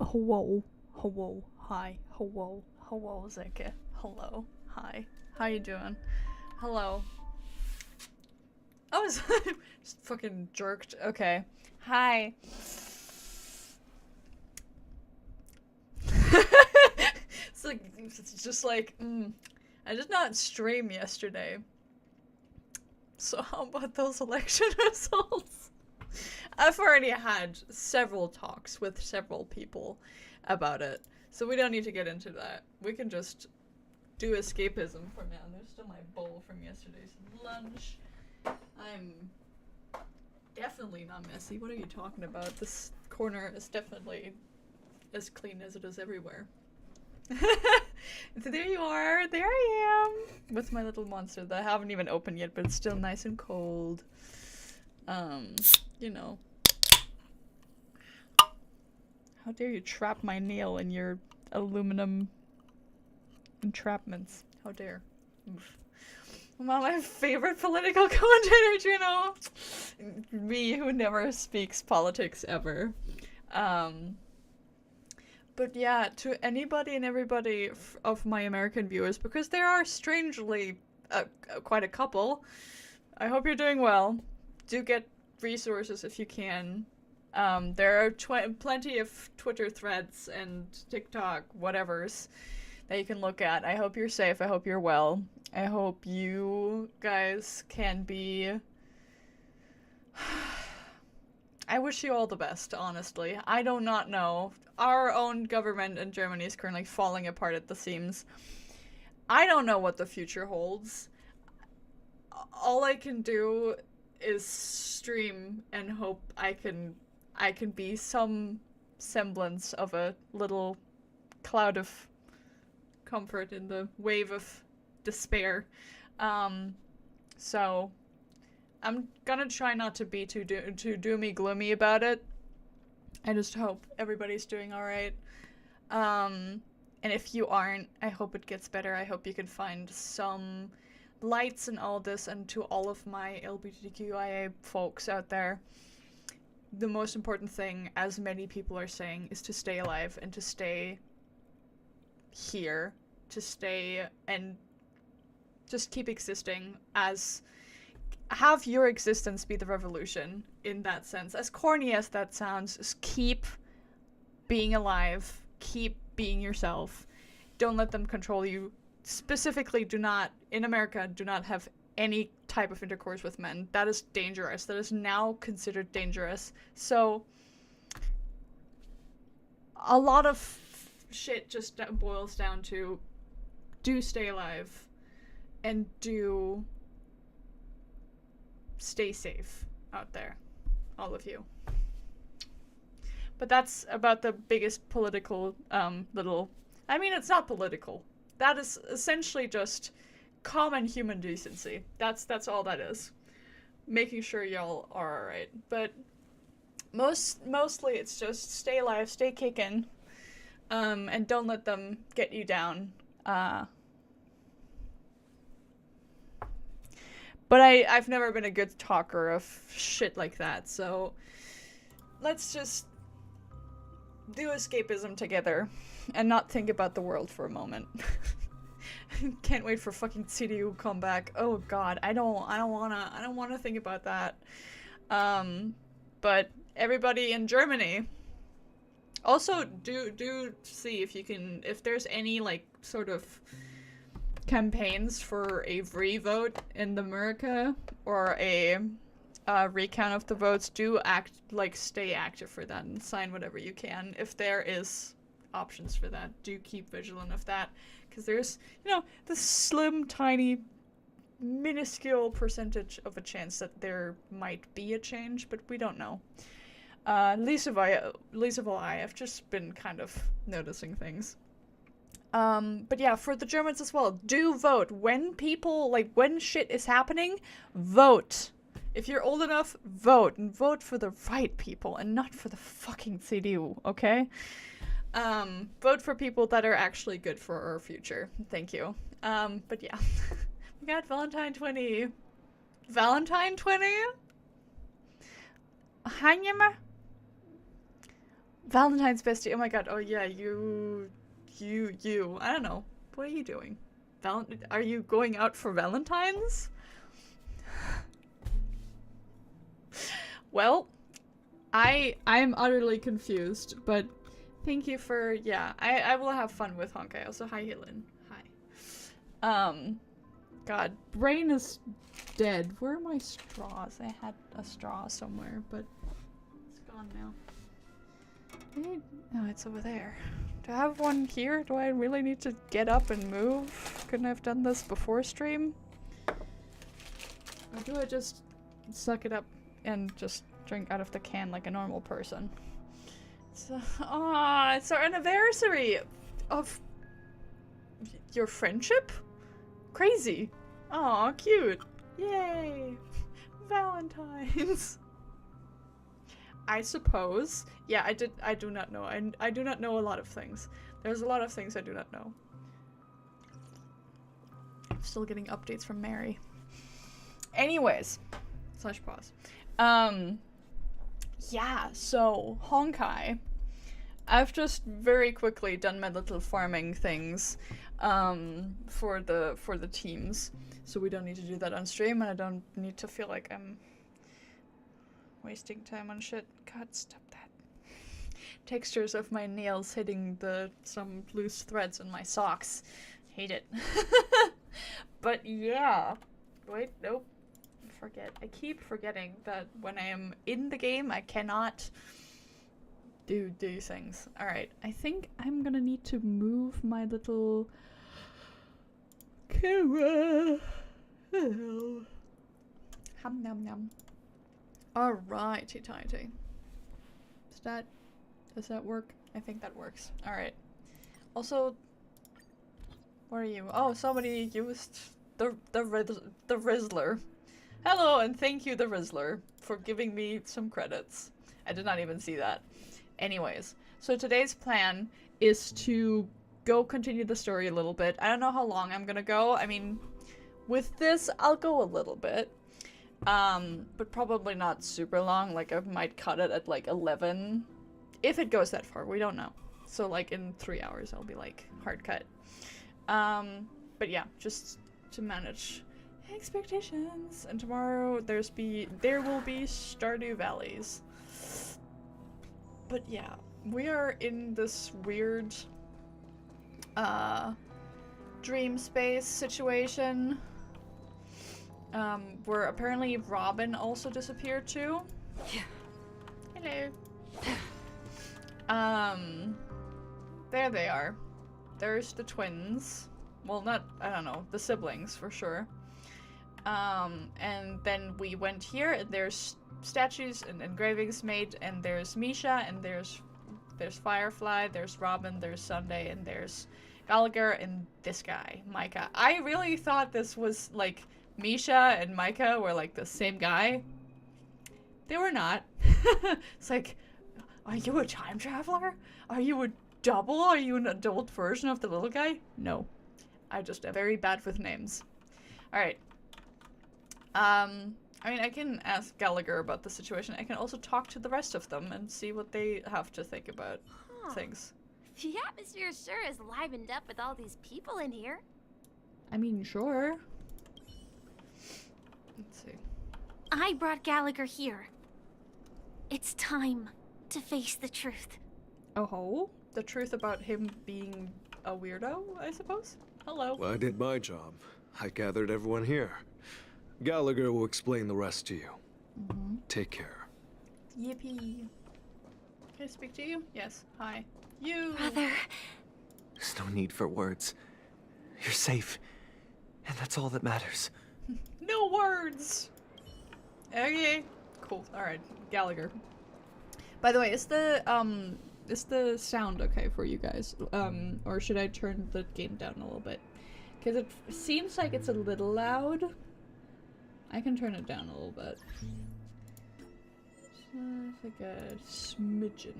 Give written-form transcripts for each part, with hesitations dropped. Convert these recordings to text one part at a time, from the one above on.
Hello, hello, hi, hello, Zeke, hello, hi, how you doing? Hello. Oh, it's just fucking jerked. Okay. Hi. It's just like, I did not stream yesterday. So how about those election results? I've already had several talks with several people about it, so we don't need to get into that. We can just do escapism for now. There's still my bowl from yesterday's lunch. I'm definitely not messy. What are you talking about? This corner is definitely as clean as it is everywhere. So there you are. There I am. With my little monster that I haven't even opened yet, but it's still nice and cold. You know. How dare you trap my nail in your aluminum entrapments. How dare. Oof. Well, my favorite political commentator, Juno. Me, who never speaks politics ever. But yeah, to anybody and everybody of my American viewers, because there are strangely quite a couple, I hope you're doing well. Do get resources if you can. There are plenty of Twitter threads and TikTok whatevers that you can look at. I hope you're safe. I hope you're well. I hope you guys can be... I wish you all the best, honestly. I do not know. Our own government in Germany is currently falling apart at the seams. I don't know what the future holds. All I can do is stream and hope I can be some semblance of a little cloud of comfort in the wave of despair. So I'm gonna try not to be too doomy gloomy about it. I just hope everybody's doing alright. And if you aren't, I hope it gets better. I hope you can find some lights in all this, and to all of my LGBTQIA folks out there, the most important thing, as many people are saying, is to stay alive and to stay here, to stay and just keep existing, as have your existence be the revolution in that sense. As corny as that sounds, just keep being alive, keep being yourself. Don't let them control you. Specifically, in America, do not have any type type of intercourse with men. That is dangerous. That is now considered dangerous. So a lot of shit just boils down to do stay alive and do stay safe out there, all of you. But that's about the biggest political little... I mean, it's not political. That is essentially just common human decency. That's all that is. Making sure y'all are alright. But mostly it's just stay alive, stay kicking, and don't let them get you down. But I've never been a good talker of shit like that, so let's just do escapism together and not think about the world for a moment. Can't wait for fucking CDU to come back. Oh god, I don't wanna think about that. But everybody in Germany, also do see if you can, if there's any like sort of campaigns for a re-vote in America or a recount of the votes. Do stay active for that and sign whatever you can if there is options for that. Do keep vigilant of that, because there's, you know, this slim, tiny, minuscule percentage of a chance that there might be a change, but we don't know. Least of all I have just been kind of noticing things. But yeah, for the Germans as well, do vote. When people, like, when shit is happening, vote. If you're old enough, vote. And vote for the right people and not for the fucking CDU, okay? Vote for people that are actually good for our future. Thank you. But yeah. We got Valentine 20. Valentine 20? Hanyama? Valentine's bestie. Oh my god. Oh yeah, you. I don't know. What are you doing? Are you going out for Valentine's? Well, I'm utterly confused, but thank you for, yeah, I will have fun with Honkai. Also, hi Helen. Hi. God, brain is dead. Where are my straws? I had a straw somewhere, but it's gone now. No, it's over there. Do I have one here? Do I really need to get up and move? Couldn't I have done this before stream? Or do I just suck it up and just drink out of the can like a normal person? It's our anniversary of your friendship? Crazy. Aw, cute. Yay. Valentine's. I suppose. Yeah, I do not know. I do not know a lot of things. There's a lot of things I do not know. I'm still getting updates from Mary. Anyways. / pause. Yeah, so Honkai. I've just very quickly done my little farming things for the teams. So we don't need to do that on stream, and I don't need to feel like I'm wasting time on shit. God, stop that. Textures of my nails hitting some loose threads in my socks. Hate it. But yeah. Wait, nope. I keep forgetting that when I am in the game, I cannot do things. Alright, I think I'm gonna need to move my little camera. Hum num num. Alrighty tighty. Does that work? I think that works. Alright. Also, where are you? Oh, somebody used the Rizzler. Hello, and thank you, the Rizzler, for giving me some credits. I did not even see that. Anyways, so today's plan is to go continue the story a little bit. I don't know how long I'm gonna go. I mean, with this, I'll go a little bit. But probably not super long. Like, I might cut it at, like, 11. If it goes that far, we don't know. So, like, in 3 hours, I'll be, like, hard cut. But yeah, just to manage expectations. And tomorrow, there will be Stardew Valleys. But yeah, we are in this weird, dream space situation. Where apparently Robin also disappeared too. Hello. There they are. There's the twins. Well, not, I don't know, the siblings for sure. And then we went here, and there's statues and engravings made, and there's Misha, and there's Firefly, there's Robin, there's Sunday, and there's Gallagher, and this guy, Micah. I really thought this was, like, Misha and Micah were, like, the same guy. They were not. It's like, are you a time traveler? Are you a double? Are you an adult version of the little guy? No. I just am very bad with names. Alright. I mean, I can ask Gallagher about the situation. I can also talk to the rest of them and see what they have to think about things. The atmosphere sure is livened up with all these people in here. I mean, sure. Let's see. I brought Gallagher here. It's time to face the truth. Oh, the truth about him being a weirdo, I suppose? Hello. Well, I did my job. I gathered everyone here. Gallagher will explain the rest to you. Take care. Yippee. Can I speak to you? Yes. Hi. You. Brother. There's no need for words. You're safe. And that's all that matters. No words! Okay. Cool. Alright. Gallagher. By the way, is the sound okay for you guys? Or should I turn the game down a little bit? Because it seems like it's a little loud. I can turn it down a little bit. So it's like a smidgen.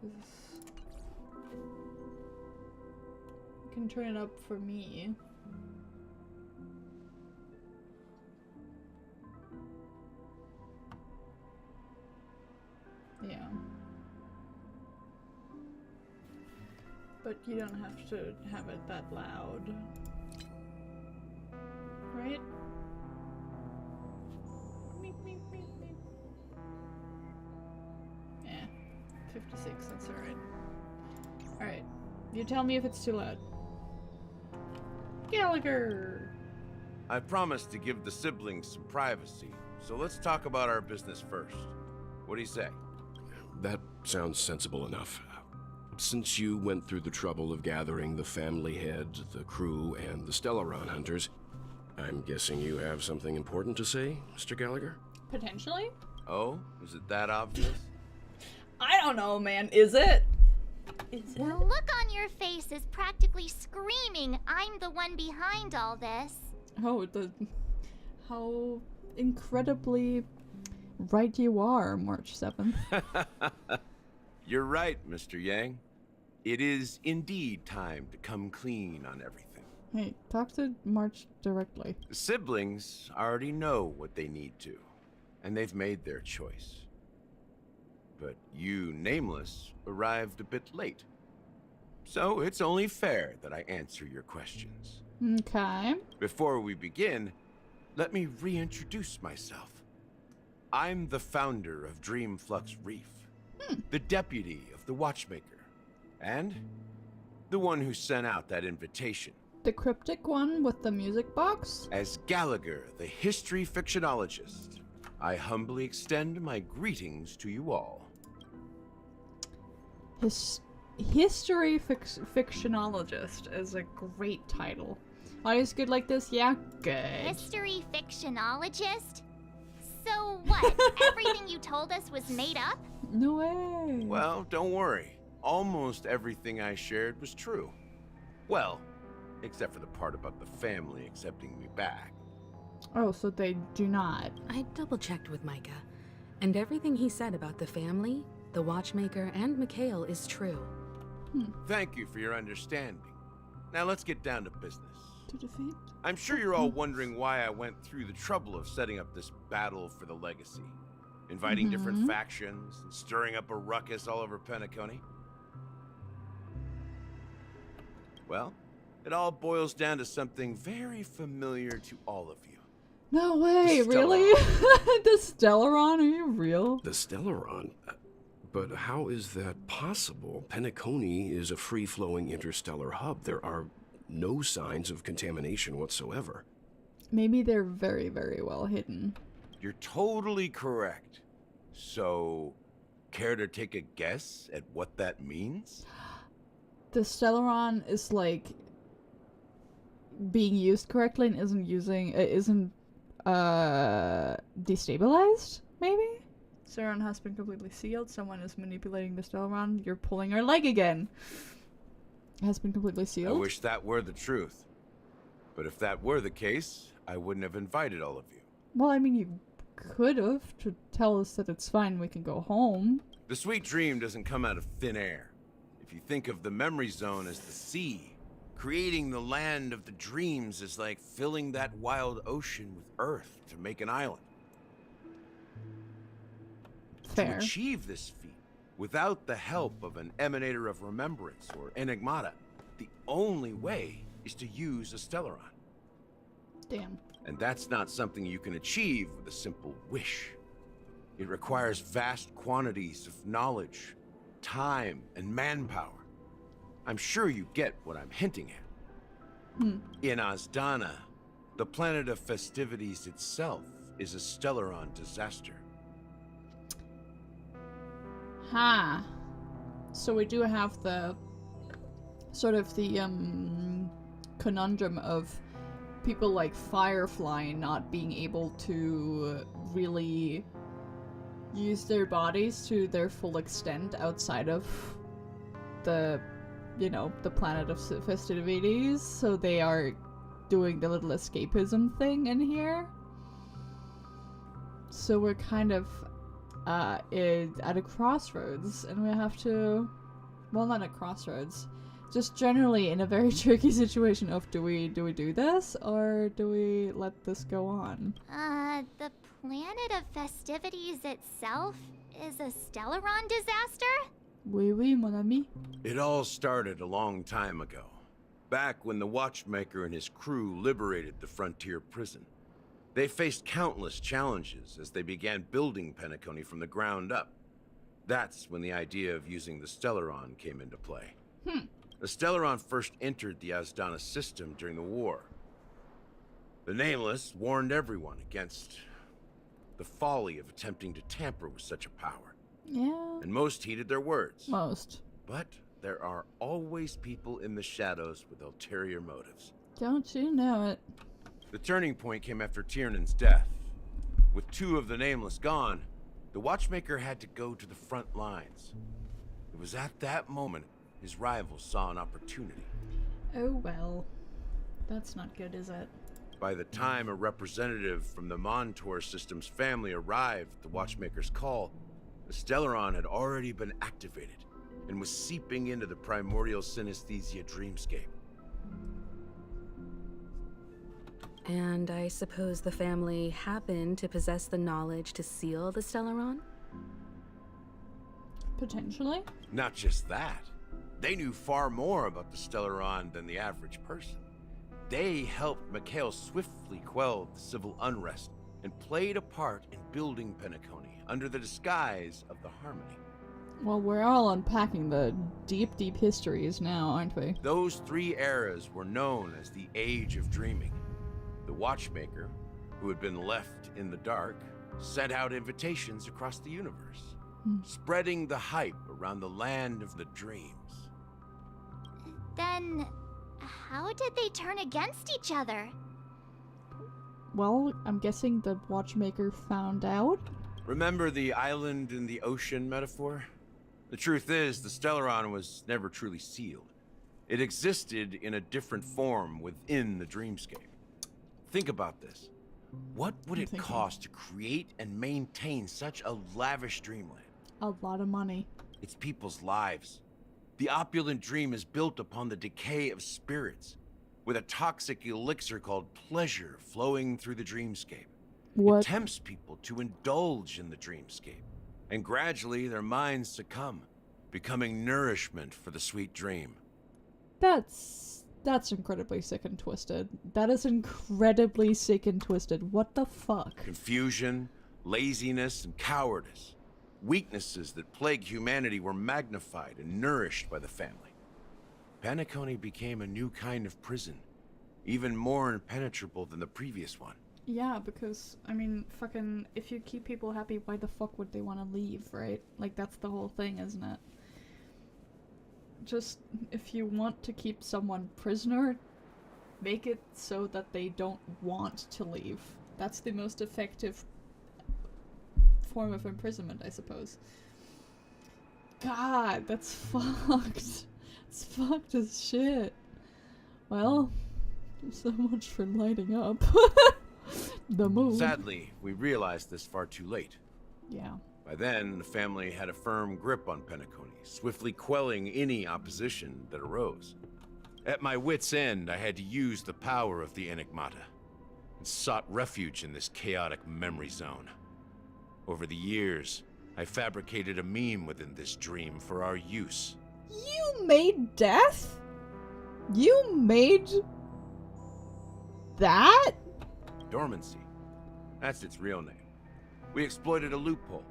Because I can turn it up for me. Yeah. But you don't have to have it that loud. Right? Meep, meep, meep, meep. Yeah. 56, that's alright. Alright. You tell me if it's too loud. Gallagher! I promised to give the siblings some privacy, so let's talk about our business first. What do you say? That sounds sensible enough. Since you went through the trouble of gathering the family head, the crew, and the Stellaron hunters, I'm guessing you have something important to say, Mr. Gallagher? Potentially? Oh, is it that obvious? I don't know, man. Is it? Is The it? look on your face is practically screaming, I'm the one behind all this. Oh, how incredibly right you are, March 7th. You're right, Mr. Yang. It is indeed time to come clean on everything. Hey, talk to March directly. The siblings already know what they need to, and they've made their choice. But you, Nameless, arrived a bit late. So it's only fair that I answer your questions. Okay. Before we begin, let me reintroduce myself. I'm the founder of Dreamflux Reef, the deputy of the Watchmaker, and the one who sent out that invitation. The cryptic one with the music box? As Gallagher, the history fictionologist, I humbly extend my greetings to you all. History fictionologist is a great title. Always good like this? Yeah? Good. History fictionologist? So what? Everything you told us was made up? No way. Well, don't worry. Almost everything I shared was true. Well, except for the part about the family accepting me back. Oh, so they do not. I double-checked with Micah, and everything he said about the family, the Watchmaker, and Mikhail is true. Thank you for your understanding. Now let's get down to business. To defeat? I'm sure you're all wondering why I went through the trouble of setting up this battle for the legacy, inviting different factions and stirring up a ruckus all over Penacony. Well, it all boils down to something very familiar to all of you. No way, The really? The Stellaron? Are you real? The Stellaron? But how is that possible? Penacony is a free-flowing interstellar hub. There are no signs of contamination whatsoever. Maybe they're very, very well hidden. You're totally correct. So, care to take a guess at what that means? The Stellaron is like being used correctly and isn't destabilized, maybe? Stellaron has been completely sealed. Someone is manipulating the Stellaron. You're pulling our leg again. It has been completely I sealed. wish that were the truth. But if that were the case, I wouldn't have invited all of you. Well, I mean, you could have to tell us that it's fine, we can go home. The sweet dream doesn't come out of thin air. If you think of the memory zone as the sea, creating the land of the dreams is like filling that wild ocean with earth to make an island. Fair. To achieve this feat, without the help of an emanator of remembrance or enigmata, the only way is to use a Stellaron. Damn. And that's not something you can achieve with a simple wish. It requires vast quantities of knowledge, time, and manpower. I'm sure you get what I'm hinting at. In Azdana, the planet of festivities itself is a Stellaron disaster. Ha. So we do have the sort of the conundrum of people like Firefly not being able to really use their bodies to their full extent outside of the, you know, the planet of festivities, so they are doing the little escapism thing in here. So we're kind of at a crossroads, and we have to, well, not a crossroads, just generally in a very tricky situation of do we do this or do we let this go on? The planet of festivities itself is a Stellaron disaster? Oui, oui, mon ami. It all started a long time ago, back when the Watchmaker and his crew liberated the frontier prison. They faced countless challenges as they began building Penacony from the ground up. That's when the idea of using the Stellaron came into play. The Stellaron first entered the Azdana system during the war. The Nameless warned everyone against the folly of attempting to tamper with such a power. Yeah. And most heeded their words. Most. But there are always people in the shadows with ulterior motives. Don't you know it? The turning point came after Tiernan's death. With two of the Nameless gone, the Watchmaker had to go to the front lines. It was at that moment his rivals saw an opportunity. Oh well. That's not good, is it? By the time a representative from the Montour system's family arrived at the Watchmaker's call, the Stellaron had already been activated and was seeping into the primordial synesthesia dreamscape. And I suppose the family happened to possess the knowledge to seal the Stellaron? Potentially. Not just that. They knew far more about the Stellaron than the average person. They helped Mikhail swiftly quell the civil unrest and played a part in building Penacony under the disguise of the Harmony. Well, we're all unpacking the deep, deep histories now, aren't we? Those three eras were known as the Age of Dreaming. The Watchmaker, who had been left in the dark, sent out invitations across the universe, spreading the hype around the land of the dreams. Then, how did they turn against each other? Well, I'm guessing the Watchmaker found out. Remember the island in the ocean metaphor? The truth is, the Stellaron was never truly sealed. It existed in a different form within the dreamscape. Think about this. What would it cost to create and maintain such a lavish dreamland? A lot of money. It's people's lives. The opulent dream is built upon the decay of spirits, with a toxic elixir called pleasure flowing through the dreamscape. What? It tempts people to indulge in the dreamscape, and gradually their minds succumb, becoming nourishment for the sweet dream. That's incredibly sick and twisted. That is incredibly sick and twisted. What the fuck? Confusion, laziness, and cowardice. Weaknesses that plague humanity were magnified and nourished by the family. Penacony became a new kind of prison, even more impenetrable than the previous one. Yeah, because, I mean, fucking, if you keep people happy, why the fuck would they want to leave, right? Like, that's the whole thing, isn't it? Just, if you want to keep someone prisoner, make it so that they don't want to leave. That's the most effective form of imprisonment, I suppose. God, that's fucked. It's fucked as shit. Well, so much for lighting up. The mood. Sadly, we realized this far too late. Yeah. By then, the family had a firm grip on Penacony, swiftly quelling any opposition that arose. At my wit's end, I had to use the power of the Enigmata, and sought refuge in this chaotic memory zone. Over the years, I fabricated a meme within this dream for our use. You made death? You made that? Dormancy. That's its real name. We exploited a loophole.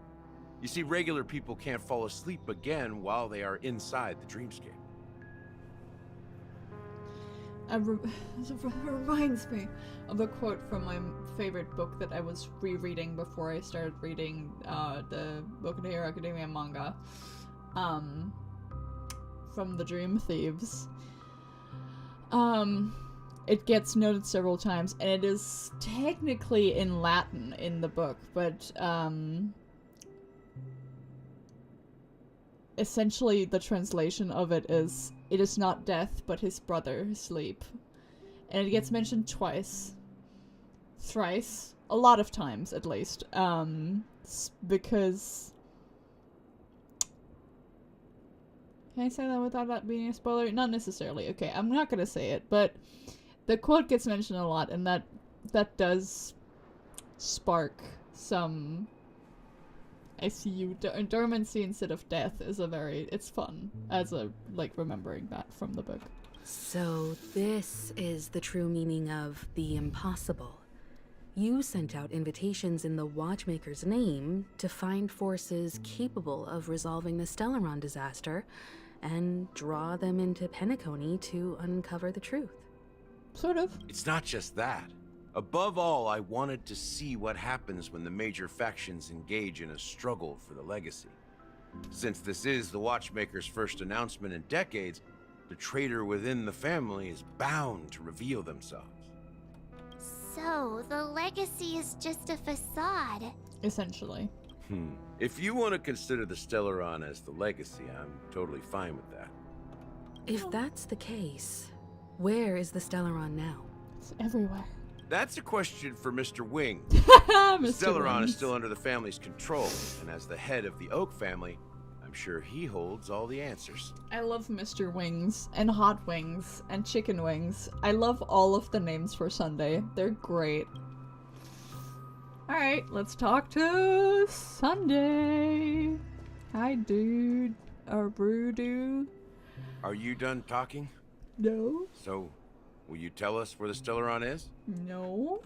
You see, regular people can't fall asleep again while they are inside the dreamscape. It reminds me of a quote from my favorite book that I was rereading before I started reading the Boku no Hero Academia manga. From the Dream Thieves. It gets noted several times, and it is technically in Latin in the book, but essentially the translation of it is not death, but his brother, sleep. And it gets mentioned twice. Thrice. A lot of times, at least. Because... Can I say that without that being a spoiler? Not necessarily. Okay, I'm not gonna say it, but the quote gets mentioned a lot, and that does spark some... I see you. Dormancy instead of death is it's fun as a, remembering that from the book. So this is the true meaning of the impossible. You sent out invitations in the Watchmaker's name to find forces capable of resolving the Stellaron disaster and draw them into Penacony to uncover the truth. Sort of. It's not just that. Above all, I wanted to see what happens when the major factions engage in a struggle for the legacy. Since this is the Watchmaker's first announcement in decades, the traitor within the family is bound to reveal themselves. So, the legacy is just a facade. Essentially. If you want to consider the Stellaron as the legacy, I'm totally fine with that. If that's the case, where is the Stellaron now? It's everywhere. That's a question for Mr. Wing. Mr. Stellaron Wings. is still under the family's control, and as the head of the Oak family, I'm sure he holds all the answers. I love Mr. Wings, and Hot Wings, and Chicken Wings. I love all of the names for Sunday. They're great. Alright, let's talk to Sunday. Hi, dude. Or brew dude. Are you done talking? No. So, will you tell us where the Stellaron is? No.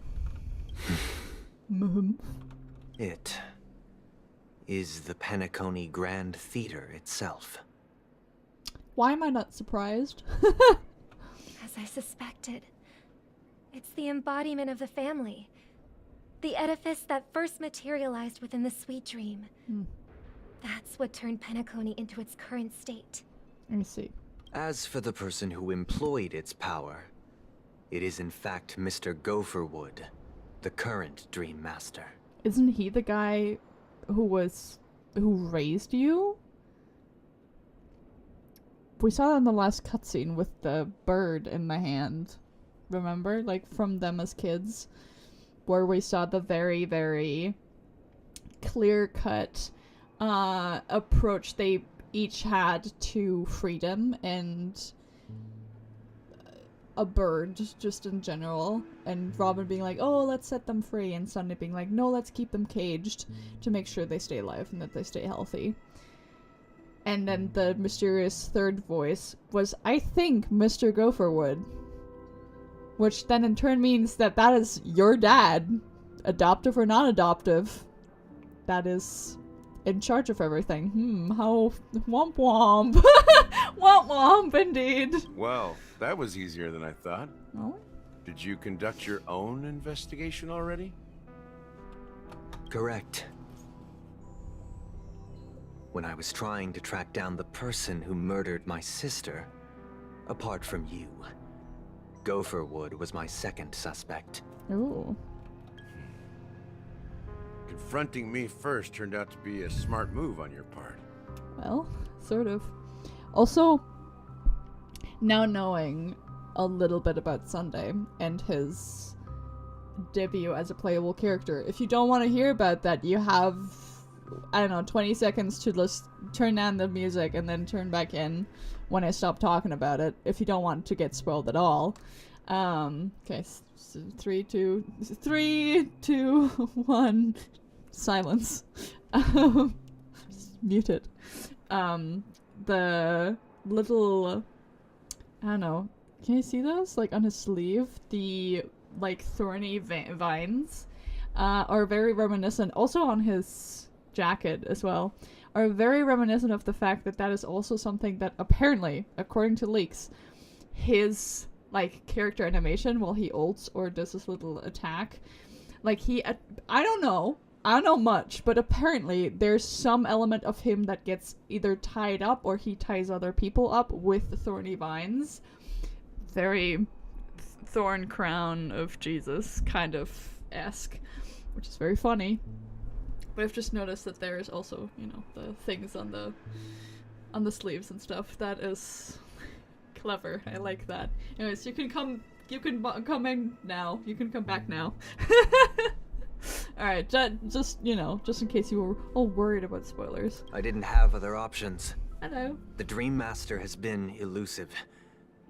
It is the Penacony Grand Theater itself. Why am I not surprised? As I suspected. It's the embodiment of the family. The edifice that first materialized within the sweet dream. That's what turned Penacony into its current state. Let me see. As for the person who employed its power, it is in fact Mr. Gopherwood, the current Dream Master. Isn't he the guy who raised you? We saw that in the last cutscene with the bird in the hand. Remember? Like, from them as kids. Where we saw the very, very clear-cut approach they each had to freedom and a bird, just in general. And Robin being like, oh, let's set them free. And Sunday being like, no, let's keep them caged to make sure they stay alive and that they stay healthy. And then the mysterious third voice was, I think, Mr. Gopherwood. Which then in turn means that is your dad. Adoptive or non-adoptive. That is in charge of everything. How womp womp. Womp womp, indeed. Well, that was easier than I thought. Oh? Did you conduct your own investigation already? Correct. When I was trying to track down the person who murdered my sister, apart from you, Gopherwood was my second suspect. Ooh. Confronting me first turned out to be a smart move on your part. Well, sort of. Also, now knowing a little bit about Sunday and his debut as a playable character, if you don't want to hear about that, you have, I don't know, 20 seconds to just turn down the music and then turn back in when I stop talking about it, if you don't want to get spoiled at all. Okay, so 3, 2, 1, silence. Muted. The little, I don't know, can you see those? Like on his sleeve, the like thorny vines are very reminiscent, also on his jacket as well, are very reminiscent of the fact that that is also something that apparently, according to leaks, his like character animation while he ults or does this little attack, like I don't know much, but apparently there's some element of him that gets either tied up or he ties other people up with thorny vines. Very thorn crown of Jesus kind of esque, which is very funny. But I've just noticed that there is also, you know, the things on the sleeves and stuff. That is clever. I like that. Anyways, you can come in now. You can come back now. Alright, just, you know, just in case you were all worried about spoilers. I didn't have other options. Hello. The Dream Master has been elusive,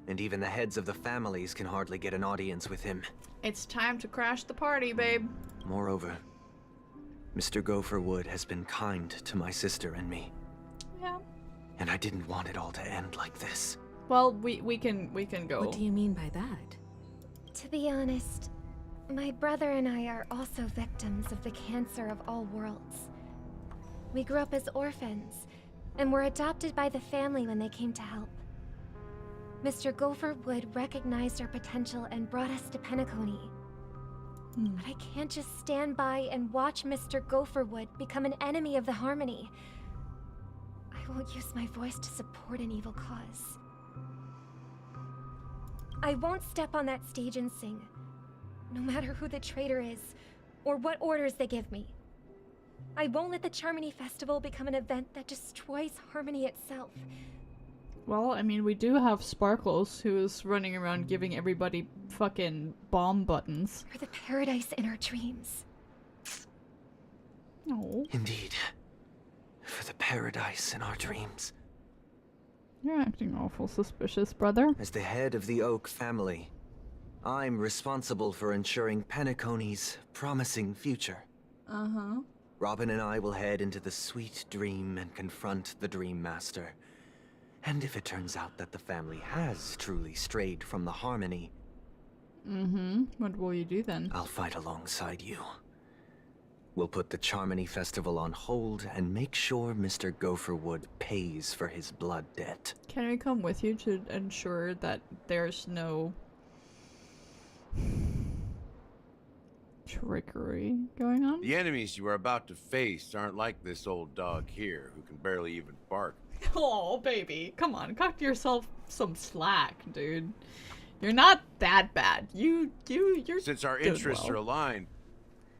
and even the heads of the families can hardly get an audience with him. It's time to crash the party, babe. Moreover, Mr. Gopherwood has been kind to my sister and me. Yeah. And I didn't want it all to end like this. Well, we can go. What do you mean by that? To be honest, my brother and I are also victims of the cancer of all worlds. We grew up as orphans, and were adopted by the family when they came to help. Mr. Gopherwood recognized our potential and brought us to Penacony. But I can't just stand by and watch Mr. Gopherwood become an enemy of the Harmony. I won't use my voice to support an evil cause. I won't step on that stage and sing, no matter who the traitor is, or what orders they give me. I won't let the Charmony Festival become an event that destroys Harmony itself. Well, I mean, we do have Sparkles, who is running around giving everybody fucking bomb buttons. For the paradise in our dreams. No. Indeed. For the paradise in our dreams. You're acting awful suspicious, brother. As the head of the Oak family, I'm responsible for ensuring Penacony's promising future. Uh-huh. Robin and I will head into the sweet dream and confront the Dream Master. And if it turns out that the family has truly strayed from the Harmony... Mm-hmm. What will you do then? I'll fight alongside you. We'll put the Charmony Festival on hold and make sure Mr. Gopherwood pays for his blood debt. Can we come with you to ensure that there's no trickery going on? The enemies you are about to face aren't like this old dog here, who can barely even bark. Oh, baby. Come on, cut yourself some slack, dude. You're not that bad. You're Since our doing interests well. are aligned,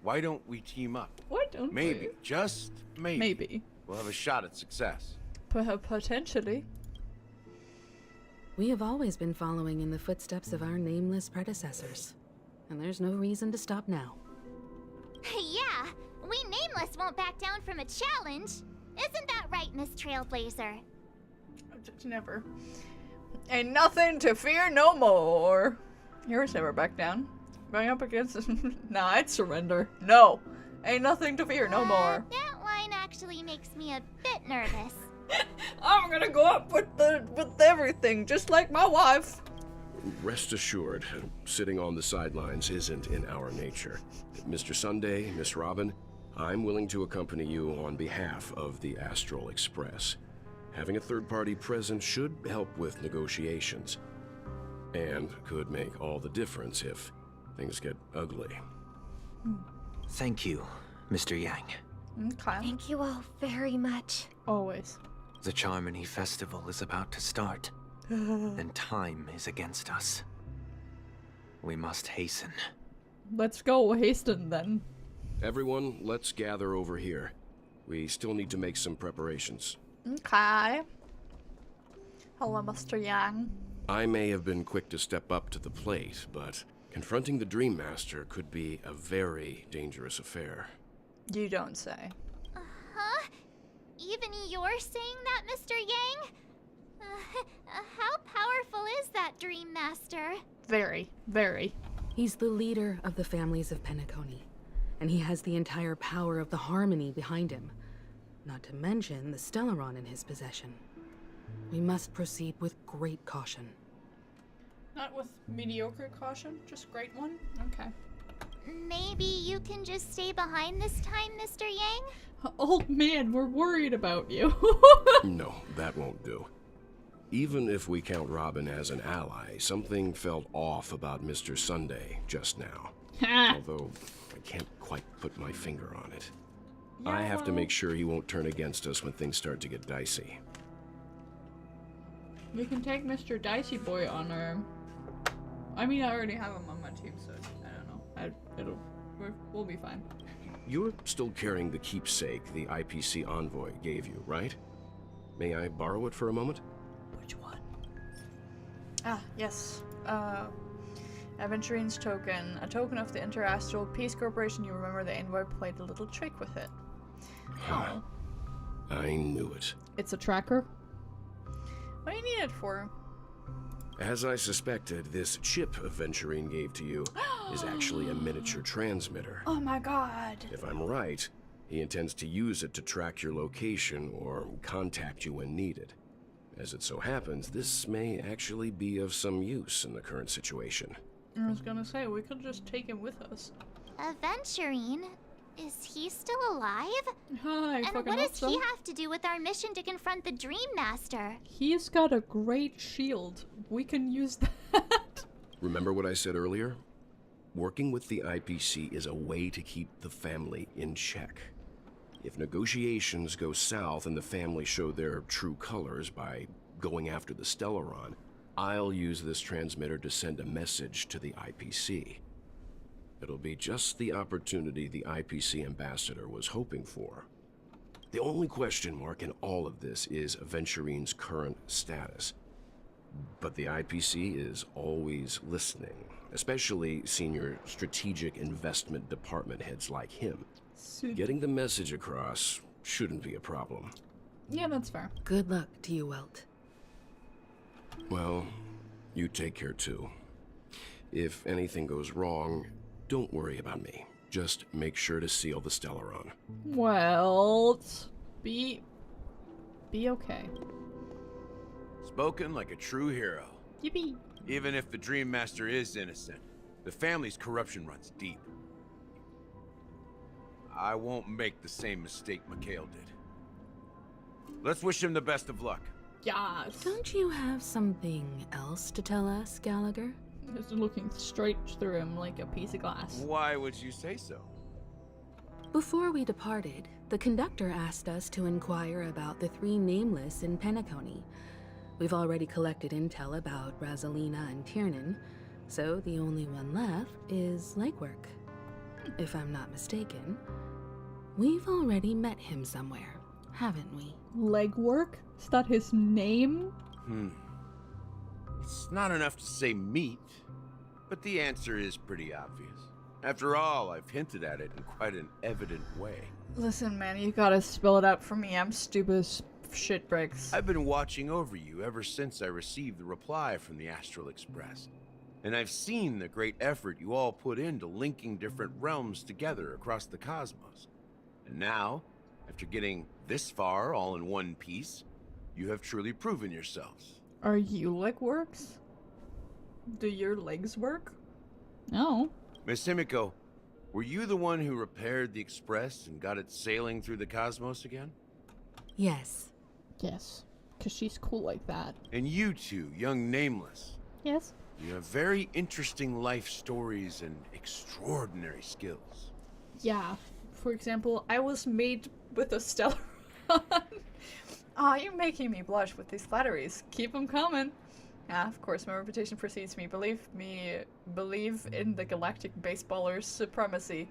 why don't we team up? Why don't Maybe, we? just maybe. Maybe. We'll have a shot at success. Potentially. We have always been following in the footsteps of our nameless predecessors, and there's no reason to stop now. Yeah, we Nameless won't back down from a challenge. Isn't that right, Miss Trailblazer? Never. Ain't nothing to fear no more. Heroes never back down. Going up against nah, I'd surrender. No. Ain't nothing to fear no more. That line actually makes me a bit nervous. I'm gonna go up with everything, just like my wife. Rest assured, sitting on the sidelines isn't in our nature. Mr. Sunday, Miss Robin, I'm willing to accompany you on behalf of the Astral Express. Having a third party present should help with negotiations. and could make all the difference if things get ugly. Thank you, Mr. Yang. Okay. Thank you all very much. Always. The Charmony Festival is about to start, and time is against us. We must hasten. Let's go hasten then. Everyone, let's gather over here. We still need to make some preparations. Okay. Hello, Mr. Yang. I may have been quick to step up to the plate, but confronting the Dream Master could be a very dangerous affair. You don't say. Huh? Even you're saying that, Mr. Yang? How powerful is that Dream Master? Very, very. He's the leader of the families of Penacony, and he has the entire power of the Harmony behind him. Not to mention the Stellaron in his possession. We must proceed with great caution. Not with mediocre caution, just great one? Okay. Maybe you can just stay behind this time, Mr. Yang? Old man, we're worried about you. No, that won't do. Even if we count Robin as an ally, something felt off about Mr. Sunday just now. Although, I can't quite put my finger on it. Yeah, I have to well, make sure he won't turn against us when things start to get dicey. we can take Mr. Dicey Boy on our... I mean, I already have him on my team, so I don't know. We'll be fine. You're still carrying the keepsake the IPC envoy gave you, right? May I borrow it for a moment? Which one? Ah, yes. Aventurine's token. A token of the Interastral Peace Corporation. You remember the envoy played a little trick with it. Huh. I knew it. It's a tracker? What do you need it for? As I suspected, this chip Aventurine gave to you is actually a miniature transmitter. Oh my god. If I'm right, he intends to use it to track your location or contact you when needed. As it so happens, this may actually be of some use in the current situation. I was gonna say, we could just take him with us. Aventurine? Is he still alive? Hi, And fucking what hope does so. he have to do with our mission to confront the Dream Master? He's got a great shield. We can use that. Remember what I said earlier? Working with the IPC is a way to keep the family in check. If negotiations go south and the family show their true colors by going after the Stellaron, I'll use this transmitter to send a message to the IPC. It'll be just the opportunity the IPC ambassador was hoping for. The only question mark in all of this is Aventurine's current status. But the IPC is always listening, especially senior strategic investment department heads like him. Getting the message across shouldn't be a problem. Yeah, that's fair. Good luck to you, Welt. Well, you take care too. If anything goes wrong, don't worry about me. Just make sure to seal the Stellaron. Well, be okay. Spoken like a true hero. Yippee. Even if the Dream Master is innocent, the family's corruption runs deep. I won't make the same mistake Mikhail did. Let's wish him the best of luck. Yes. Don't you have something else to tell us, Gallagher? Just looking straight through him like a piece of glass. Why would you say so? Before we departed, the conductor asked us to inquire about the three nameless in Penacony. We've already collected intel about Razalina and Tiernan, so the only one left is Legwork. If I'm not mistaken, we've already met him somewhere, haven't we? Legwork? Is that his name? It's not enough to say meat, but the answer is pretty obvious. After all, I've hinted at it in quite an evident way. Listen, man, you gotta spell it out for me. I'm stupid as shit bricks. I've been watching over you ever since I received the reply from the Astral Express. And I've seen the great effort you all put into linking different realms together across the cosmos. And now, after getting this far all in one piece, you have truly proven yourselves. Are you Legworks? Do your legs work? No. Miss Himiko, were you the one who repaired the Express and got it sailing through the cosmos again? Yes. Yes. Because she's cool like that. And you two, young Nameless, Yes. You have very interesting life stories and extraordinary skills. Yeah. For example, I was made with a stellar. Oh, you're making me blush with these flatteries. Keep them coming. Ah, of course, my reputation precedes me. Believe in the galactic baseballers' supremacy.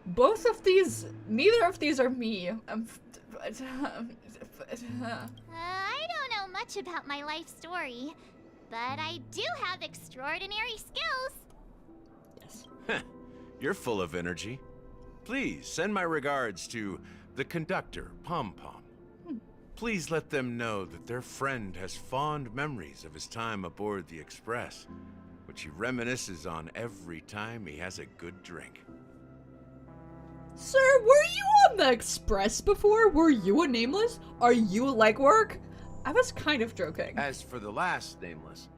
Both of these, neither of these are me. I don't know much about my life story, but I do have extraordinary skills. Yes. You're full of energy. Please send my regards to the conductor, Pom Pom. Please let them know that their friend has fond memories of his time aboard the Express, which he reminisces on every time he has a good drink. Sir, were you on the Express before? Were you a Nameless? Are you a legwork? I was kind of joking. As for the last Nameless,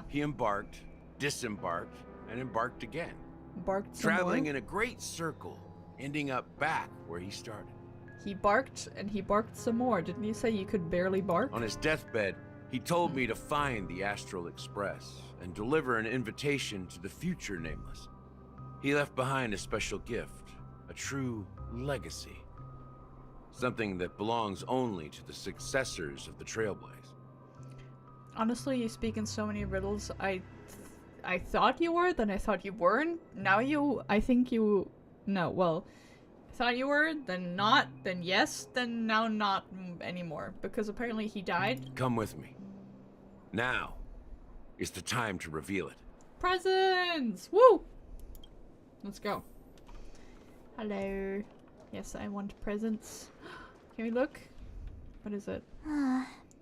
he embarked, disembarked, and embarked again. Barked some Traveling more? in a great circle, ending up back where he started. He barked, and he barked some more. Didn't you say you could barely bark? On his deathbed, he told me to find the Astral Express and deliver an invitation to the future Nameless. He left behind a special gift, a true legacy. Something that belongs only to the successors of the Trailblaze. Honestly, you speak in so many riddles. I thought you were, then I thought you weren't. Now I think you... No, well... Thought you were, then not, then yes, then now not anymore. Because apparently he died. Come with me. Now is the time to reveal it. Presents! Woo! Let's go. Hello. Yes, I want presents. Can we look? What is it?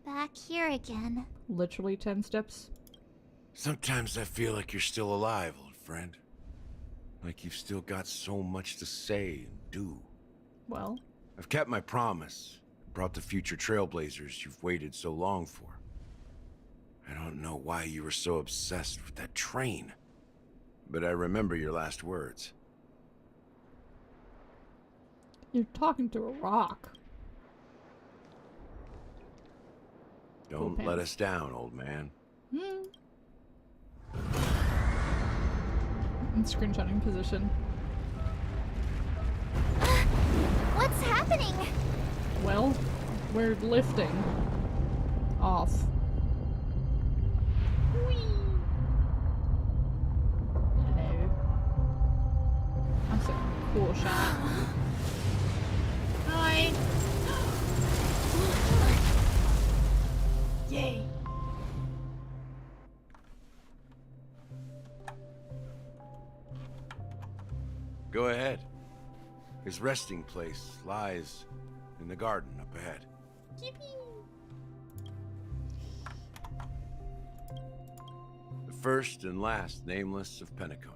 Back here again. Literally 10 steps. Sometimes I feel like you're still alive, old friend. Like you've still got so much to say and do. Well, I've kept my promise. Brought the future Trailblazers you've waited so long for. I don't know why you were so obsessed with that train. But I remember your last words. you're talking to a rock. Don't Cool let pants. us down, old man. In screenshotting position. What's happening? Well, we're lifting off. Hello. That's a cool shot. Hi. Yay. Go ahead. His resting place lies in the garden up ahead. The first and last Nameless of Penacony.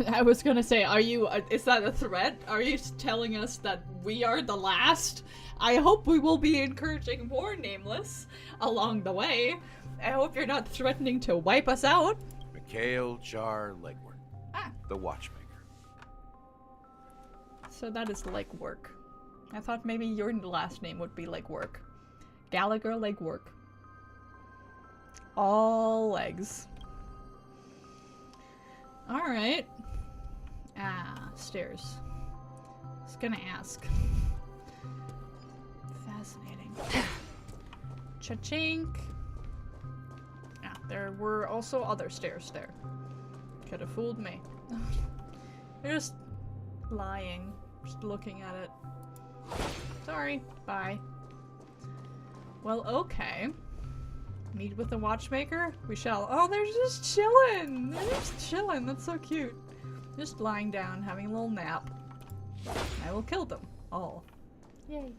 I was gonna say, are you, is that a threat? Are you telling us that we are the last? I hope we will be encouraging more Nameless along the way. I hope you're not threatening to wipe us out. Mikhail Jar Legwork, Ah, the Watchmaker. so that is Legwork. I thought maybe your last name would be Legwork. Gallagher Legwork. All legs. Alright. Ah, stairs. I was gonna ask. Fascinating. Cha-chink. Ah, there were also other stairs there. Could have fooled me. They're just lying. Just looking at it. Sorry. Bye. Well, okay. Meet with the watchmaker? We shall. Oh, they're just chilling! They're just chilling. That's so cute. Just lying down, having a little nap. I will kill them all. Yay.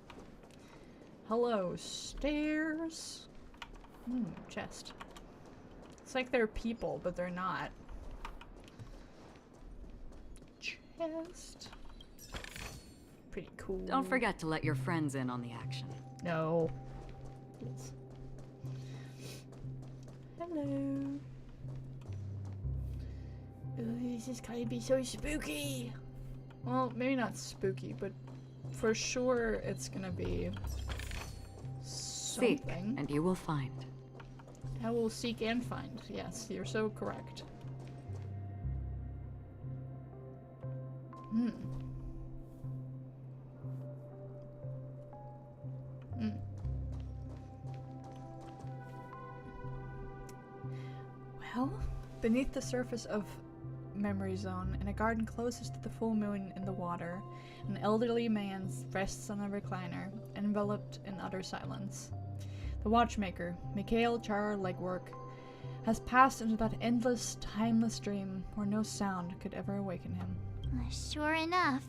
Hello, stairs. Chest. It's like they're people, but they're not. Chest. Pretty cool. Don't forget to let your friends in on the action. No. Please. Hello. This is gonna be so spooky. Well, maybe not spooky, but for sure it's gonna be Seek, something. and you will find. I will seek and find. Yes, you're so correct. Hmm. Hmm. Well, beneath the surface of Memory Zone, in a garden closest to the full moon in the water, an elderly man rests on a recliner, enveloped in utter silence. The watchmaker, Mikhail Char-Legwork, has passed into that endless, timeless dream where no sound could ever awaken him. Sure enough,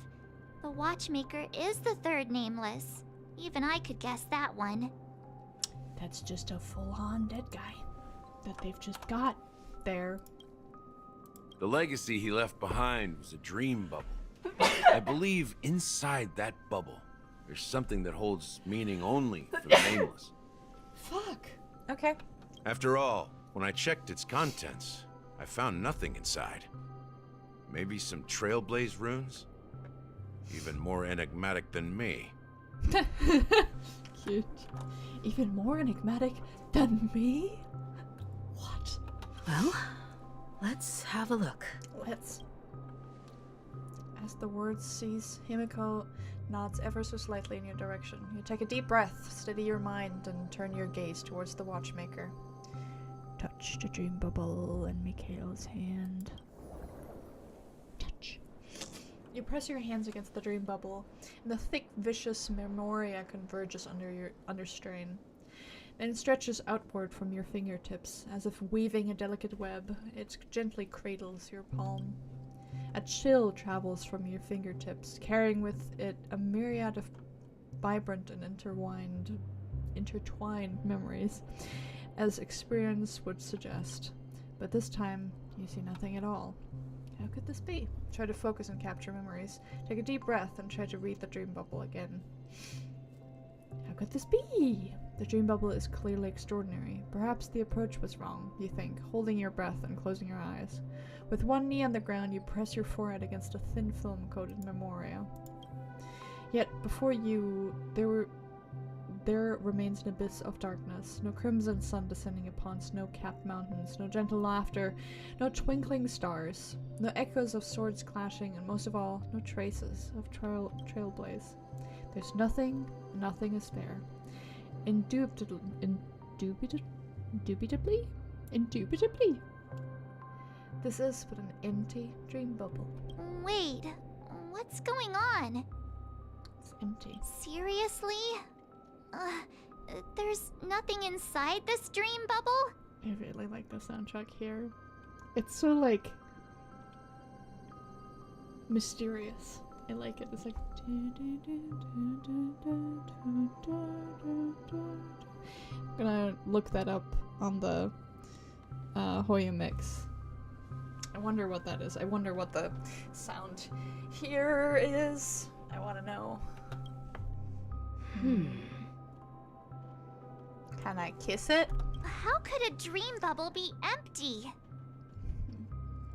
the watchmaker is the third nameless. Even I could guess that one. That's just a full-on dead guy that they've just got there. The legacy he left behind was a dream bubble. I believe inside that bubble, there's something that holds meaning only for the nameless. Fuck. Okay. After all, when I checked its contents, I found nothing inside. Maybe some trailblaze runes? Even more enigmatic than me. Cute. Even more enigmatic than me? What? Well, let's have a look. Let's. As the words cease, Himiko nods ever so slightly in your direction. You take a deep breath, steady your mind, and turn your gaze towards the watchmaker. Touch the dream bubble in Mikhail's hand. Touch. You press your hands against the dream bubble, and the thick, vicious memoria converges under strain. Then it stretches outward from your fingertips, as if weaving a delicate web. It gently cradles your palm. A chill travels from your fingertips, carrying with it a myriad of vibrant and intertwined memories, as experience would suggest. But this time, you see nothing at all. How could this be? Try to focus and capture memories. Take a deep breath and try to read the dream bubble again. How could this be? The dream bubble is clearly extraordinary. Perhaps the approach was wrong, you think, holding your breath and closing your eyes. With one knee on the ground, you press your forehead against a thin film-coated memoria. Yet, before you, there remains an abyss of darkness. No crimson sun descending upon snow-capped mountains, no gentle laughter, no twinkling stars, no echoes of swords clashing, and most of all, no traces of trailblaze. There's nothing is there. Indubitably. This is but an empty dream bubble. Wait, what's going on? It's empty. Seriously? There's nothing inside this dream bubble? I really like the soundtrack here. It's so, like, mysterious. I like it. It's like... I'm gonna look that up on the Hoya mix. I wonder what that is. I wonder what the sound here is. I want to know. Can I kiss it? How could a dream bubble be empty?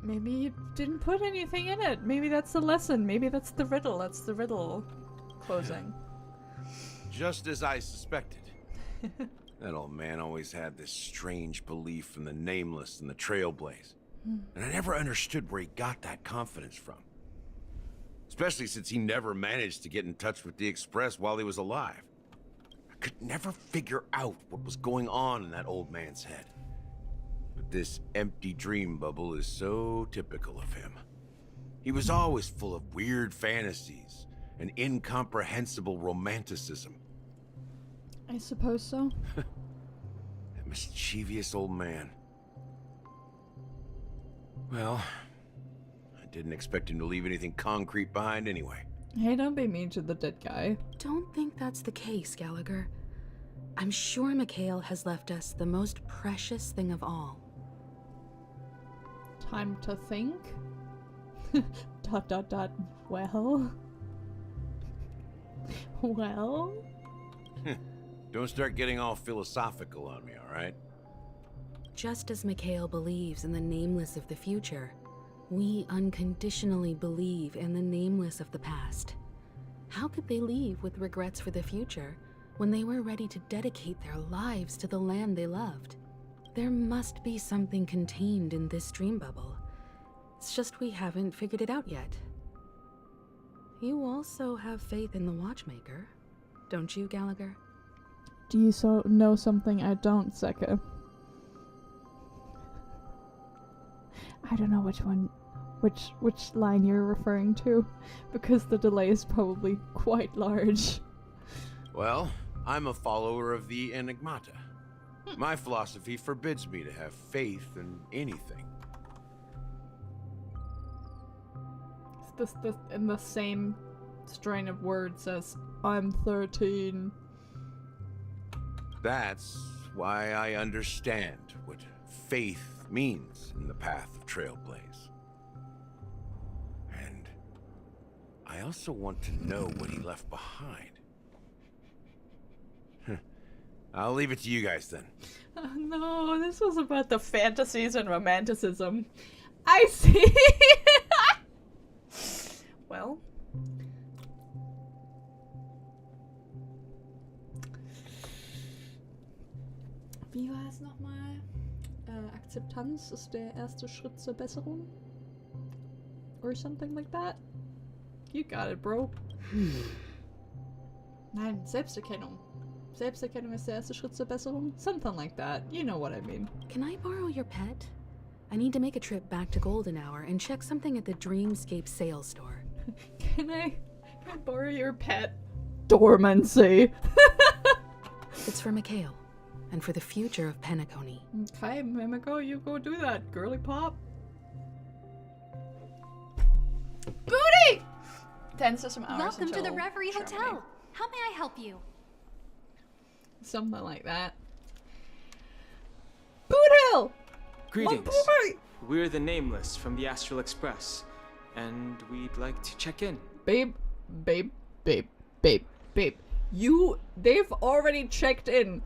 Maybe you didn't put anything in it. Maybe that's the lesson. Maybe that's the riddle. That's the riddle closing. Just as I suspected. That old man always had this strange belief in the nameless and the trailblaze. And I never understood where he got that confidence from. Especially since he never managed to get in touch with the Express while he was alive. I could never figure out what was going on in that old man's head. But this empty dream bubble is so typical of him. He was always full of weird fantasies and incomprehensible romanticism. I suppose so. That mischievous old man. Well, I didn't expect him to leave anything concrete behind anyway. Hey, don't be mean to the dead guy. Don't think that's the case, Gallagher. I'm sure Mikhail has left us the most precious thing of all. Time to think? ... Well? Well? Don't start getting all philosophical on me, all right? Just as Mikhail believes in the nameless of the future, we unconditionally believe in the nameless of the past. How could they leave with regrets for the future when they were ready to dedicate their lives to the land they loved? There must be something contained in this dream bubble. It's just we haven't figured it out yet. You also have faith in the Watchmaker, don't you, Gallagher? Do you know something I don't, Seka? I don't know which line you're referring to, because the delay is probably quite large. Well, I'm a follower of the Enigmata. My philosophy forbids me to have faith in anything. This in the same strain of words as I'm 13. That's why I understand what faith means in the path of Trailblaze. And I also want to know what he left behind. I'll leave it to you guys then. Oh no, this was about the fantasies and romanticism. I see. Well. Wie war es nochmal? Akzeptanz ist der erste Schritt zur Besserung? Or something like that? You got it, bro. Nein, Selbsterkennung. Selbsterkennung ist der erste Schritt zur Besserung? Something like that. You know what I mean. Can I borrow your pet? I need to make a trip back to Golden Hour and check something at the Dreamscape sales store. Can I borrow your pet? Dormancy. It's for Mikhail, and for the future of Penacony. Okay, Mimiko, you go do that, girly pop. Booty! 10 system hours. Welcome to the until Reverie Germany. Hotel. How may I help you? Something like that. Boot Hill! Greetings. My boy! We're the Nameless from the Astral Express, and we'd like to check in. Babe. They've already checked in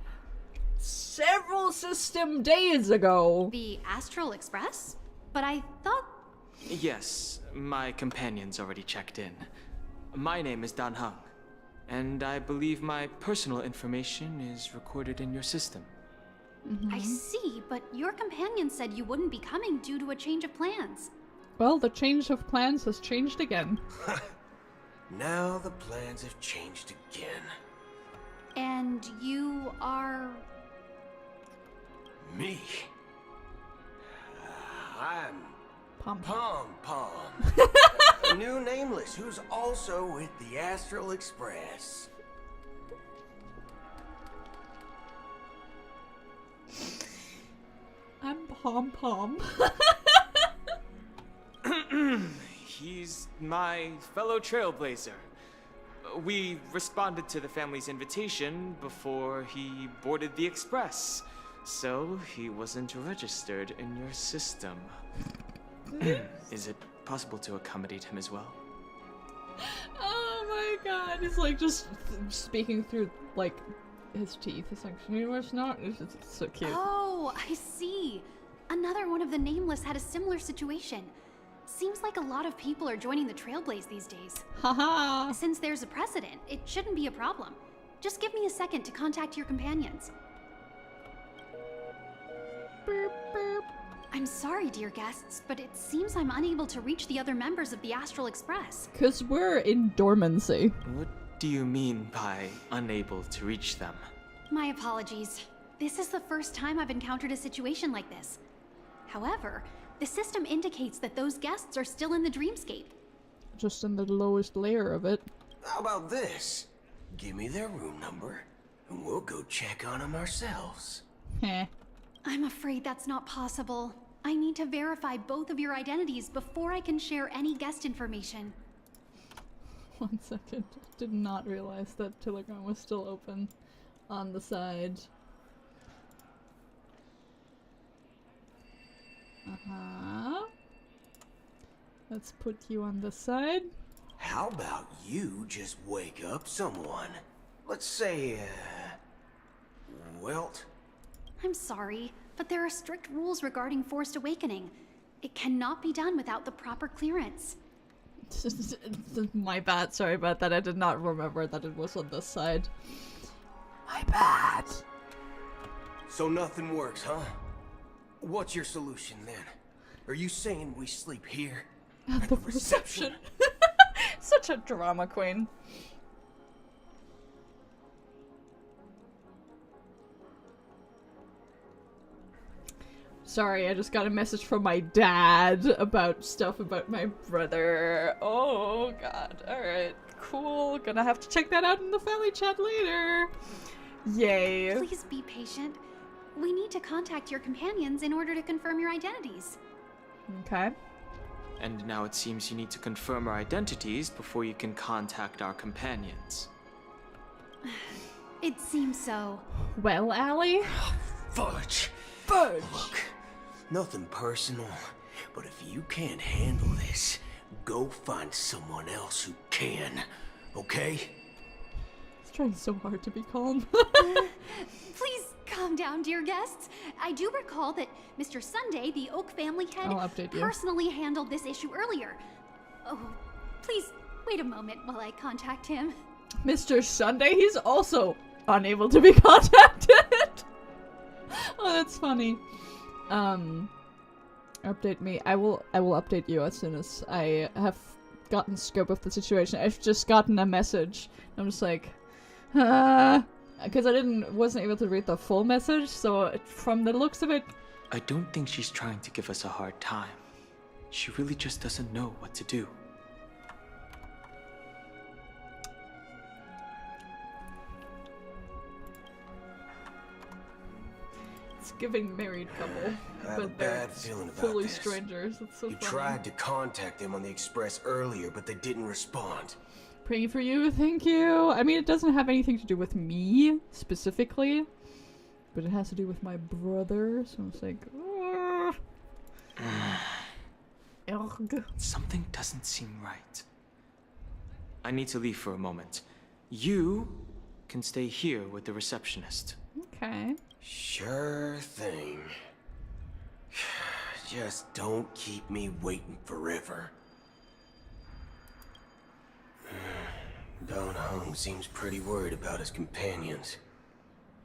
several system days ago. The Astral Express? But I thought... Yes, my companion's already checked in. My name is Dan Hung, and I believe my personal information is recorded in your system. I see, but your companion said you wouldn't be coming due to a change of plans. Well, the change of plans has changed again. Now the plans have changed again. And you are... Me? I'm Pom Pom. A new Nameless who's also with the Astral Express. I'm Pom Pom. He's my fellow trailblazer. We responded to the family's invitation before he boarded the express, so he wasn't registered in your system. Is it possible to accommodate him as well? Oh my god, he's like just speaking through like his teeth. It's like, you know what's not? It's so cute. Oh, I see. Another one of the Nameless had a similar situation. Seems like a lot of people are joining the Trailblaze these days. Haha. Since there's a precedent, it shouldn't be a problem. Just give me a second to contact your companions. Burp, burp. I'm sorry, dear guests, but it seems I'm unable to reach the other members of the Astral Express. 'Cause we're in dormancy. What do you mean by unable to reach them? My apologies. This is the first time I've encountered a situation like this. However, the system indicates that those guests are still in the dreamscape. Just in the lowest layer of it. How about this? Give me their room number, and we'll go check on them ourselves. Heh. I'm afraid that's not possible. I need to verify both of your identities before I can share any guest information. 1 second. Did not realize that Telegram was still open on the side. Let's put you on the side. How about you just wake up someone? Let's say, Welt? I'm sorry, but there are strict rules regarding forced awakening. It cannot be done without the proper clearance. My bad, sorry about that. I did not remember that it was on this side. My bad. So nothing works, huh? What's your solution then? Are you saying we sleep here? At the reception. Such a drama queen. Sorry, I just got a message from my dad about stuff about my brother. Oh god. Alright. Cool. Gonna have to check that out in the family chat later. Yay. Please be patient. We need to contact your companions in order to confirm your identities. Okay. And now it seems you need to confirm our identities before you can contact our companions. It seems so. Well, Allie? Fudge. Fudge. Look, nothing personal, but if you can't handle this, go find someone else who can, okay? He's trying so hard to be calm. Please calm down, dear guests. I do recall that Mr. Sunday, the Oak family head, I'll update you. personally handled this issue earlier. Oh, please wait a moment while I contact him. Mr. Sunday, he's also unable to be contacted. Oh, that's funny. Update me. I will update you as soon as I have gotten scope of the situation. I've just gotten a message. I'm just like, because I wasn't able to read the full message, so from the looks of it, I don't think she's trying to give us a hard time. She really just doesn't know what to do. it's giving married couple, I have a but they're bad feeling about fully this. strangers. It's so You funny. tried to contact them on the express earlier, but they didn't respond. Praying for you, thank you. I mean, it doesn't have anything to do with me, specifically. But it has to do with my brother, so it's like... Ugh. Something doesn't seem right. I need to leave for a moment. You can stay here with the receptionist. Okay. Sure thing. Just don't keep me waiting forever. Don Hung seems pretty worried about his companions.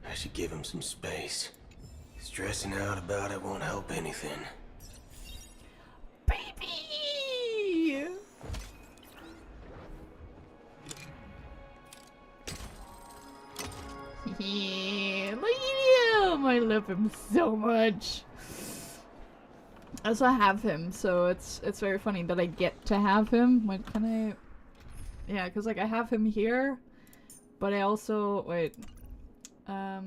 I should give him some space. Stressing out about it won't help anything. Baby! Yeah, look at him! I love him so much. I also have him, so it's very funny that I get to have him. What can I... Yeah, because like I have him here, but I also... Wait. I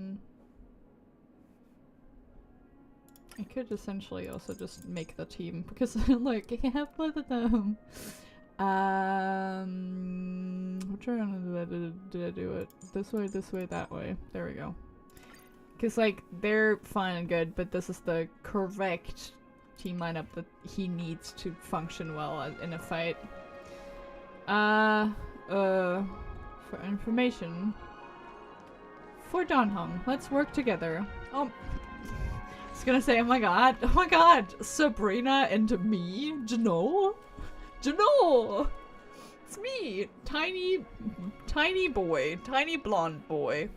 could essentially also just make the team because like I have both of them. Which one did I do it? This way, that way. There we go. Because like they're fine and good, but this is the correct team lineup that he needs to function well in a fight. For information. For Don Hung, let's work together. Oh, I was gonna say, oh my god, Sabrina and me, Juno, it's me, tiny boy, tiny blonde boy,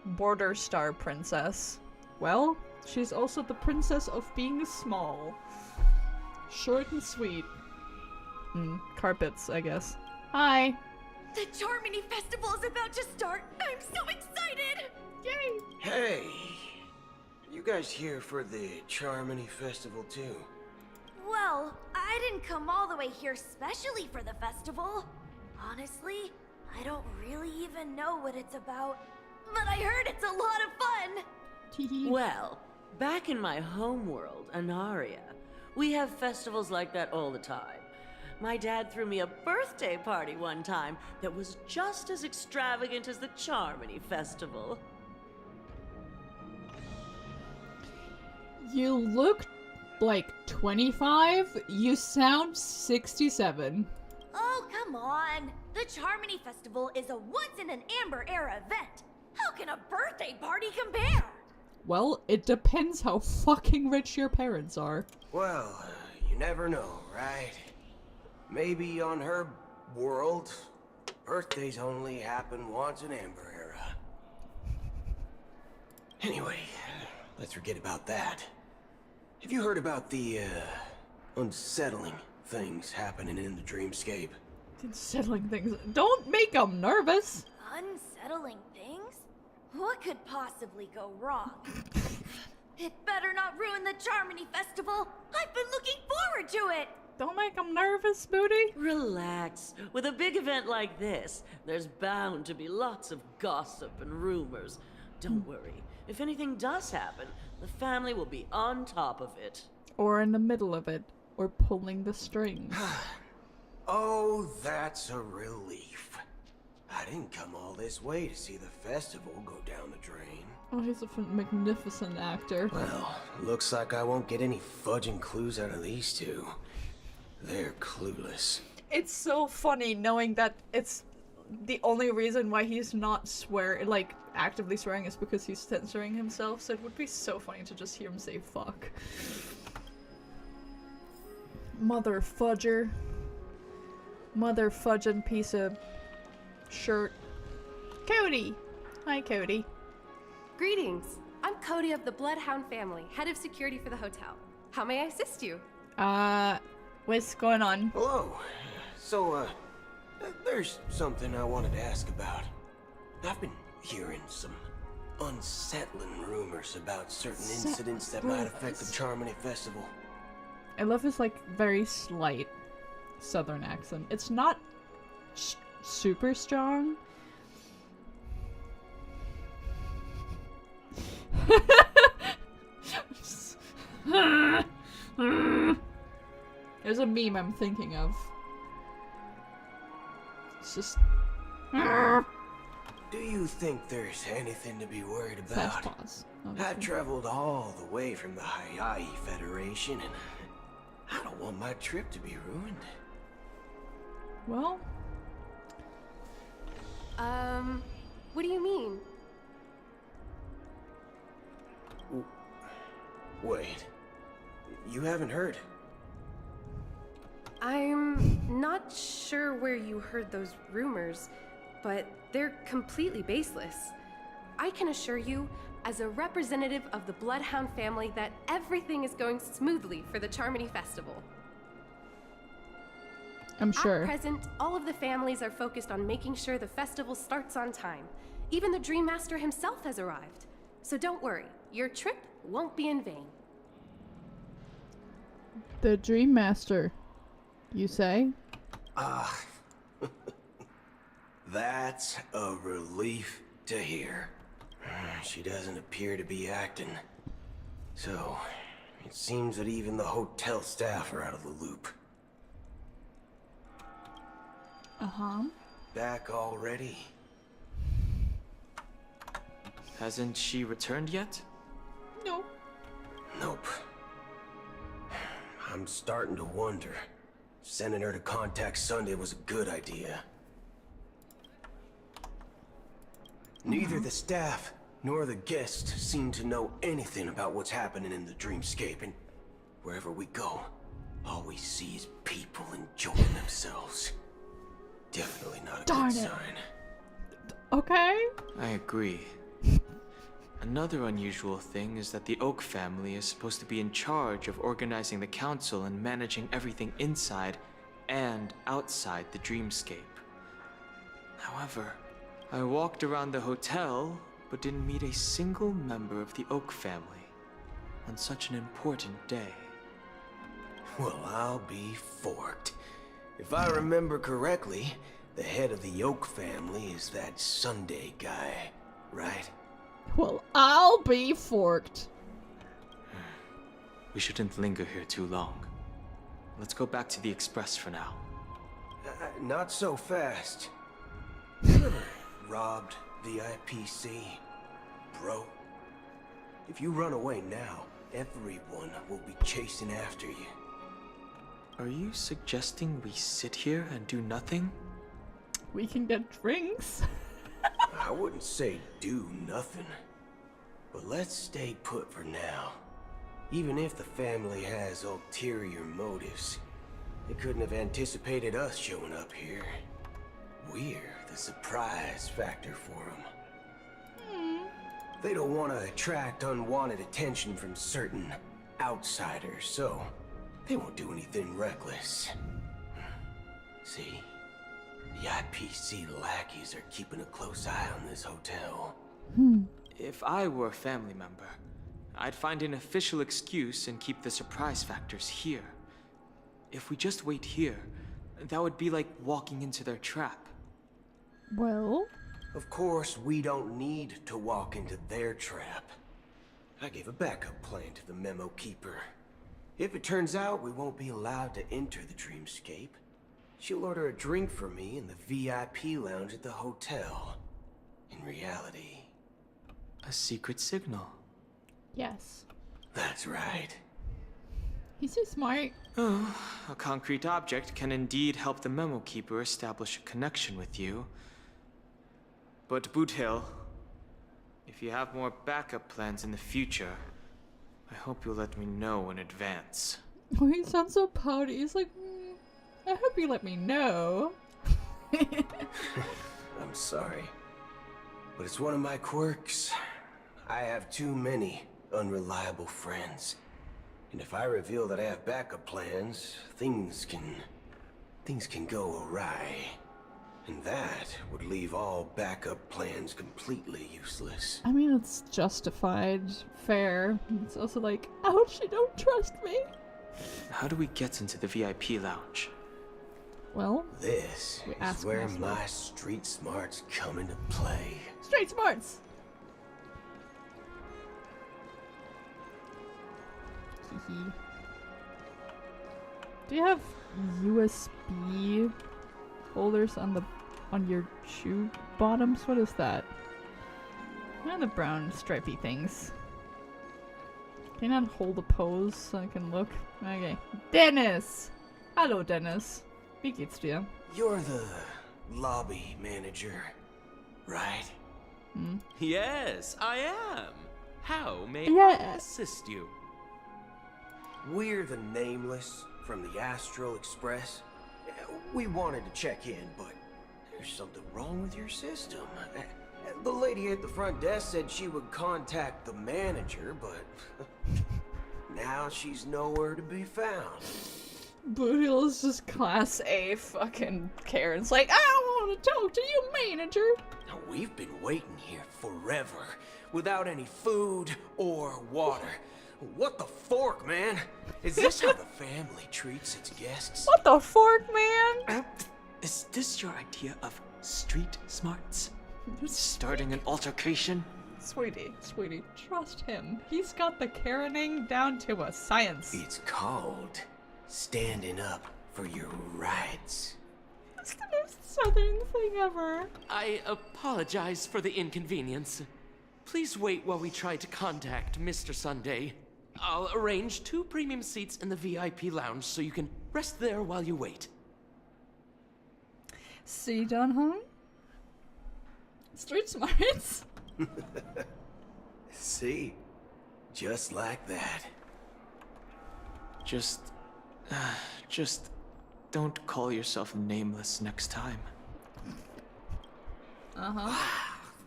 border star princess. Well, she's also the princess of being small, short and sweet. Carpets, I guess. Hi. The Charmony Festival is about to start! I'm so excited! Yay! Hey! You guys here for the Charmony Festival too? Well, I didn't come all the way here specially for the festival. Honestly, I don't really even know what it's about. But I heard it's a lot of fun! Well, back in my homeworld, Anaria, we have festivals like that all the time. My dad threw me a birthday party one time that was just as extravagant as the Charmony Festival. You look like 25. You sound 67. Oh, come on! The Charmony Festival is a once-in-an-Amber-era event. How can a birthday party compare? Well, it depends how fucking rich your parents are. Well, you never know, right? Maybe on her world, birthdays only happen once in Amber Era. Anyway, let's forget about that. Have you heard about the, unsettling things happening in the dreamscape? Unsettling things. Don't make them nervous. Unsettling things? What could possibly go wrong? It better not ruin the Charmony Festival! I've been looking forward to it! Don't make them nervous, Booty. Relax. With a big event like this, there's bound to be lots of gossip and rumors. Don't worry. If anything does happen, the family will be on top of it. Or in the middle of it. Or pulling the strings. Oh, that's a relief. I didn't come all this way to see the festival go down the drain. Oh, he's a magnificent actor. Well, looks like I won't get any fudging clues out of these two. They're clueless. It's so funny knowing that it's the only reason why he's not actively swearing is because he's censoring himself, so it would be so funny to just hear him say fuck. Mother fudger. Mother fudging piece of shirt. Cody! Hi, Cody. Greetings. I'm Cody of the Bloodhound family, head of security for the hotel. How may I assist you? What's going on? Hello. So, there's something I wanted to ask about. I've been hearing some unsettling rumors about certain incidents that might affect the Charmony Festival. I love his, very slight southern accent. It's not super strong. There's a meme I'm thinking of. It's just... Do you think there's anything to be worried about? Pause, I traveled all the way from the Hawaii Federation, and I don't want my trip to be ruined. Well... what do you mean? Wait. You haven't heard? I'm not sure where you heard those rumors, but they're completely baseless. I can assure you, as a representative of the Bloodhound family, that everything is going smoothly for the Charmony Festival. I'm sure. At present, all of the families are focused on making sure the festival starts on time. Even the Dream Master himself has arrived. So don't worry, your trip won't be in vain. The Dream Master, you say? That's a relief to hear. She doesn't appear to be acting. So, it seems that even the hotel staff are out of the loop. Uh-huh. Back already? Hasn't she returned yet? No. Nope. I'm starting to wonder. Sending her to contact Sunday was a good idea. Neither the staff nor the guests seem to know anything about what's happening in the dreamscape, and wherever we go, all we see is people enjoying themselves. Definitely not a Darn good it. sign. Okay. I agree. Another unusual thing is that the Oak family is supposed to be in charge of organizing the council and managing everything inside and outside the dreamscape. However, I walked around the hotel, but didn't meet a single member of the Oak family on such an important day. Well, I'll be forked. If I remember correctly, the head of the Oak family is that Sunday guy, right? Well, I'll be forked. We shouldn't linger here too long. Let's go back to the Express for now. Not so fast. You ever robbed the IPC, bro? If you run away now, everyone will be chasing after you. Are you suggesting we sit here and do nothing? We can get drinks. I wouldn't say do nothing. But let's stay put for now. Even if the family has ulterior motives, they couldn't have anticipated us showing up here. We're the surprise factor for them. They don't want to attract unwanted attention from certain outsiders, so they won't do anything reckless. See? The IPC lackeys are keeping a close eye on this hotel. If I were a family member, I'd find an official excuse and keep the surprise factors here. If we just wait here, that would be like walking into their trap. Well? Of course, we don't need to walk into their trap. I gave a backup plan to the memo keeper. If it turns out we won't be allowed to enter the dreamscape, she'll order a drink for me in the VIP lounge at the hotel. In reality... A secret signal. Yes. That's right. He's so smart. Oh, a concrete object can indeed help the memo keeper establish a connection with you. But Boot Hill, if you have more backup plans in the future, I hope you'll let me know in advance. Oh, he sounds so pouty. He's like, I hope you let me know. I'm sorry, but it's one of my quirks. I have too many unreliable friends. And if I reveal that I have backup plans, things can go awry. And that would leave all backup plans completely useless. I mean, it's justified, fair. It's also like, ouch, you don't trust me. How do we get into the VIP lounge? Well, this is where my street smarts come into play. Street smarts! Do you have USB holders on your shoe bottoms? What is that? What are the brown stripy things? Can I not hold a pose so I can look? Okay. Dennis! Hello, Dennis. Wie geht's dir? You're the lobby manager, right? Yes, I am. How may Yeah. I assist you? We're the Nameless from the Astral Express. We wanted to check in, but there's something wrong with your system. The lady at the front desk said she would contact the manager, but now she's nowhere to be found. Boot Hill is just class A fucking Karen's like, I want to talk to you, manager. Now, we've been waiting here forever, without any food or water. What the fork, man? Is this how the family treats its guests? What the fork, man? Is this your idea of street smarts? Starting an altercation? Sweetie, trust him. He's got the Karening down to a science. It's called standing up for your rights. That's the most southern thing ever. I apologize for the inconvenience. Please wait while we try to contact Mr. Sunday. I'll arrange 2 premium seats in the VIP lounge so you can rest there while you wait. See, Dunham? Street smarts. See? Just like that. Just don't call yourself Nameless next time.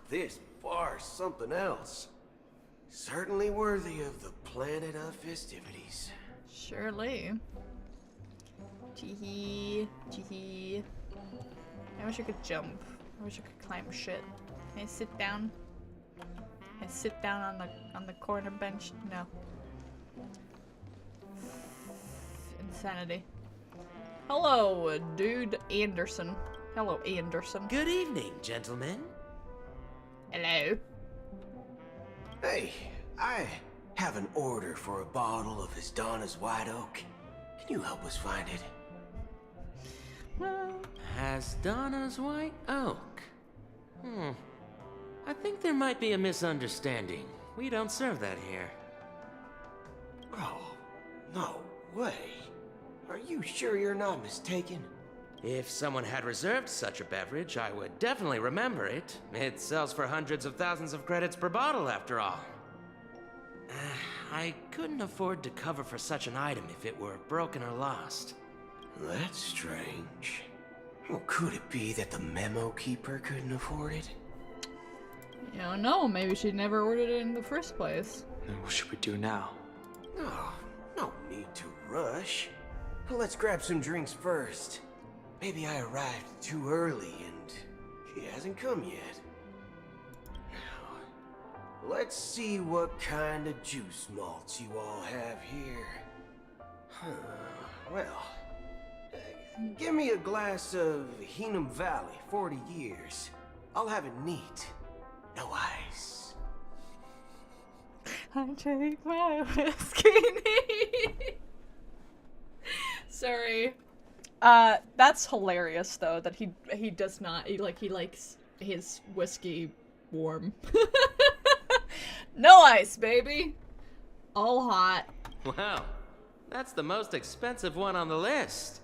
This bar's something else. Certainly worthy of the planet of festivities. Surely. Teehee. I wish I could jump. I wish I could climb shit. Can I sit down? Can I sit down on the corner bench? No. Insanity. Hello, dude Anderson. Hello, Anderson. Good evening, gentlemen. Hello. Hey, I have an order for a bottle of Donna's White Oak. Can you help us find it? Donna's White Oak. I think there might be a misunderstanding. We don't serve that here. Oh, no way. Are you sure you're not mistaken? If someone had reserved such a beverage, I would definitely remember it. It sells for hundreds of thousands of credits per bottle, after all. I couldn't afford to cover for such an item if it were broken or lost. That's strange. Well, could it be that the memo keeper couldn't afford it? You don't know, maybe she never ordered it in the first place. Then what should we do now? Oh, no need to rush. Let's grab some drinks first. Maybe I arrived too early and he hasn't come yet. Now, let's see what kind of juice malts you all have here. Well, give me a glass of Hingham Valley, 40 years. I'll have it neat. No ice. I take my whiskey neat. Sorry. That's hilarious though, that he does not, he likes his whiskey warm. No ice, baby. All hot. Wow, that's the most expensive one on the list.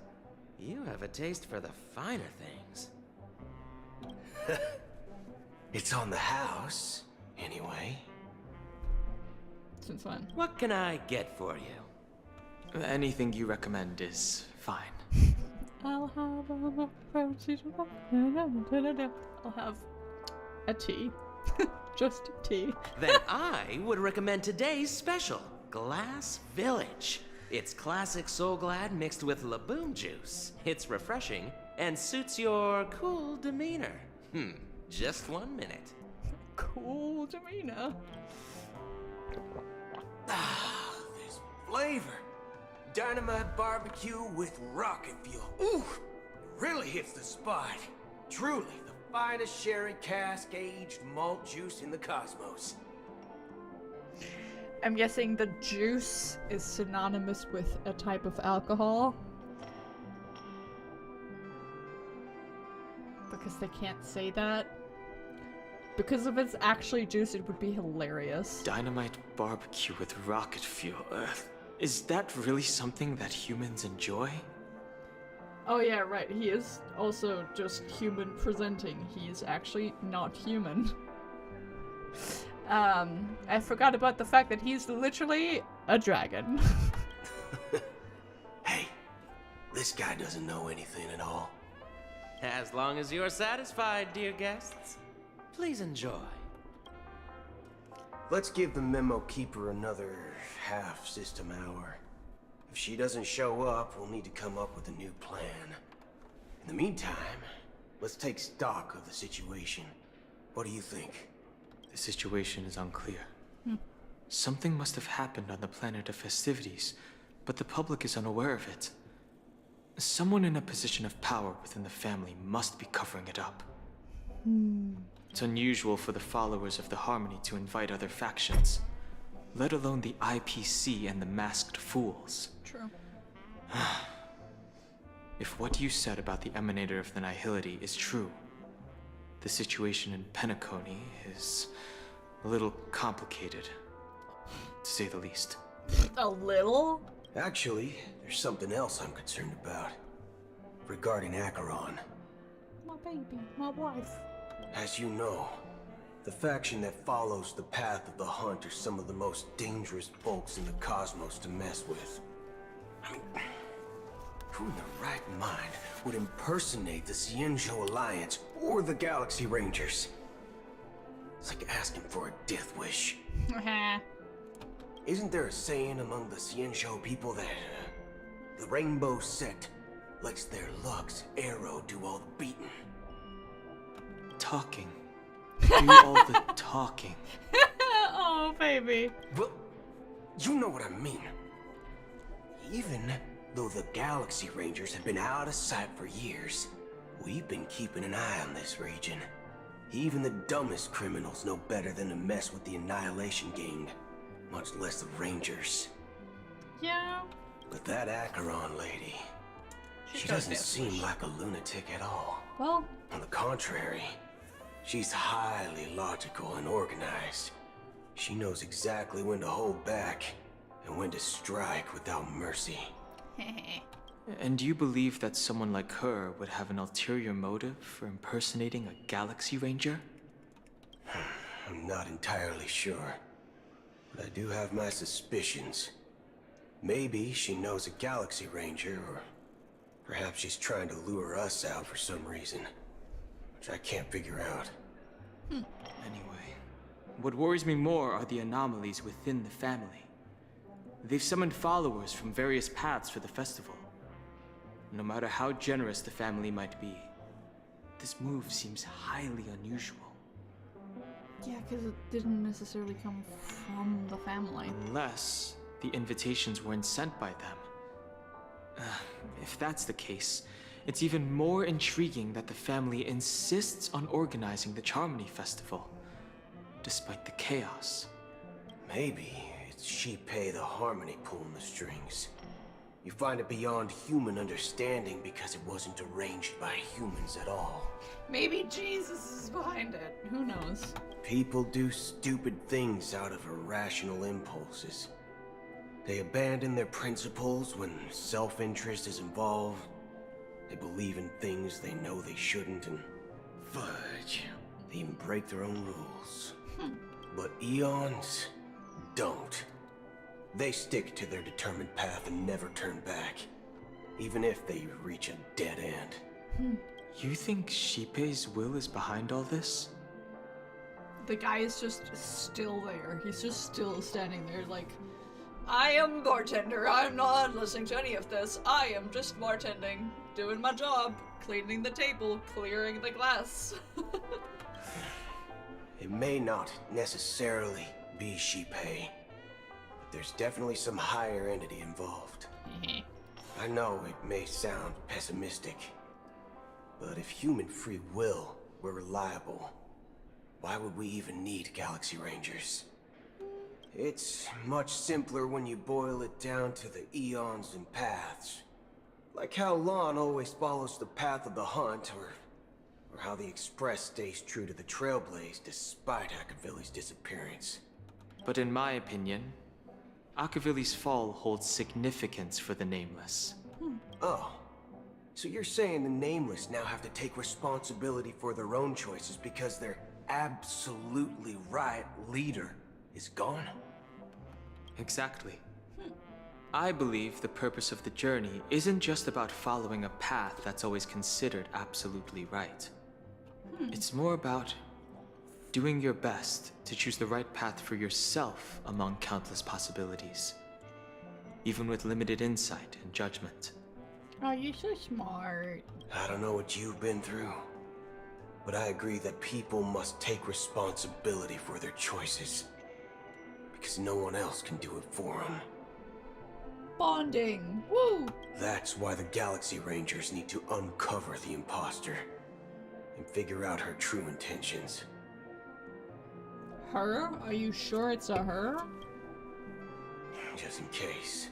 You have a taste for the finer things. It's on the house, anyway. Since when? What can I get for you? Anything you recommend is fine. I'll have I'll have a tea. Just tea. Then I would recommend today's special, Glass Village. It's classic Soul Glad mixed with Laboom juice. It's refreshing and suits your cool demeanor. Just 1 minute. Cool demeanor. Ah, this flavor. Dynamite barbecue with rocket fuel. Ooh, it really hits the spot. Truly the finest sherry cask aged malt juice in the cosmos. I'm guessing the juice is synonymous with a type of alcohol. Because they can't say that. Because if it's actually juice, it would be hilarious. Dynamite barbecue with rocket fuel. Is that really something that humans enjoy? Oh yeah, right. He is also just human presenting. He is actually not human. I forgot about the fact that he's literally a dragon. Hey, this guy doesn't know anything at all. As long as you're satisfied, dear guests, please enjoy. Let's give the memo keeper another half system hour. If she doesn't show up, we'll need to come up with a new plan. In the meantime, let's take stock of the situation. What do you think? The situation is unclear. Something must have happened on the planet of festivities, but the public is unaware of it. Someone in a position of power within the family must be covering it up. It's unusual for the followers of the Harmony to invite other factions, let alone the IPC and the Masked Fools. True. If what you said about the Emanator of the Nihility is true, the situation in Penacony is a little complicated, to say the least. A little? Actually, there's something else I'm concerned about. Regarding Acheron. My baby, my wife. As you know, the faction that follows the path of the Hunt are some of the most dangerous folks in the cosmos to mess with. I mean, who in their right mind would impersonate the Cienjo Alliance or the Galaxy Rangers? It's like asking for a death wish. Isn't there a saying among the Cienjo people that the Rainbow Sect lets their Lux Arrow do all the beating? Talking. Do all the talking. Oh, baby. Well, you know what I mean. Even though the Galaxy Rangers have been out of sight for years, we've been keeping an eye on this region. Even the dumbest criminals know better than to mess with the Annihilation Gang, much less the Rangers. Yeah. But that Acheron lady, she doesn't seem like a lunatic at all. Well, on the contrary, she's highly logical and organized. She knows exactly when to hold back and when to strike without mercy. And do you believe that someone like her would have an ulterior motive for impersonating a Galaxy Ranger? I'm not entirely sure, but I do have my suspicions. Maybe she knows a Galaxy Ranger, or perhaps she's trying to lure us out for some reason, which I can't figure out. anyway. What worries me more are the anomalies within the family. They've summoned followers from various paths for the festival. No matter how generous the family might be, this move seems highly unusual. Yeah, because it didn't necessarily come from the family. Unless the invitations weren't sent by them. If that's the case, it's even more intriguing that the family insists on organizing the Charmony Festival, despite the chaos. Maybe it's Shipei the Harmony pulling the strings. You find it beyond human understanding because it wasn't arranged by humans at all. Maybe Jesus is behind it. Who knows? People do stupid things out of irrational impulses. They abandon their principles when self-interest is involved. They believe in things they know they shouldn't, and fudge, they even break their own rules. But Eons don't. They stick to their determined path and never turn back, even if they reach a dead end. You think Shipei's will is behind all this? The guy is just still there. He's just still standing there like, I am bartender. I'm not listening to any of this. I am just bartending, doing my job, cleaning the table, clearing the glass. It may not necessarily be Shipei, but there's definitely some higher entity involved. I know it may sound pessimistic, but if human free will were reliable, why would we even need Galaxy Rangers? It's much simpler when you boil it down to the eons and paths. Like how Lon always follows the path of the hunt, or how the Express stays true to the Trailblaze despite Akavili's disappearance. But in my opinion, Akavili's fall holds significance for the Nameless. Oh, so you're saying the Nameless now have to take responsibility for their own choices because their absolutely right leader is gone? Exactly. I believe the purpose of the journey isn't just about following a path that's always considered absolutely right. It's more about doing your best to choose the right path for yourself among countless possibilities, even with limited insight and judgment. Oh, you're so smart. I don't know what you've been through, but I agree that people must take responsibility for their choices, because no one else can do it for them. Bonding! Woo! That's why the Galaxy Rangers need to uncover the imposter and figure out her true intentions. Her? Are you sure it's a her? Just in case.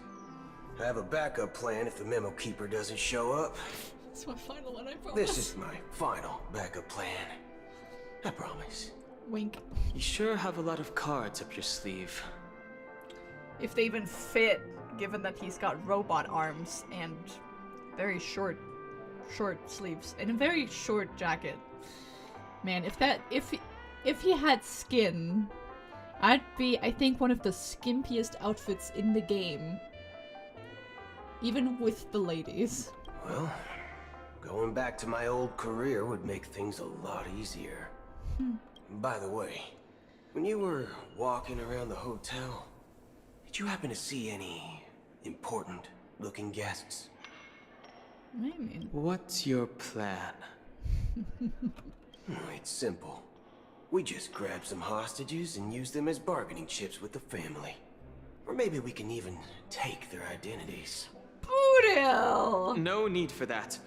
I have a backup plan if the Memo Keeper doesn't show up. It's my final one, I promise. This is my final backup plan. I promise. Wink. You sure have a lot of cards up your sleeve. If they even fit, given that he's got robot arms and very short sleeves and a very short jacket. Man, if he had skin, I'd be, I think, one of the skimpiest outfits in the game. Even with the ladies. Well, going back to my old career would make things a lot easier. By the way, when you were walking around the hotel, did you happen to see any important looking guests? I mean, what's your plan? It's simple. We just grab some hostages and use them as bargaining chips with the family. Or maybe we can even take their identities. Boodle! No need for that.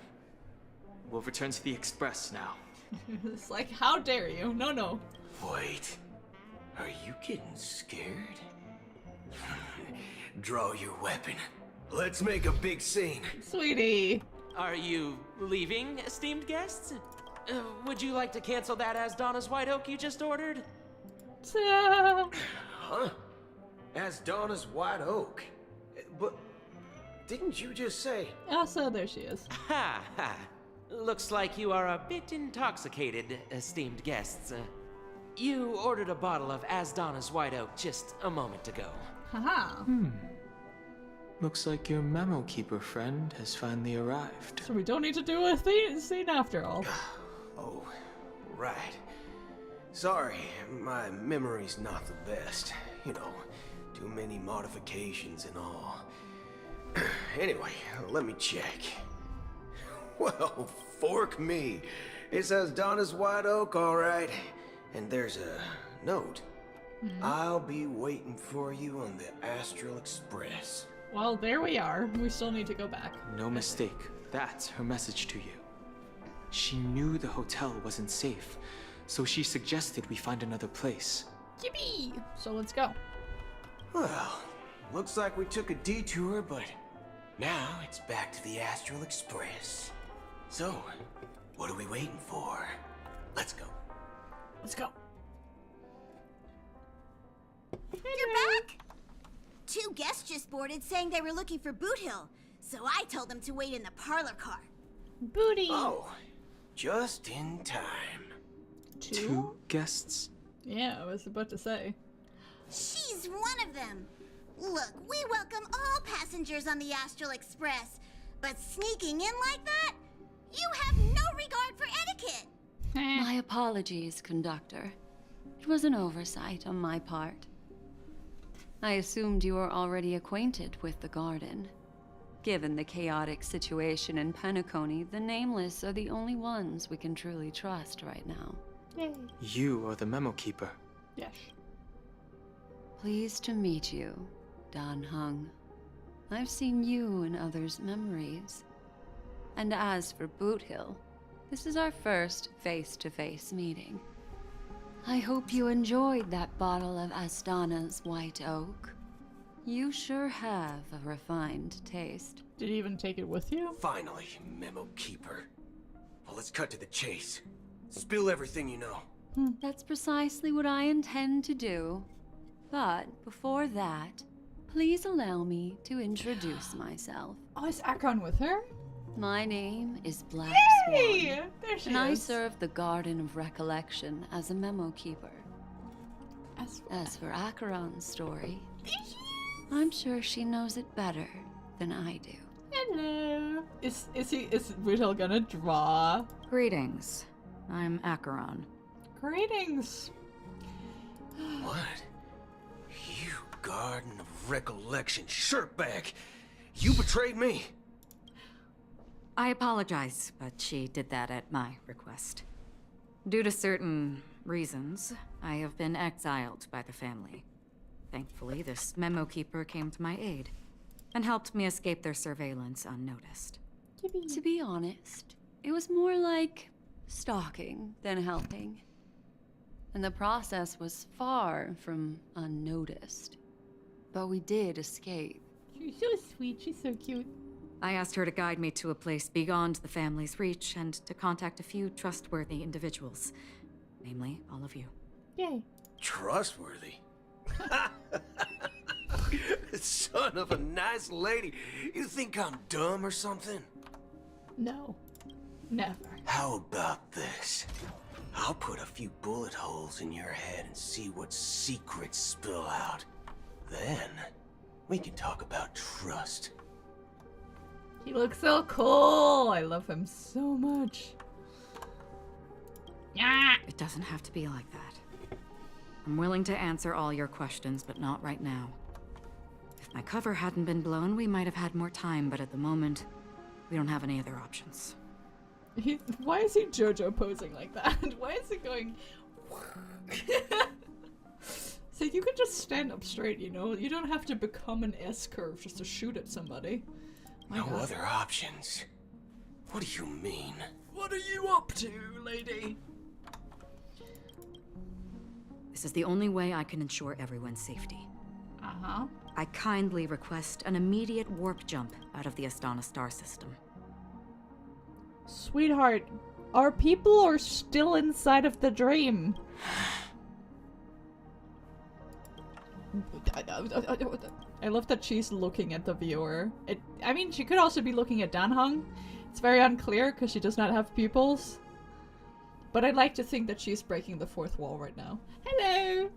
We'll return to the Express now. It's like, how dare you? No, no. Wait. Are you getting scared? Draw your weapon. Let's make a big scene. Sweetie. Are you leaving, esteemed guests? Would you like to cancel that As Donna's White Oak you just ordered? Huh? As Donna's White Oak? But didn't you just say? Oh, so there she is. Ha ha. Looks like you are a bit intoxicated, esteemed guests. You ordered a bottle of As Donna's White Oak just a moment ago. Haha. Looks like your Memo Keeper friend has finally arrived. So we don't need to do a scene after all. Oh, right. Sorry, my memory's not the best. You know, too many modifications and all. Anyway, let me check. Well, fork me. It says Donna's White Oak, all right. And there's a note. I'll be waiting for you on the Astral Express. Well, there we are. We still need to go back. No mistake. That's her message to you. She knew the hotel wasn't safe, so she suggested we find another place. Yippee! So let's go. Well, looks like we took a detour, but now it's back to the Astral Express. So, what are we waiting for? Let's go. Let's go. You're back? 2 guests just boarded saying they were looking for Boot Hill, so I told them to wait in the parlor car. Booty! Oh, just in time. 2 guests? Yeah, I was about to say. She's one of them. Look, we welcome all passengers on the Astral Express, but sneaking in like that? You have no regard for etiquette. My apologies, conductor. It was an oversight on my part. I assumed you were already acquainted with the garden. Given the chaotic situation in Penacony, the Nameless are the only ones we can truly trust right now. Yay. You are the memo keeper. Yes. Pleased to meet you, Dan Hung. I've seen you in others' memories. And as for Boot Hill, this is our first face-to-face meeting. I hope you enjoyed that bottle of Astana's White Oak. You sure have a refined taste. Did you even take it with you? Finally, Memo Keeper. Well, let's cut to the chase. Spill everything you know. That's precisely what I intend to do. But before that, please allow me to introduce myself. Oh, is Akron with her? My name is Black Yay! Swan, There she and I is. serve the Garden of Recollection as a memo keeper. As for Acheron's story, I'm sure she knows it better than I do. Hello. Is Boot Hill gonna draw? Greetings. I'm Acheron. Greetings. What? You Garden of Recollection shirtbag! You betrayed me! I apologize, but she did that at my request. Due to certain reasons, I have been exiled by the family. Thankfully, this memo keeper came to my aid and helped me escape their surveillance unnoticed. To be honest, it was more like stalking than helping. And the process was far from unnoticed. But we did escape. She's so sweet. She's so cute. I asked her to guide me to a place beyond the family's reach and to contact a few trustworthy individuals. Namely, all of you. Yay. Trustworthy? Son of a nice lady. You think I'm dumb or something? No. Never. How about this? I'll put a few bullet holes in your head and see what secrets spill out. Then, we can talk about trust. He looks so cool. I love him so much. Yeah. It doesn't have to be like that. I'm willing to answer all your questions, but not right now. If my cover hadn't been blown, we might have had more time, but at the moment, we don't have any other options. Why is he JoJo posing like that? Why is he going... So you could just stand up straight, you know? You don't have to become an S-curve just to shoot at somebody. No other options? What do you mean? What are you up to, lady? This is the only way I can ensure everyone's safety. Uh-huh. I kindly request an immediate warp jump out of the Astana star system. Sweetheart, our people are still inside of the dream. I love that she's looking at the viewer. I mean, she could also be looking at Dan Hung. It's very unclear because she does not have pupils. But I'd like to think that she's breaking the fourth wall right now. Hello!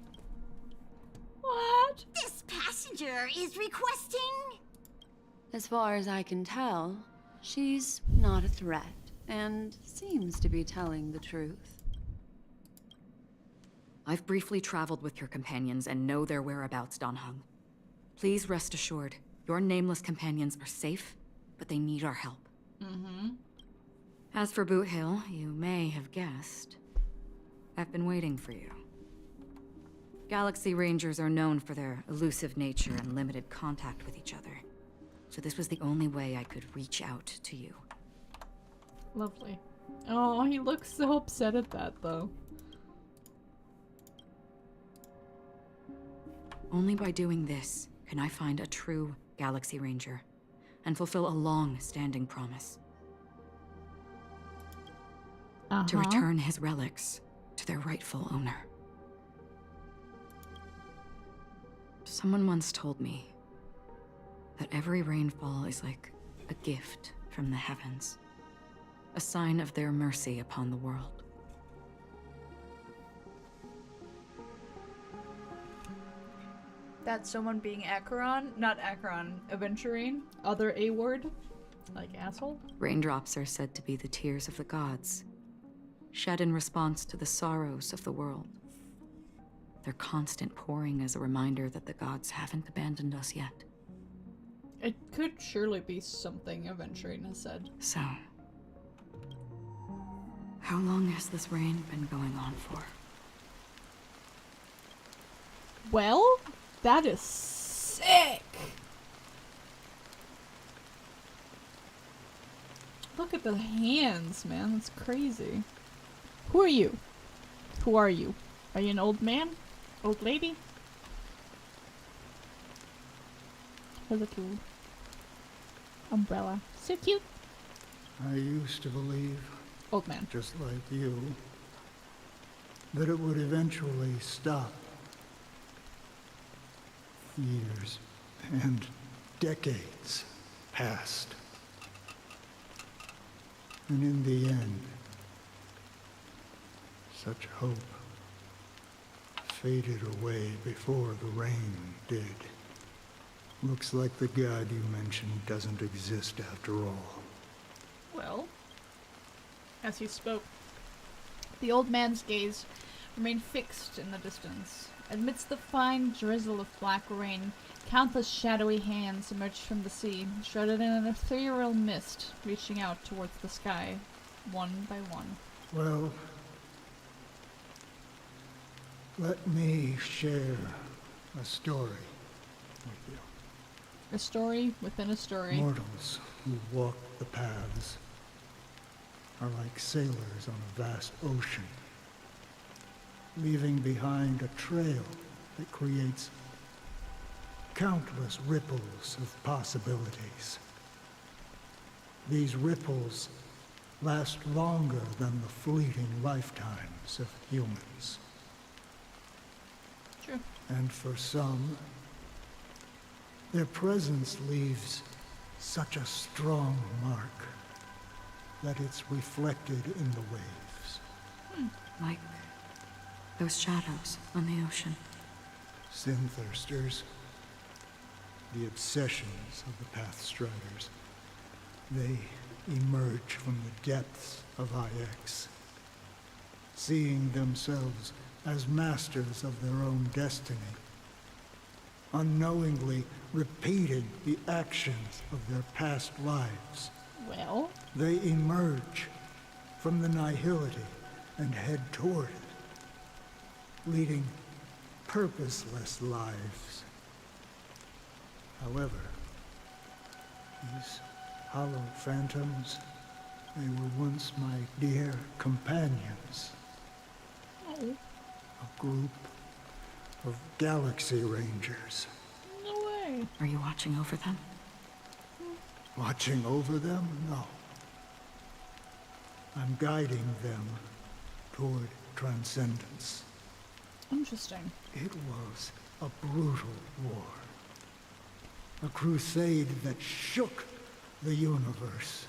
What? This passenger is requesting... As far as I can tell, she's not a threat and seems to be telling the truth. I've briefly traveled with your companions and know their whereabouts, Dan Heng. Please rest assured, your nameless companions are safe, but they need our help. Mm-hmm. As for Boot Hill, you may have guessed, I've been waiting for you. Galaxy Rangers are known for their elusive nature and limited contact with each other. So this was the only way I could reach out to you. Lovely. Oh, he looks so upset at that, though. Only by doing this can I find a true Galaxy Ranger and fulfill a long-standing promise. To return his relics to their rightful owner. Someone once told me that every rainfall is like a gift from the heavens, a sign of their mercy upon the world. That's someone being Acheron? Not Acheron, Aventurine? Other A-word? Like asshole? Raindrops are said to be the tears of the gods, shed in response to the sorrows of the world. Their constant pouring is a reminder that the gods haven't abandoned us yet. It could surely be something Aventurine has said. So, how long has this rain been going on for? Well, that is sick! Look at the hands, man. That's crazy. Who are you? Who are you? Are you an old man? Old lady? A little umbrella. So cute. I used to believe, old man, just like you, that it would eventually stop. Years and decades passed. And in the end, such hope faded away before the rain did. Looks like the god you mentioned doesn't exist after all. Well, as he spoke, the old man's gaze remained fixed in the distance. Amidst the fine drizzle of black rain, countless shadowy hands emerged from the sea, shrouded in an ethereal mist, reaching out towards the sky, one by one. Well, let me share a story with you. A story within a story. Mortals who walk the paths are like sailors on a vast ocean, leaving behind a trail that creates countless ripples of possibilities. These ripples last longer than the fleeting lifetimes of humans. True. And for some, their presence leaves such a strong mark that it's reflected in the waves. Like those shadows on the ocean. Sin-thirsters, the obsessions of the Pathstriders, they emerge from the depths of IX, seeing themselves as masters of their own destiny, unknowingly repeating the actions of their past lives. Well? They emerge from the nihility and head toward it, leading purposeless lives. However, these hollow phantoms, they were once my dear companions. Oh. A group of Galaxy Rangers. No way. Are you watching over them? Watching over them? No. I'm guiding them toward transcendence. Interesting. It was a brutal war. A crusade that shook the universe.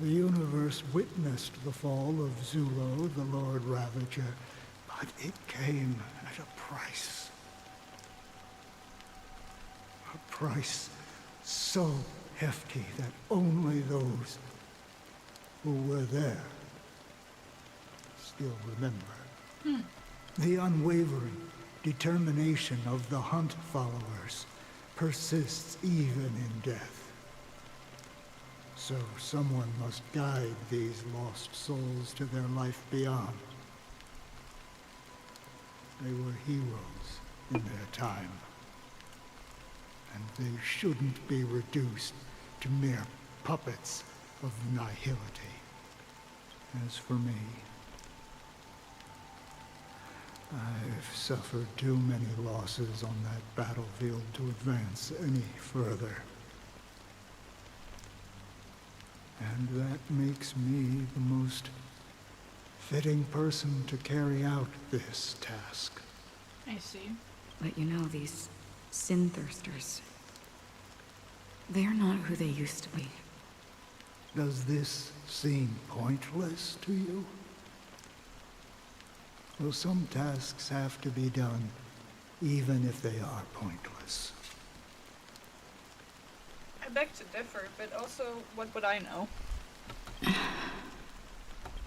The universe witnessed the fall of Zulo, the Lord Ravager, but it came at a price. A price so hefty that only those who were there still remember. The unwavering determination of the Hunt followers persists even in death. So someone must guide these lost souls to their life beyond. They were heroes in their time, and they shouldn't be reduced to mere puppets of nihility. As for me, I've suffered too many losses on that battlefield to advance any further. And that makes me the most fitting person to carry out this task. I see. But you know, these sin thirsters, they're not who they used to be. Does this seem pointless to you? Well, some tasks have to be done, even if they are pointless. I beg to differ, but also, what would I know?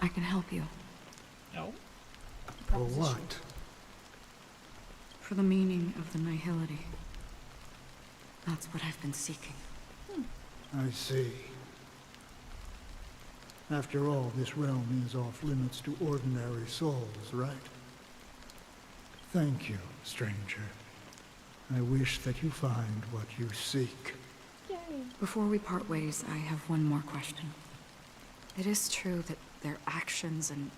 I can help you. No. For what? For the meaning of the nihility. That's what I've been seeking. I see. After all, this realm is off limits to ordinary souls, right? Thank you, stranger. I wish that you find what you seek. Yay. Before we part ways, I have one more question. It is true that their actions and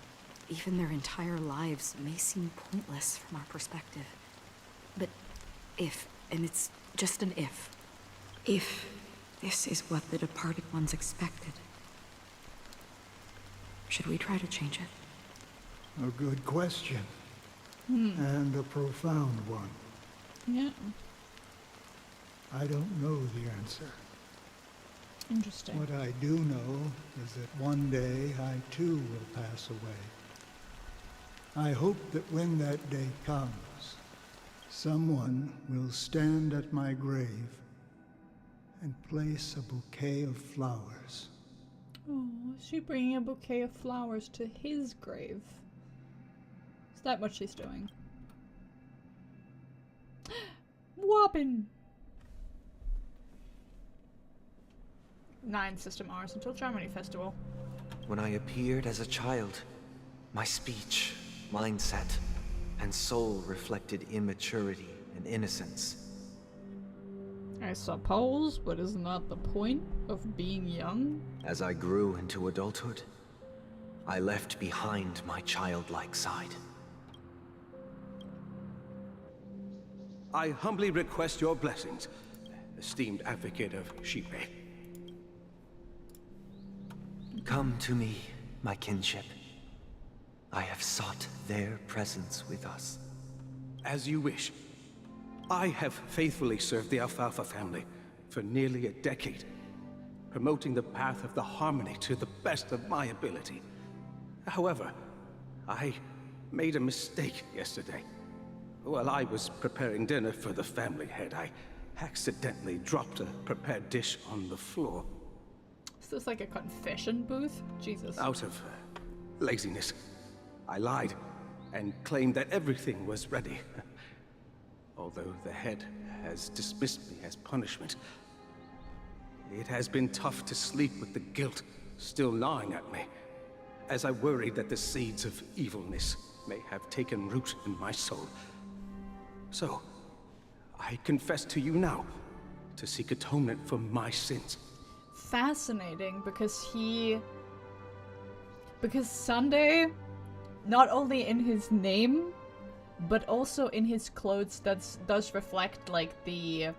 even their entire lives may seem pointless from our perspective. But if, and it's just an if this is what the departed ones expected, should we try to change it? A good question. And a profound one. Yeah. I don't know the answer. Interesting. What I do know is that one day I too will pass away. I hope that when that day comes, someone will stand at my grave and place a bouquet of flowers. Oh, is she bringing a bouquet of flowers to his grave? Is that what she's doing? Wobbin! 9 system hours until Germany Festival. When I appeared as a child, my speech, mindset, and soul reflected immaturity and innocence. I suppose, but isn't that the point of being young? As I grew into adulthood, I left behind my childlike side. I humbly request your blessings, esteemed advocate of Shipe. Come to me, my kinship. I have sought their presence with us. As you wish. I have faithfully served the Alfalfa family for nearly a decade, promoting the path of the harmony to the best of my ability. However, I made a mistake yesterday. While I was preparing dinner for the family head, I accidentally dropped a prepared dish on the floor. Is this like a confession booth? Jesus. Out of laziness, I lied and claimed that everything was ready. Although the head has dismissed me as punishment, it has been tough to sleep with the guilt still gnawing at me, as I worried that the seeds of evilness may have taken root in my soul. So, I confess to you now, to seek atonement for my sins. Fascinating, because Sunday, not only in his name, but also in his clothes, does reflect like the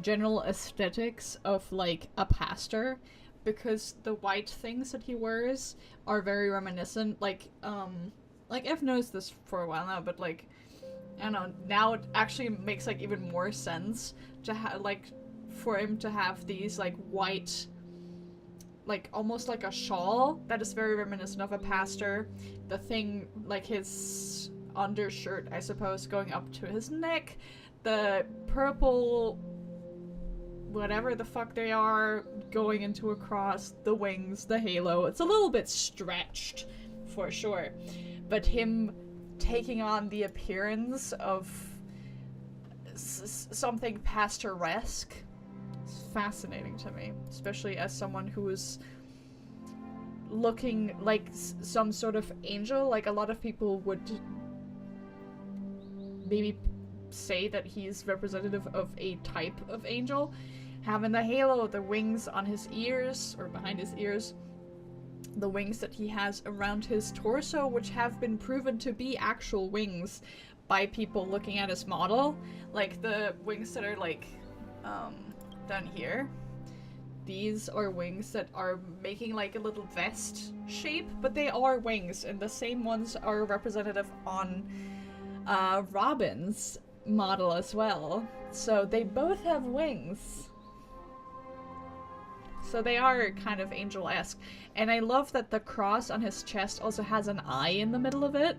general aesthetics of like a pastor, because the white things that he wears are very reminiscent. Like I've noticed this for a while now, but like I don't know, now it actually makes like even more sense to for him to have these like white, like almost like a shawl that is very reminiscent of a pastor. The thing, like his undershirt, I suppose, going up to his neck, the purple whatever the fuck they are going into a cross, the wings, the halo. It's a little bit stretched for sure. But him taking on the appearance of something pastoresque is fascinating to me, especially as someone who is looking like some sort of angel. Like, a lot of people would maybe say that he's representative of a type of angel, having the halo, the wings on his ears, or behind his ears, the wings that he has around his torso, which have been proven to be actual wings by people looking at his model. Like, the wings that are, like, down here. These are wings that are making, like, a little vest shape, but they are wings, and the same ones are representative on Robin's model as well. So they both have wings. So they are kind of angel-esque. And I love that the cross on his chest also has an eye in the middle of it.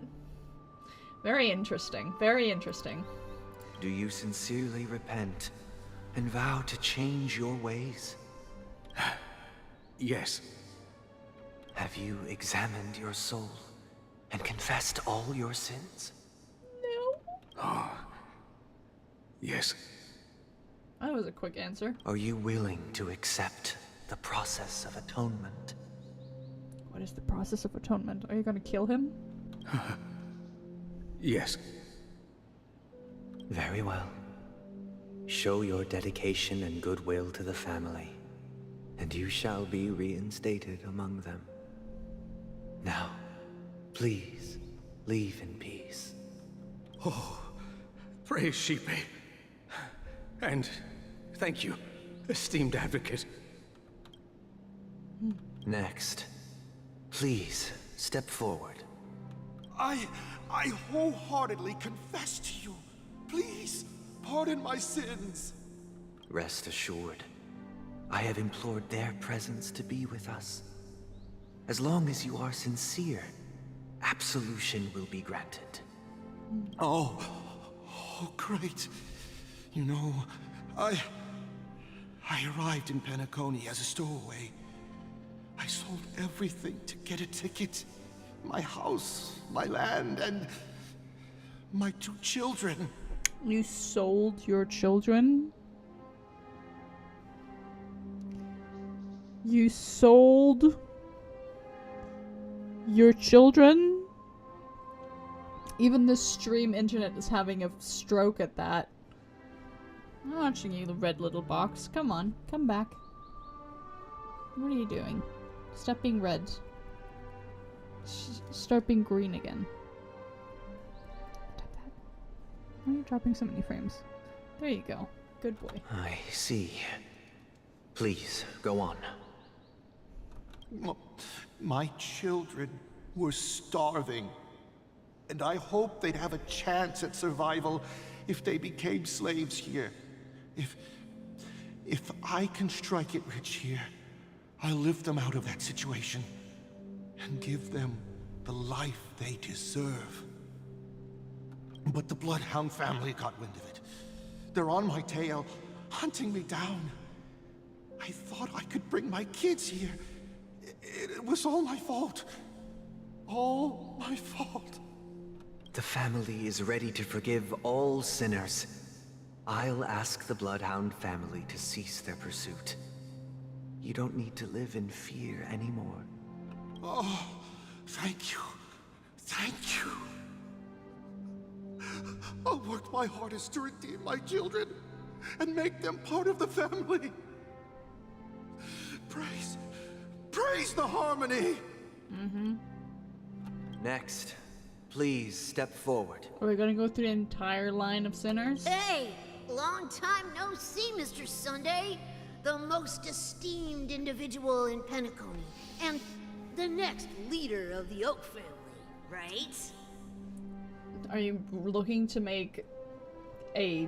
Very interesting. Very interesting. Do you sincerely repent and vow to change your ways? Yes. Have you examined your soul and confessed all your sins? Yes. That was a quick answer. Are you willing to accept the process of atonement? What is the process of atonement? Are you gonna kill him? Yes. Very well. Show your dedication and goodwill to the family, and you shall be reinstated among them. Now, please, leave in peace. Oh, praise Sheepe. And thank you, esteemed advocate. Next, please step forward. I wholeheartedly confess to you. Please, pardon my sins. Rest assured, I have implored their presence to be with us. As long as you are sincere, absolution will be granted. Oh, great. You know, I arrived in Penacony as a stowaway. I sold everything to get a ticket. My house, my land, and my 2 children. You sold your children? You sold your children? Even the stream internet is having a stroke at that. I'm watching you, the red little box. Come on, come back. What are you doing? Stop being red. Start being green again. Tap that. Why are you dropping so many frames? There you go. Good boy. I see. Please, go on. My children were starving, and I hoped they'd have a chance at survival if they became slaves here. If I can strike it rich here, I'll lift them out of that situation and give them the life they deserve. But the Bloodhound family got wind of it. They're on my tail, hunting me down. I thought I could bring my kids here. It was all my fault. All my fault. The family is ready to forgive all sinners. I'll ask the Bloodhound family to cease their pursuit. You don't need to live in fear anymore. Oh, thank you. Thank you. I'll work my hardest to redeem my children and make them part of the family. Praise the harmony. Next, please step forward. Are we gonna go through the entire line of sinners? Hey, long time no see, Mr. Sunday. The most esteemed individual in Penacony, and the next leader of the Oak family, right? Are you looking to make a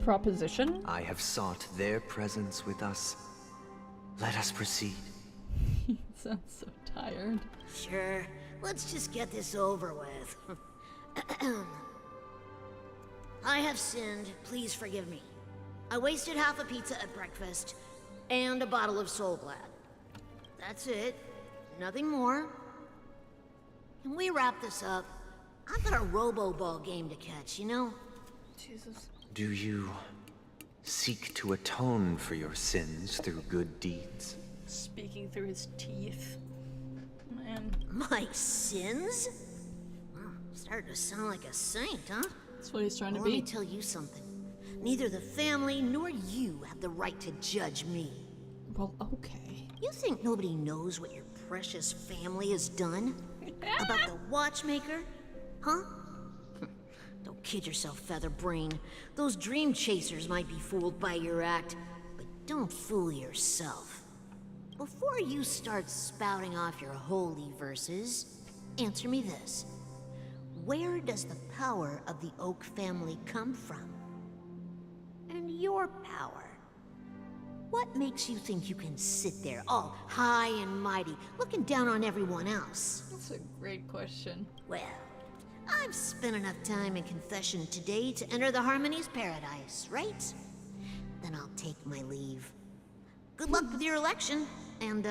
proposition? I have sought their presence with us. Let us proceed. He sounds so tired. Sure, let's just get this over with. I have sinned, please forgive me. I wasted half a pizza at breakfast, and a bottle of Soul Glad. That's it. Nothing more. Can we wrap this up? I've got a robo-ball game to catch, you know? Jesus. Do you seek to atone for your sins through good deeds? Speaking through his teeth. Man. My sins? Well, started to sound like a saint, huh? That's what he's trying to Let be. me tell you something. Neither the family nor you have the right to judge me. Well, okay. You think nobody knows what your precious family has done? About the watchmaker? Huh? Don't kid yourself, Featherbrain. Those dream chasers might be fooled by your act, but don't fool yourself. Before you start spouting off your holy verses, answer me this. Where does the power of the Oak family come from? And your power? What makes you think you can sit there all high and mighty, looking down on everyone else? That's a great question. Well, I've spent enough time in confession today to enter the Harmony's paradise, right? Then I'll take my leave. Good luck with your election, and,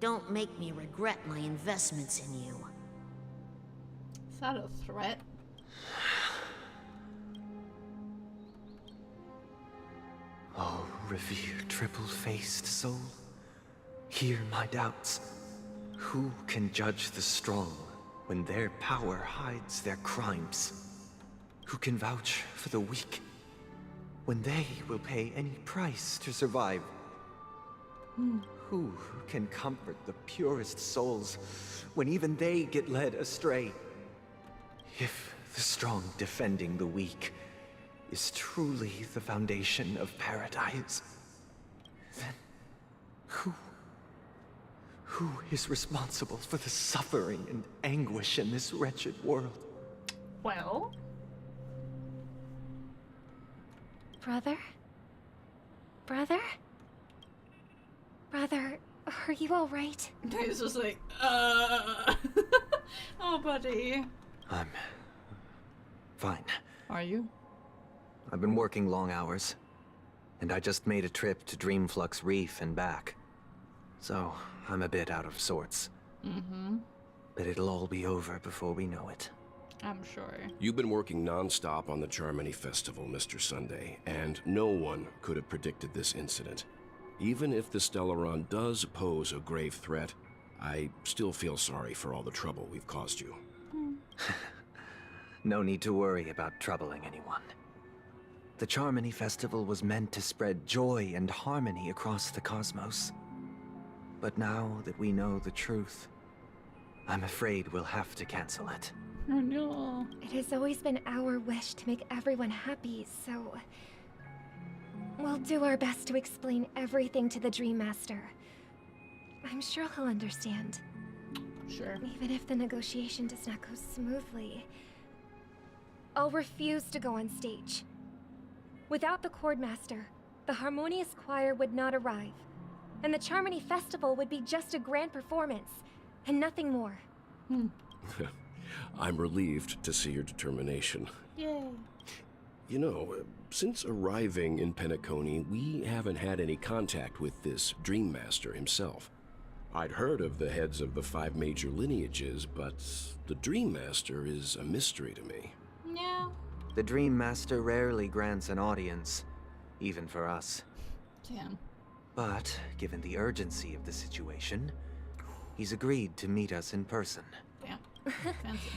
don't make me regret my investments in you. Is that a threat? Oh, revered triple-faced soul, hear my doubts. Who can judge the strong when their power hides their crimes? Who can vouch for the weak when they will pay any price to survive? Who can comfort the purest souls when even they get led astray? If the strong defending the weak is truly the foundation of paradise, then who is responsible for the suffering and anguish in this wretched world? Well? Brother? Brother? Brother, are you alright? He's just like, Oh, buddy. I'm fine. Are you? I've been working long hours, and I just made a trip to Dreamflux Reef and back. So, I'm a bit out of sorts. Mm-hmm. But it'll all be over before we know it. I'm sure. You've been working non-stop on the Charmony Festival, Mr. Sunday, and no one could have predicted this incident. Even if the Stellaron does pose a grave threat, I still feel sorry for all the trouble we've caused you. No need to worry about troubling anyone. The Charmony Festival was meant to spread joy and harmony across the cosmos. But now that we know the truth, I'm afraid we'll have to cancel it. Oh no. It has always been our wish to make everyone happy, so we'll do our best to explain everything to the Dream Master. I'm sure he'll understand. Sure. Even if the negotiation does not go smoothly, I'll refuse to go on stage. Without the Chord Master, the Harmonious Choir would not arrive, and the Charmony Festival would be just a grand performance, and nothing more. I'm relieved to see your determination. Yay. You know, since arriving in Penacony, we haven't had any contact with this Dream Master himself. I'd heard of the heads of the 5 major lineages, but the Dream Master is a mystery to me. Yeah. The Dream Master rarely grants an audience, even for us. Damn. But, given the urgency of the situation, he's agreed to meet us in person. Damn. Fancy.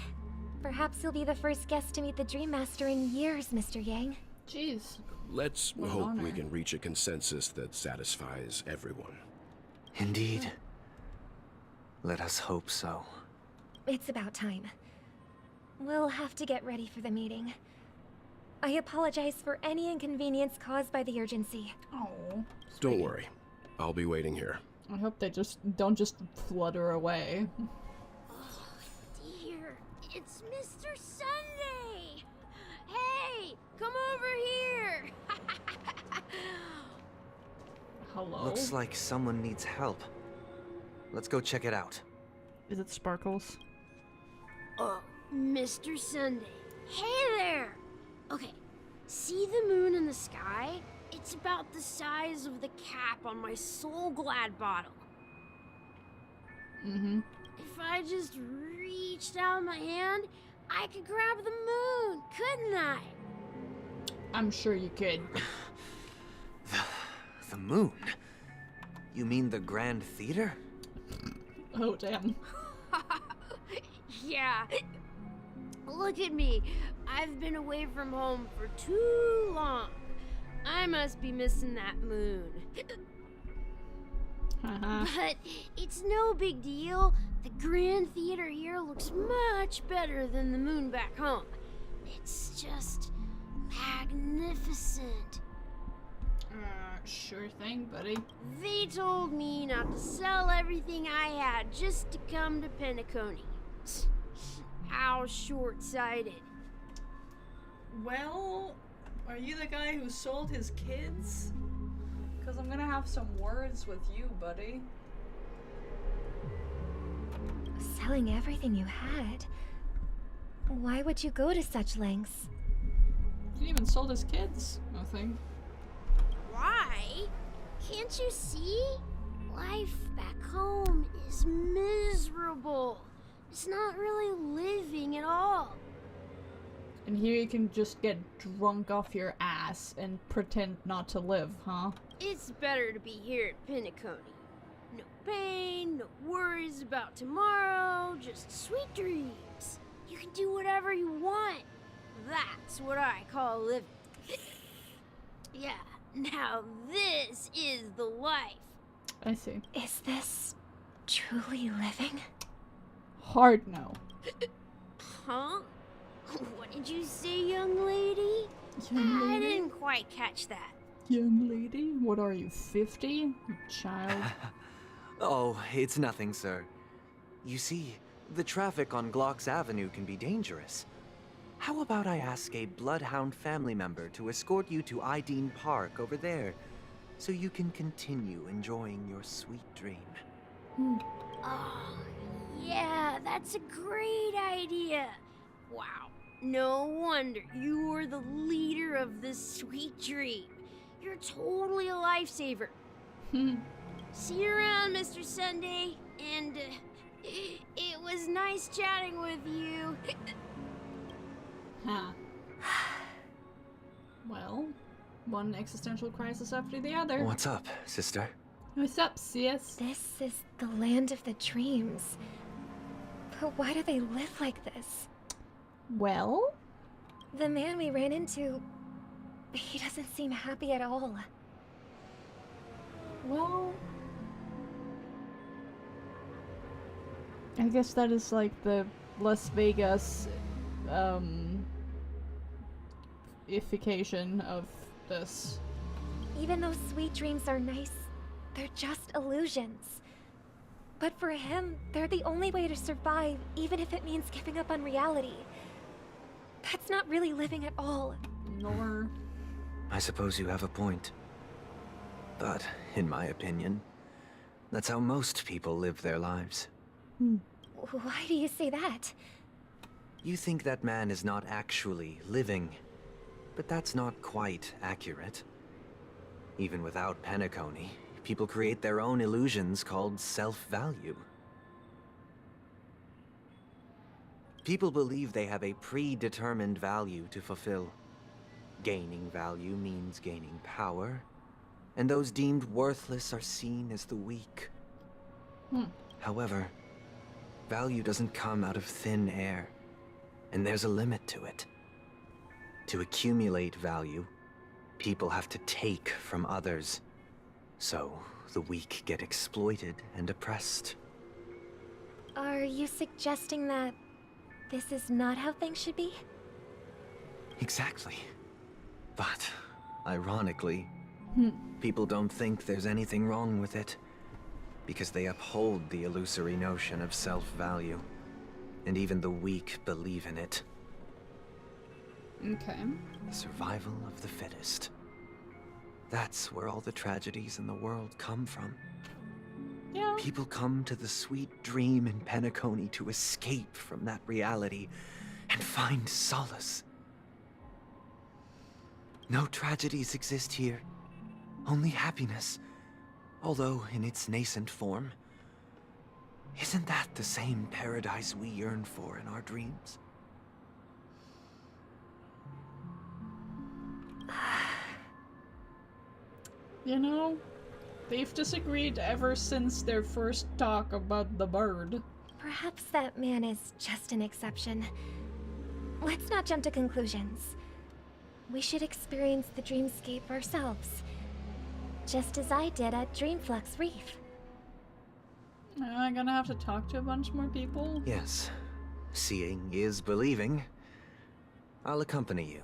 Perhaps you'll be the first guest to meet the Dream Master in years, Mr. Yang. Jeez. Let's What an hope we honor. can reach a consensus that satisfies everyone. Indeed. Let us hope so. It's about time. We'll have to get ready for the meeting. I apologize for any inconvenience caused by the urgency. Oh. Don't worry. I'll be waiting here. I hope they don't just flutter away. Dear, it's Mr. Sunday! Hey, come over here! Hello? Looks like someone needs help. Let's go check it out. Is it Sparkles? Oh, Mr. Sunday. Hey there! Okay, see the moon in the sky? It's about the size of the cap on my Soul Glad bottle. Mm-hmm. If I just reached out my hand, I could grab the moon, couldn't I? I'm sure you could. The moon? You mean the Grand Theater? Oh, damn. Yeah. Look at me. I've been away from home for too long. I must be missing that moon. But it's no big deal. The Grand Theater here looks much better than the moon back home. It's just magnificent. Sure thing, buddy. They told me not to sell everything I had just to come to Penacony. How short-sighted. Well, are you the guy who sold his kids? Because I'm gonna have some words with you, buddy. Selling everything you had? Why would you go to such lengths? He even sold his kids, I think. Why? Can't you see? Life back home is miserable. It's not really living at all. And here you can just get drunk off your ass and pretend not to live, huh? It's better to be here at Penacony. No pain, no worries about tomorrow, just sweet dreams. You can do whatever you want. That's what I call living. Yeah, now this is the life. I see. Is this truly living? Hard no. Huh? What did you say, young lady? Young lady? I didn't quite catch that. Young lady? What are you, 50? Child? Oh, it's nothing, sir. You see, the traffic on Glocks Avenue can be dangerous. How about I ask a Bloodhound family member to escort you to Ideen Park over there, so you can continue enjoying your sweet dream? Oh, yeah, that's a great idea. Wow, no wonder you were the leader of this sweet dream. You're totally a lifesaver. See you around, Mr. Sunday, and it was nice chatting with you. Huh. Well, one existential crisis after the other. What's up, sister? What's up, sis? This is the land of the dreams. But why do they live like this? Well? The man we ran into, he doesn't seem happy at all. Well, I guess that is like the Las Vegas ification of this. Even though sweet dreams are nice, they're just illusions. But for him, they're the only way to survive, even if it means giving up on reality. That's not really living at all. Nor... I suppose you have a point. But, in my opinion, that's how most people live their lives. Why do you say that? You think that man is not actually living, but that's not quite accurate. Even without Penacony, people create their own illusions called self-value. People believe they have a predetermined value to fulfill. Gaining value means gaining power, and those deemed worthless are seen as the weak. However, value doesn't come out of thin air, and there's a limit to it. To accumulate value, people have to take from others. So, the weak get exploited and oppressed. Are you suggesting that this is not how things should be? Exactly. But, ironically, people don't think there's anything wrong with it, because they uphold the illusory notion of self-value, and even the weak believe in it. Okay. The survival of the fittest. That's where all the tragedies in the world come from. Yeah. People come to the sweet dream in Penacony to escape from that reality and find solace. No tragedies exist here, only happiness, although in its nascent form. Isn't that the same paradise we yearn for in our dreams? You know, they've disagreed ever since their first talk about the bird. Perhaps that man is just an exception. Let's not jump to conclusions. We should experience the dreamscape ourselves, just as I did at Dreamflux Reef. Am I gonna have to talk to a bunch more people? Yes. Seeing is believing. I'll accompany you.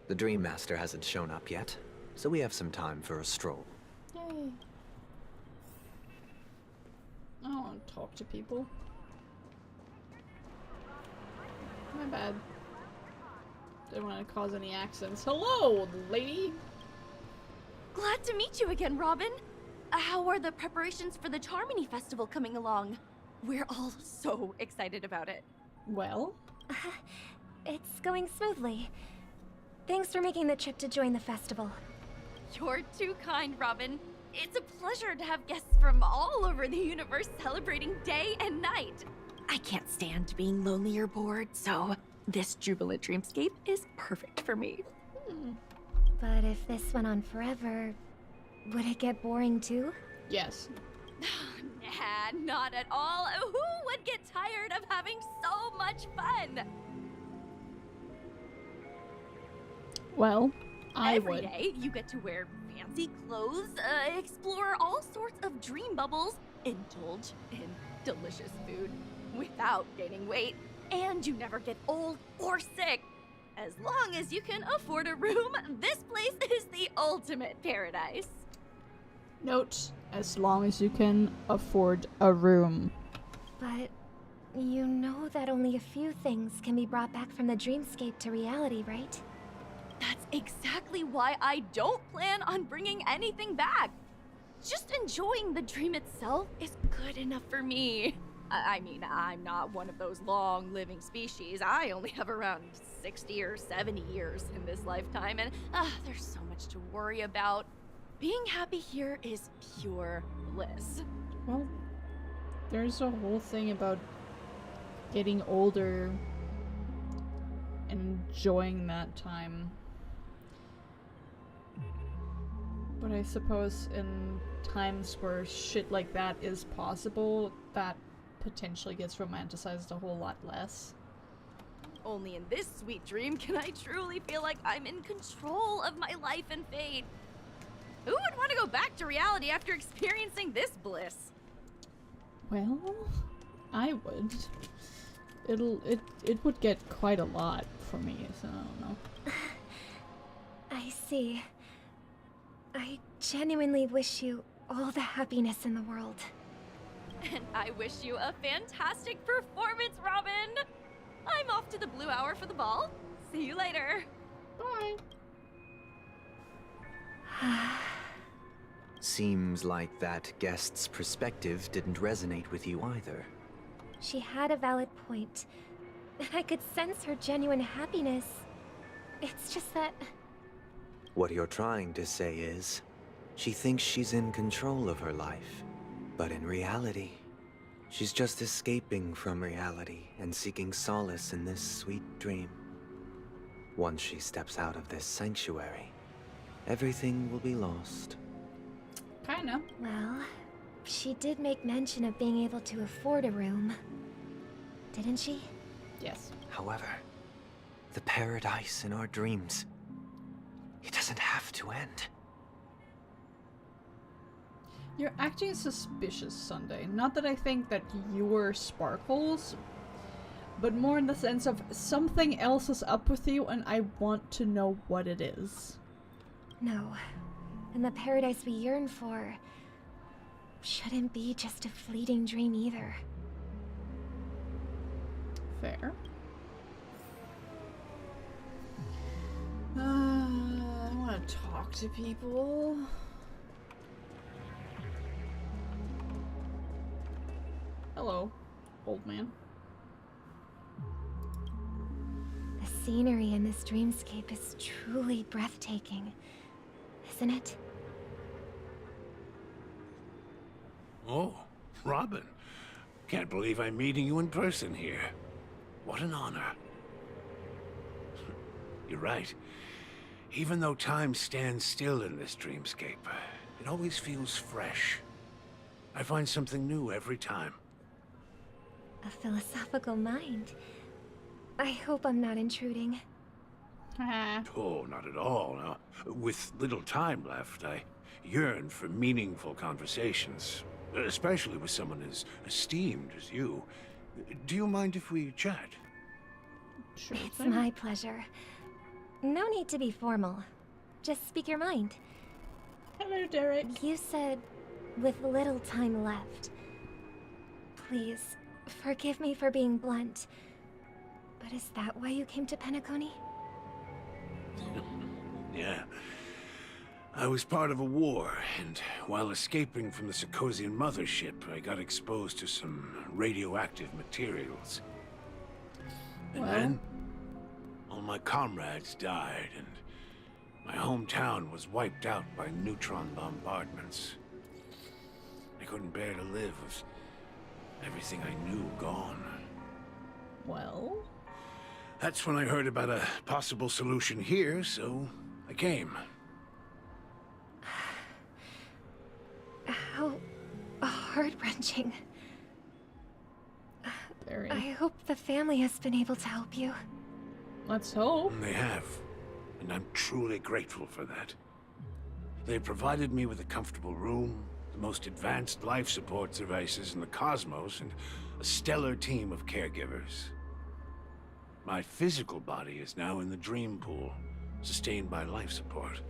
The Dream Master hasn't shown up yet, so we have some time for a stroll. Yay. I don't want to talk to people. My bad. Didn't want to cause any accidents. Hello, lady! Glad to meet you again, Robin. How are the preparations for the Charmony Festival coming along? We're all so excited about it. Well? It's going smoothly. Thanks for making the trip to join the festival. You're too kind, Robin. It's a pleasure to have guests from all over the universe celebrating day and night. I can't stand being lonely or bored, so this jubilant dreamscape is perfect for me. But if this went on forever, would it get boring too? Yes. Nah, not at all. Who would get tired of having so much fun? Well, I Every would. day, you get to wear fancy clothes, explore all sorts of dream bubbles, indulge in delicious food without gaining weight, and you never get old or sick. As long as you can afford a room, this place is the ultimate paradise. Note, as long as you can afford a room. But you know that only a few things can be brought back from the dreamscape to reality, right? That's exactly why I don't plan on bringing anything back. Just enjoying the dream itself is good enough for me. I mean, I'm not one of those long-living species. I only have around 60 or 70 years in this lifetime, and there's so much to worry about. Being happy here is pure bliss. Well, there's a whole thing about getting older and enjoying that time. But I suppose in times where shit like that is possible, that potentially gets romanticized a whole lot less. Only in this sweet dream can I truly feel like I'm in control of my life and fate. Who would want to go back to reality after experiencing this bliss? Well, I would. It would get quite a lot for me, so I don't know. I see. I genuinely wish you all the happiness in the world. And I wish you a fantastic performance, Robin! I'm off to the Blue Hour for the ball. See you later. Bye. Seems like that guest's perspective didn't resonate with you either. She had a valid point. And I could sense her genuine happiness. It's just that... What you're trying to say is, she thinks she's in control of her life. But in reality, she's just escaping from reality and seeking solace in this sweet dream. Once she steps out of this sanctuary, everything will be lost. Kinda. Well, she did make mention of being able to afford a room. Didn't she? Yes. However, the paradise in our dreams, it doesn't have to end. You're acting suspicious, Sunday. Not that I think that you're sparkles, but more in the sense of something else is up with you and I want to know what it is. No. And the paradise we yearn for shouldn't be just a fleeting dream either. Fair. I want to talk to people. Hello, old man. The scenery in this dreamscape is truly breathtaking, isn't it? Oh, Robin. Can't believe I'm meeting you in person here. What an honor. You're right. Even though time stands still in this dreamscape, it always feels fresh. I find something new every time. A philosophical mind. I hope I'm not intruding. Oh, not at all. Now, with little time left, I yearn for meaningful conversations, especially with someone as esteemed as you. Do you mind if we chat? Sure It's thing. my pleasure. No need to be formal. Just speak your mind. Hello, Derek. You said, with little time left. Please, forgive me for being blunt. But is that why you came to Penacony? Yeah. I was part of a war, and while escaping from the Sarkosian mothership, I got exposed to some radioactive materials. And then, all my comrades died, and my hometown was wiped out by neutron bombardments. I couldn't bear to live with everything I knew gone. Well? That's when I heard about a possible solution here, so I came. How heart-wrenching. Very. I hope the family has been able to help you. Let's hope. They have, and I'm truly grateful for that. They provided me with a comfortable room, the most advanced life support devices in the cosmos, and a stellar team of caregivers. My physical body is now in the dream pool, sustained by life support.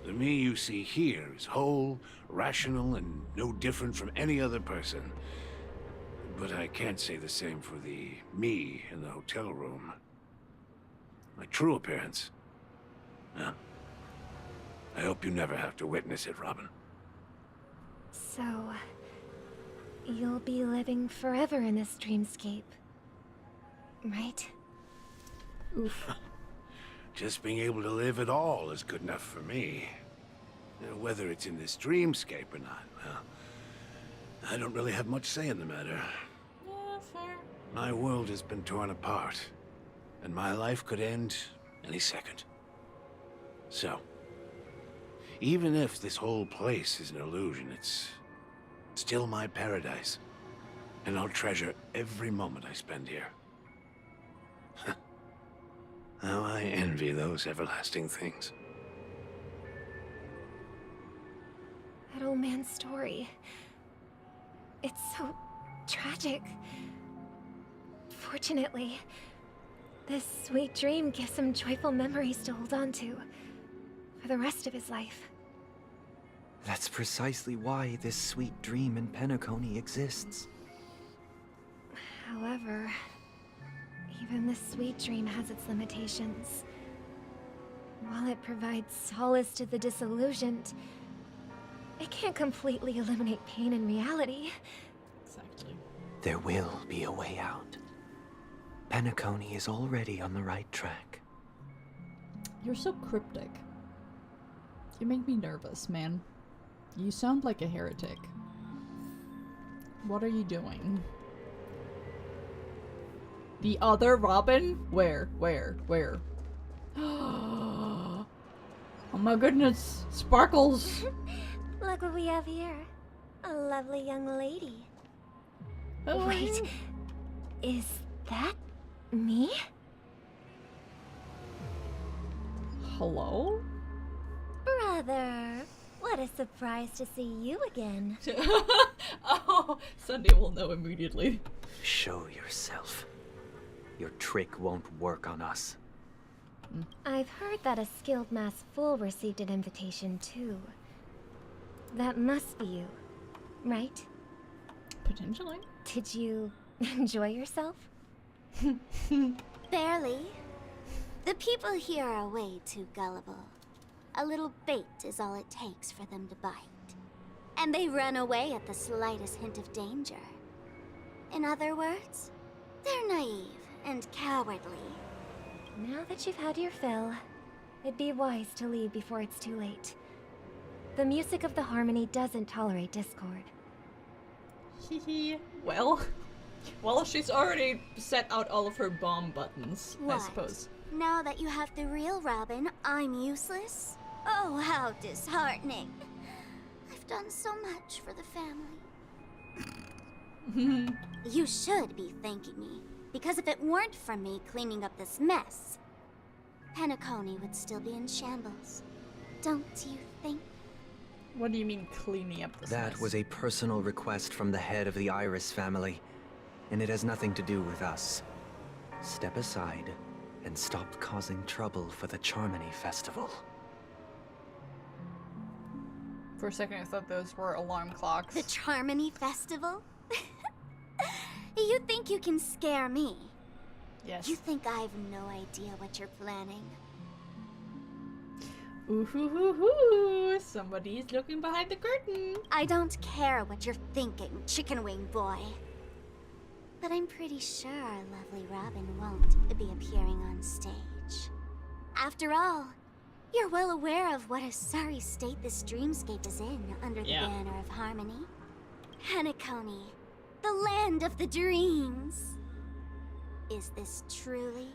The me you see here is whole, rational, and no different from any other person. But I can't say the same for the me in the hotel room. My true appearance. Well, I hope you never have to witness it, Robin. So, you'll be living forever in this dreamscape, right? Oof. Just being able to live at all is good enough for me. Whether it's in this dreamscape or not, well, I don't really have much say in the matter. Yeah, fair. My world has been torn apart, and my life could end any second. So, even if this whole place is an illusion, it's still my paradise, and I'll treasure every moment I spend here. How I envy those everlasting things. That old man's story. It's so tragic. Fortunately, this sweet dream gives him joyful memories to hold on to for the rest of his life. That's precisely why this sweet dream in Penacony exists. However, even this sweet dream has its limitations. While it provides solace to the disillusioned, it can't completely eliminate pain in reality. Exactly. There will be a way out. Penacony is already on the right track. You're so cryptic. You make me nervous, man. You sound like a heretic. What are you doing? The other Robin? Where? Oh my goodness. Sparkles. Look what we have here. A lovely young lady. Oh, wait. Is that me? Hello? Brother, what a surprise to see you again. Oh, Sunday will know immediately. Show yourself. Your trick won't work on us. I've heard that a skilled mass fool received an invitation too. That must be you, right? Potentially. Did you enjoy yourself? Barely. The people here are way too gullible. A little bait is all it takes for them to bite. And they run away at the slightest hint of danger. In other words, they're naive and cowardly. Now that you've had your fill, it'd be wise to leave before it's too late. The music of the harmony doesn't tolerate discord. Well, she's already set out all of her bomb buttons, I What? suppose. Now that you have the real Robin, I'm useless? Oh, how disheartening. I've done so much for the family. You should be thanking me, because if it weren't for me cleaning up this mess, Penacony would still be in shambles. Don't you think? What do you mean cleaning up this That mess? was a personal request from the head of the Iris family, and it has nothing to do with us. Step aside and stop causing trouble for the Charmony Festival. For a second I thought those were alarm clocks. The Charmony Festival? You think you can scare me? Yes. You think I have no idea what you're planning? Ooh hoo hoo hoo! Somebody's looking behind the curtain. I don't care what you're thinking, chicken wing boy. But I'm pretty sure our lovely Robin won't be appearing on stage. After all, you're well aware of what a sorry state this dreamscape is in under the banner of harmony. Penacony, the land of the dreams. Is this truly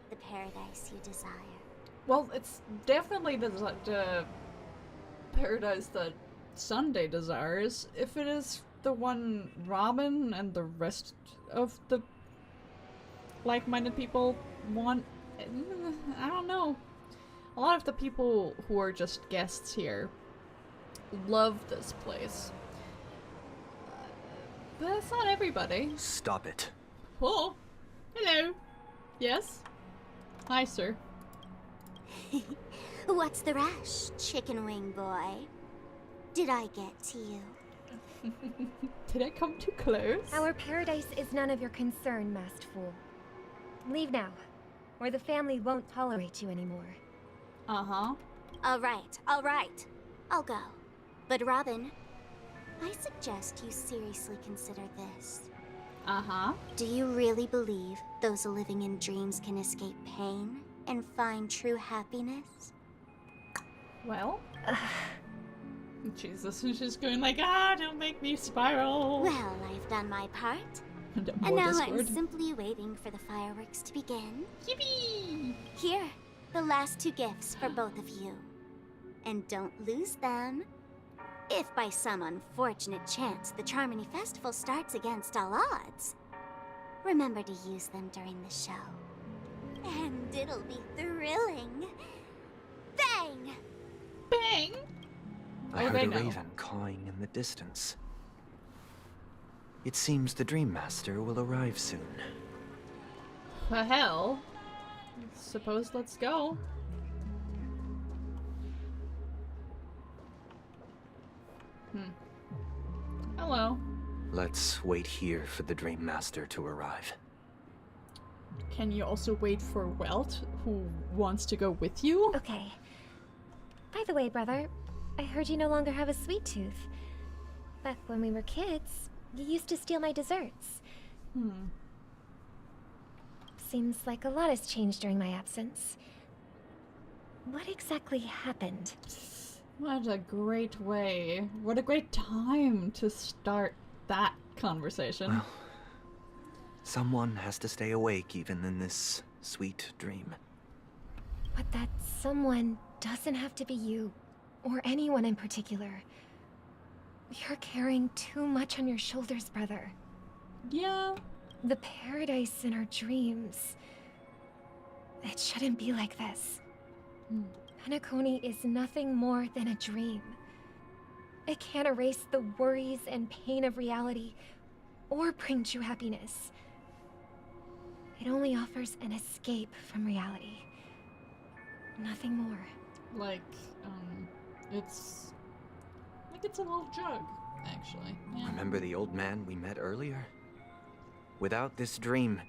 the paradise you desire? Well, it's definitely the paradise that Sunday desires. If it is the one Robin and the rest of the like-minded people want, I don't know. A lot of the people who are just guests here love this place. But it's not everybody. Stop it. Oh, hello. Yes? Hi, sir. What's the rush, chicken wing boy? Did I get to you? Did I come too close? Our paradise is none of your concern, masked fool. Leave now, or the family won't tolerate you anymore. Uh-huh. All right. I'll go. But Robin, I suggest you seriously consider this. Uh-huh. Do you really believe those living in dreams can escape pain and find true happiness? Well... Jesus, she's just going like, don't make me spiral. Well, I've done my part. And now Discord. I'm simply waiting for the fireworks to begin. Yippee! Here, the last 2 gifts for both of you. And don't lose them. If by some unfortunate chance the Charmony Festival starts against all odds, remember to use them during the show. And it'll be thrilling. Bang! Bang! I heard a raven cawing in the distance. It seems the Dream Master will arrive soon. The hell? Suppose let's go. Hello. Let's wait here for the Dream Master to arrive. Can you also wait for Welt, who wants to go with you? Okay. By the way, brother, I heard you no longer have a sweet tooth. Back when we were kids, you used to steal my desserts. Seems like a lot has changed during my absence. What exactly happened? What a great way. What a great time to start that conversation. Well, someone has to stay awake even in this sweet dream. But that someone doesn't have to be you, or anyone in particular. You're carrying too much on your shoulders, brother. Yeah. The paradise in our dreams. It shouldn't be like this. Penacony is nothing more than a dream. It can't erase the worries and pain of reality, or bring true happiness. It only offers an escape from reality. Nothing more. Like, it's a little jug, actually. Yeah. Remember the old man we met earlier? Without this dream,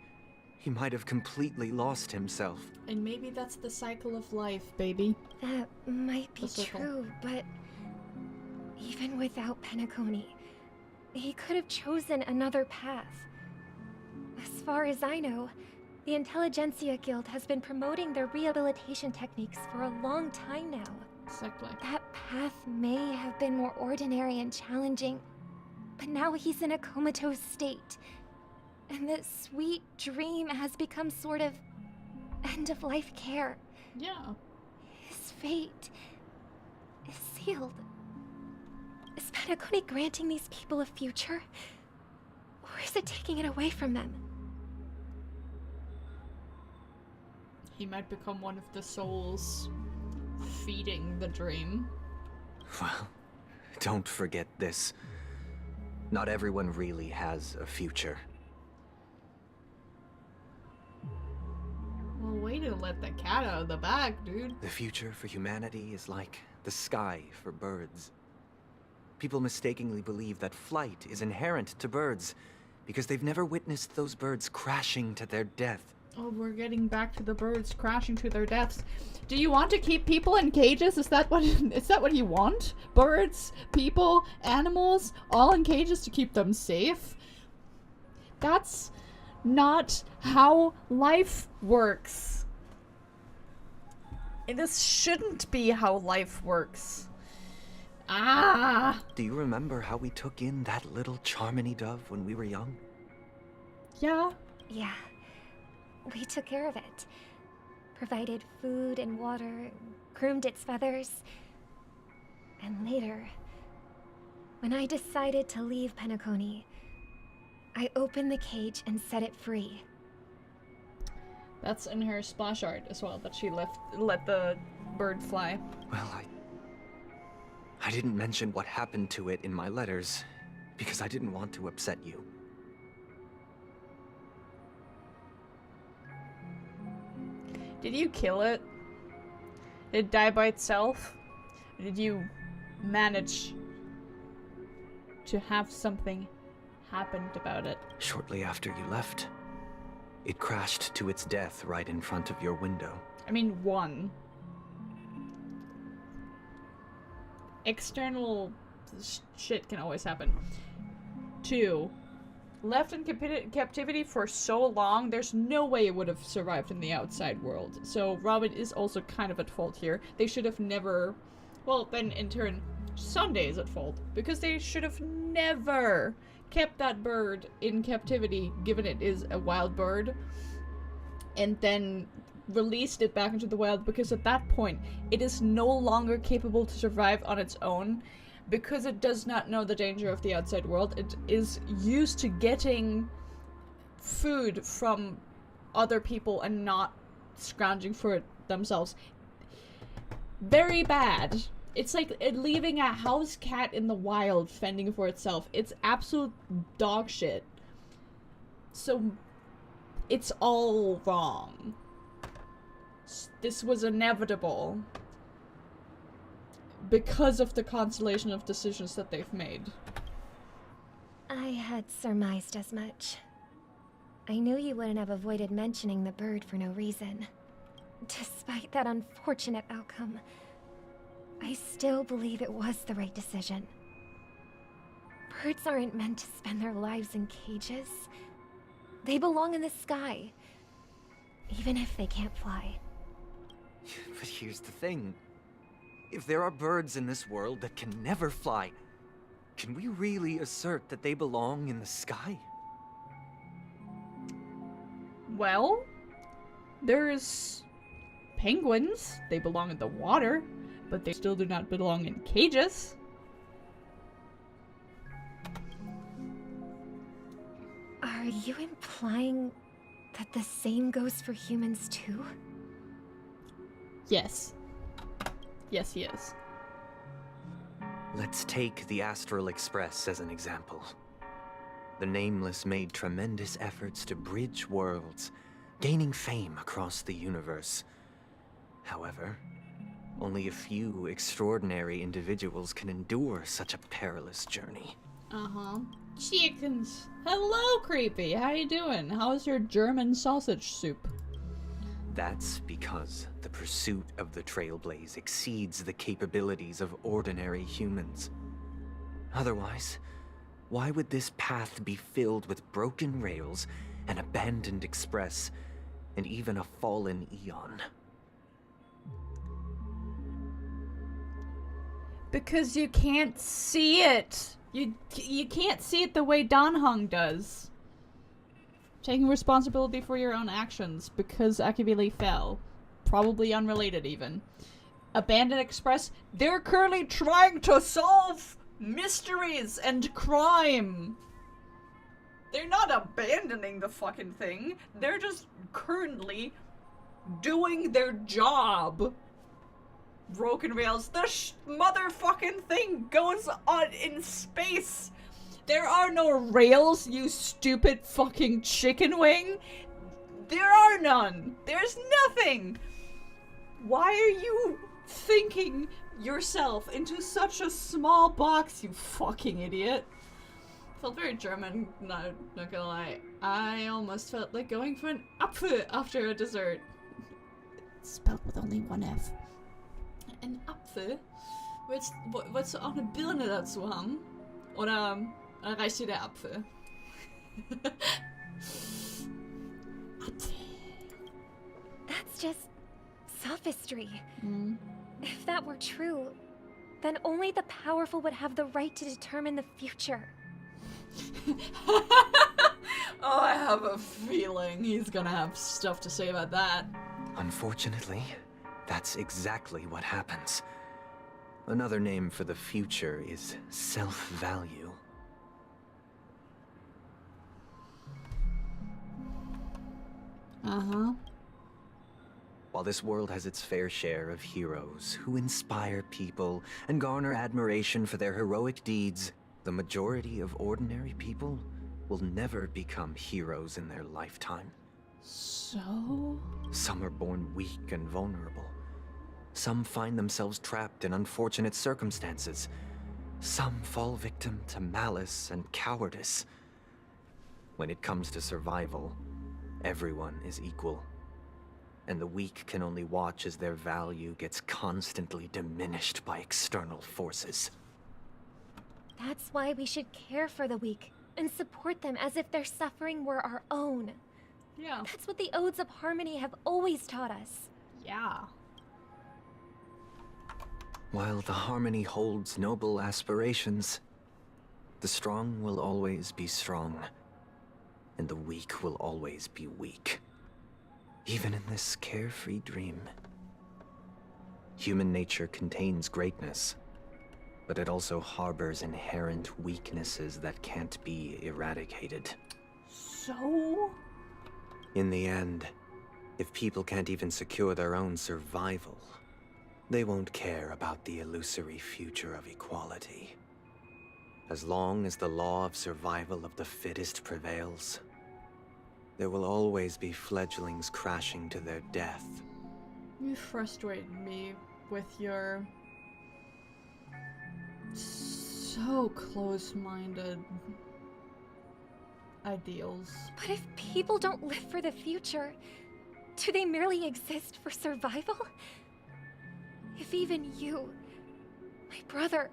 he might have completely lost himself. And maybe that's the cycle of life, baby. That might be true, but even without Penacony, he could have chosen another path. As far as I know, the Intelligentsia Guild has been promoting their rehabilitation techniques for a long time now. Exactly. That path may have been more ordinary and challenging, But now he's in a comatose state. And the sweet dream has become sort of end-of-life care. Yeah. His fate is sealed. Is Penacony granting these people a future? Or is it taking it away from them? He might become one of the souls feeding the dream. Well, don't forget this. Not everyone really has a future. Well, way to let the cat out of the bag, dude. The future for humanity is like the sky for birds. People mistakenly believe that flight is inherent to birds because they've never witnessed those birds crashing to their death. Oh, we're getting back to the birds crashing to their deaths. Do you want to keep people in cages? Is that what you want? Birds, people, animals, all in cages to keep them safe? That's not how life works. This shouldn't be how life works. Ah! Do you remember how we took in that little Charmony dove when we were young? Yeah. Yeah. We took care of it. Provided food and water, groomed its feathers. And later, when I decided to leave Penacony, I opened the cage and set it free. That's in her splash art as well, that she let the bird fly. Well, I didn't mention what happened to it in my letters because I didn't want to upset you. Did you kill it? Did it die by itself? Or did you manage to have something happened about it? Shortly after you left, it crashed to its death right in front of your window. I mean, one. External shit can always happen. Two. Left in captivity for so long, there's no way it would have survived in the outside world. So Robin is also kind of at fault here. They should have never... Well, then in turn, Sunday is at fault. Because they should have never kept that bird in captivity, given it is a wild bird. And then released it back into the wild, because at that point, it is no longer capable to survive on its own. Because it does not know the danger of the outside world, it is used to getting food from other people and not scrounging for it themselves. Very bad. It's like leaving a house cat in the wild fending for itself. It's absolute dog shit. So, it's all wrong. This was inevitable. Because of the constellation of decisions that they've made. I had surmised as much. I knew you wouldn't have avoided mentioning the bird for no reason. Despite that unfortunate outcome, I still believe it was the right decision. Birds aren't meant to spend their lives in cages. They belong in the sky, even if they can't fly. But here's the thing. If there are birds in this world that can never fly, can we really assert that they belong in the sky? Well, there's penguins. They belong in the water, but they still do not belong in cages. Are you implying that the same goes for humans too? Yes. Yes, he is. Let's take the Astral Express as an example. The Nameless made tremendous efforts to bridge worlds, gaining fame across the universe. However, only a few extraordinary individuals can endure such a perilous journey. Uh-huh. Chickens. Hello, creepy. How you doing? How's your German sausage soup? That's because the pursuit of the Trailblaze exceeds the capabilities of ordinary humans. Otherwise, why would this path be filled with broken rails, an abandoned express, and even a fallen Eon? Because you can't see it. You can't see it the way Dan Hung does. Taking responsibility for your own actions because Akibili fell. Probably unrelated even. Abandoned Express, they're currently trying to solve mysteries and crime. They're not abandoning the fucking thing. They're just currently doing their job. Broken Rails, the motherfucking thing goes on in space. There are no rails, you stupid fucking chicken wing. There are none. There's nothing. Why are you thinking yourself into such a small box, you fucking idiot? Felt very German, not gonna lie. I almost felt like going for an Apfel after a dessert. It's spelled with only one F. Ein Apfel? Wolltest du auch eine Birne dazu haben? Oder reicht dir der Apfel? That's just sophistry. If that were true, then only the powerful would have the right to determine the future. Oh, I have a feeling he's gonna have stuff to say about that. Unfortunately, that's exactly what happens. Another name for the future is self-value. Uh-huh. While this world has its fair share of heroes who inspire people and garner admiration for their heroic deeds, the majority of ordinary people will never become heroes in their lifetime. So? Some are born weak and vulnerable. Some find themselves trapped in unfortunate circumstances. Some fall victim to malice and cowardice. When it comes to survival, everyone is equal. And the weak can only watch as their value gets constantly diminished by external forces. That's why we should care for the weak and support them as if their suffering were our own. Yeah. That's what the Odes of Harmony have always taught us. Yeah. While the Harmony holds noble aspirations, the strong will always be strong, and the weak will always be weak. Even in this carefree dream. Human nature contains greatness, but it also harbors inherent weaknesses that can't be eradicated. So? In the end, if people can't even secure their own survival, they won't care about the illusory future of equality. As long as the law of survival of the fittest prevails, there will always be fledglings crashing to their death. You frustrate me with your so close-minded ideals. But if people don't live for the future, do they merely exist for survival? If even you, my brother,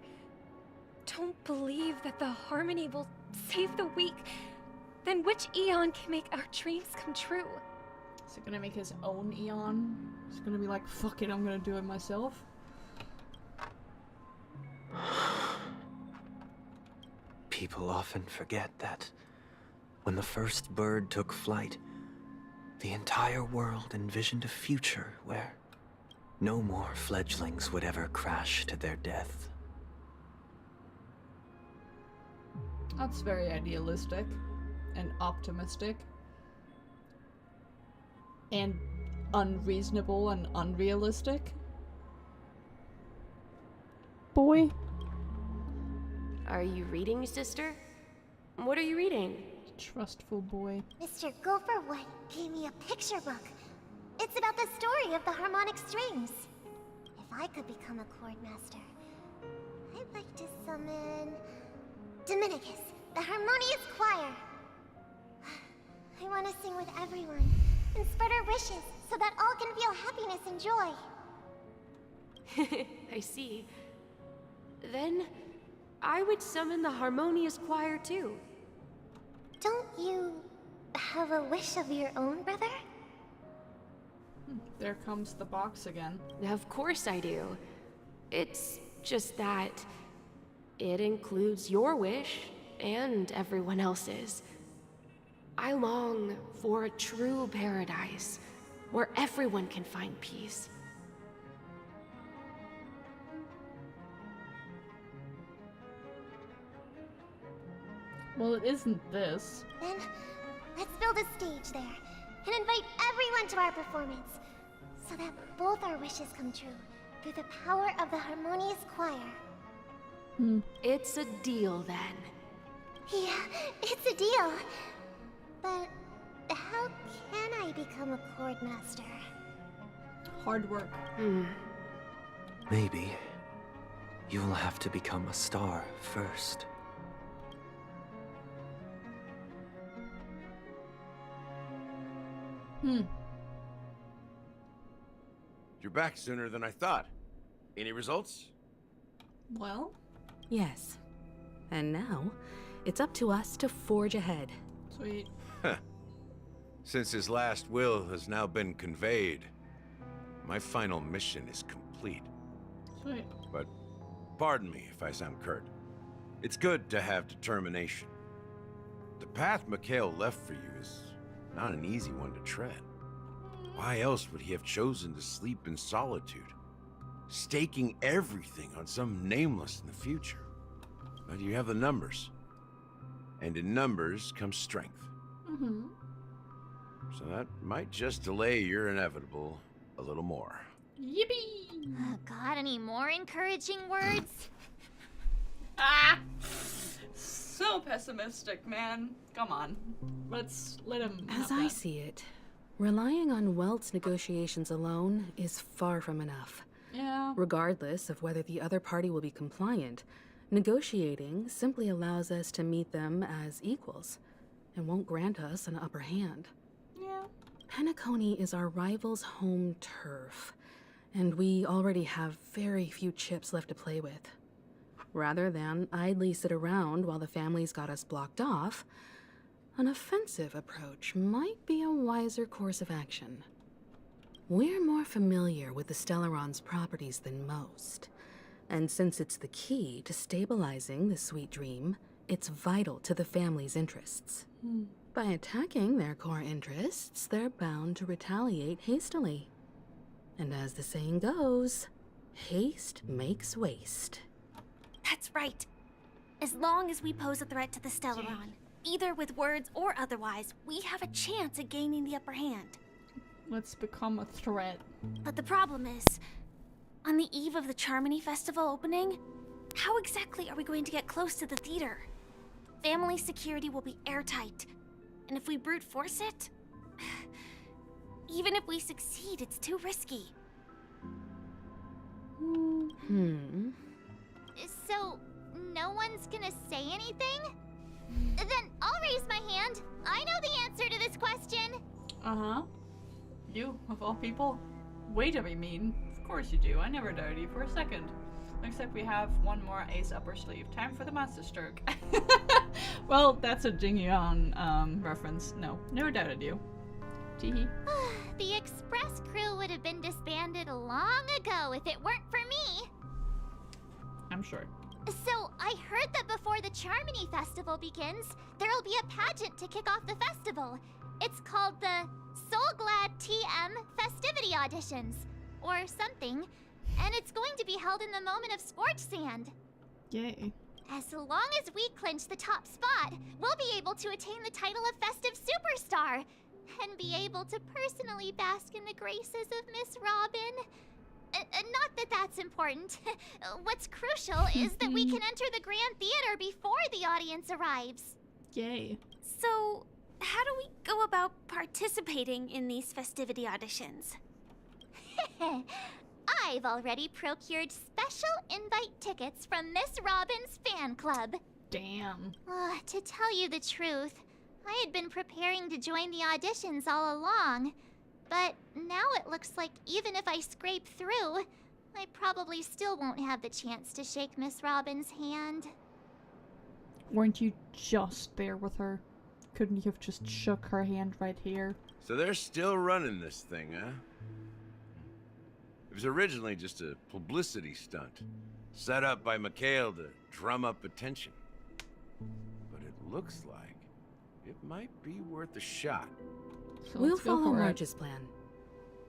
don't believe that the Harmony will save the weak, then which Eon can make our dreams come true? Is he gonna make his own Eon? He's gonna be like, fuck it, I'm gonna do it myself? People often forget that when the first bird took flight, the entire world envisioned a future where no more fledglings would ever crash to their death. That's very idealistic and optimistic and unreasonable and unrealistic. Boy. Are you reading, sister? What are you reading? Trustful boy. Mr. Gopherwood gave me a picture book. It's about the story of the harmonic strings. If I could become a chord master, I'd like to summon Dominicus, the harmonious choir. I want to sing with everyone and spread our wishes so that all can feel happiness and joy. I see. Then I would summon the harmonious choir too. Don't you have a wish of your own, brother? There comes the box again. Of course I do. It's just that It includes your wish and everyone else's. I long for a true paradise where everyone can find peace. Well, it isn't this. Then, let's build a stage there and invite everyone to our performance so that both our wishes come true through the power of the harmonious choir. It's a deal then. Yeah, it's a deal. But how can I become a chord master? Hard work. Maybe you will have to become a star first. You're back sooner than I thought. Any results? Well? Yes. And now, it's up to us to forge ahead. Sweet. Since his last will has now been conveyed, my final mission is complete. Sweet. But pardon me if I sound curt. It's good to have determination. The path Mikhail left for you is not an easy one to tread. Why else would he have chosen to sleep in solitude, staking everything on some nameless in the future? But you have the numbers. And in numbers comes strength. So that might just delay your inevitable a little more. Yippee! Got any more encouraging words? So pessimistic, man. Come on. Let's let him As have I that. see it, relying on Welt's negotiations alone is far from enough. Yeah. Regardless of whether the other party will be compliant, negotiating simply allows us to meet them as equals and won't grant us an upper hand. Yeah. Penacony is our rival's home turf, and we already have very few chips left to play with. Rather than idly sit around while the family's got us blocked off, an offensive approach might be a wiser course of action. We're more familiar with the Stellaron's properties than most, and since it's the key to stabilizing the Sweet Dream, it's vital to the family's interests. By attacking their core interests, they're bound to retaliate hastily. And as the saying goes, haste makes waste. That's right. As long as we pose a threat to the Stellaron, either with words or otherwise, we have a chance at gaining the upper hand. Let's become a threat. But the problem is, on the eve of the Charmony Festival opening, how exactly are we going to get close to the theater? Family security will be airtight, and if we brute force it, even if we succeed, it's too risky. So, no one's gonna say anything? Then I'll raise my hand. I know the answer to this question. You, of all people? Way to be mean. Of course you do. I never doubted you for a second. Looks like we have one more ace up our sleeve. Time for the master stroke. Well, that's a Jingyeon reference. No, never doubted you. Teehee. The express crew would have been disbanded long ago if it weren't for me. I'm sure. So, I heard that before the Charmony Festival begins, there'll be a pageant to kick off the festival. It's called the Soul Glad TM Festivity Auditions, or something, and it's going to be held in the moment of Scorch Sand. Yay. As long as we clinch the top spot, we'll be able to attain the title of Festive Superstar, and be able to personally bask in the graces of Miss Robin. Not that that's important. What's crucial is that we can enter the Grand Theater before the audience arrives. Yay. So, how do we go about participating in these festivity auditions? I've already procured special invite tickets from Miss Robin's fan club. Damn. To tell you the truth, I had been preparing to join the auditions all along. But now it looks like even if I scrape through, I probably still won't have the chance to shake Miss Robin's hand. Weren't you just there with her? Couldn't you have just shook her hand right here? So they're still running this thing, huh? It was originally just a publicity stunt, set up by Mikhail to drum up attention. But it looks like it might be worth a shot. So We'll let's go follow for it. Marge's plan.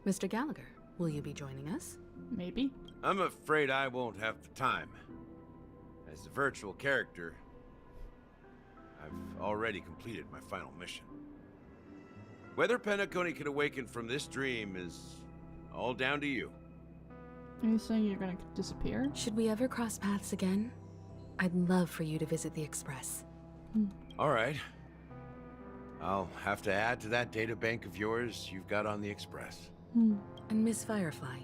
Mr. Gallagher, will you be joining us? Maybe. I'm afraid I won't have the time. As a virtual character, I've already completed my final mission. Whether Penacony can awaken from this dream is all down to you. Are you saying you're gonna disappear? Should we ever cross paths again? I'd love for you to visit the Express. All right. I'll have to add to that data bank of yours you've got on the Express. And Miss Firefly,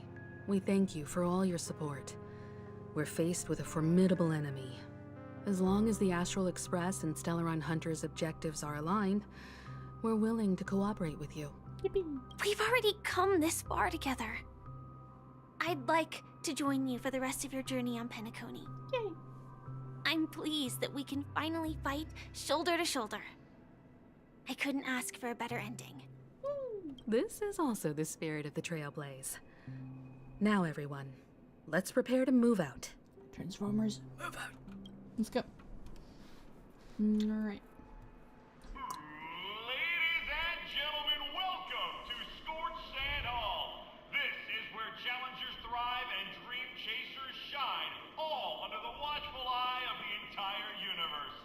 we thank you for all your support. We're faced with a formidable enemy. As long as the Astral Express and Stellaron Hunter's objectives are aligned, we're willing to cooperate with you. We've already come this far together. I'd like to join you for the rest of your journey on Penacony. Yay. I'm pleased that we can finally fight shoulder to shoulder. I couldn't ask for a better ending. This is also the spirit of the Trailblaze. Now, everyone, let's prepare to move out. Transformers, move out. Let's go. Alright. Ladies and gentlemen, welcome to Scorched Sand Hall. This is where challengers thrive and dream chasers shine, all under the watchful eye of the entire universe.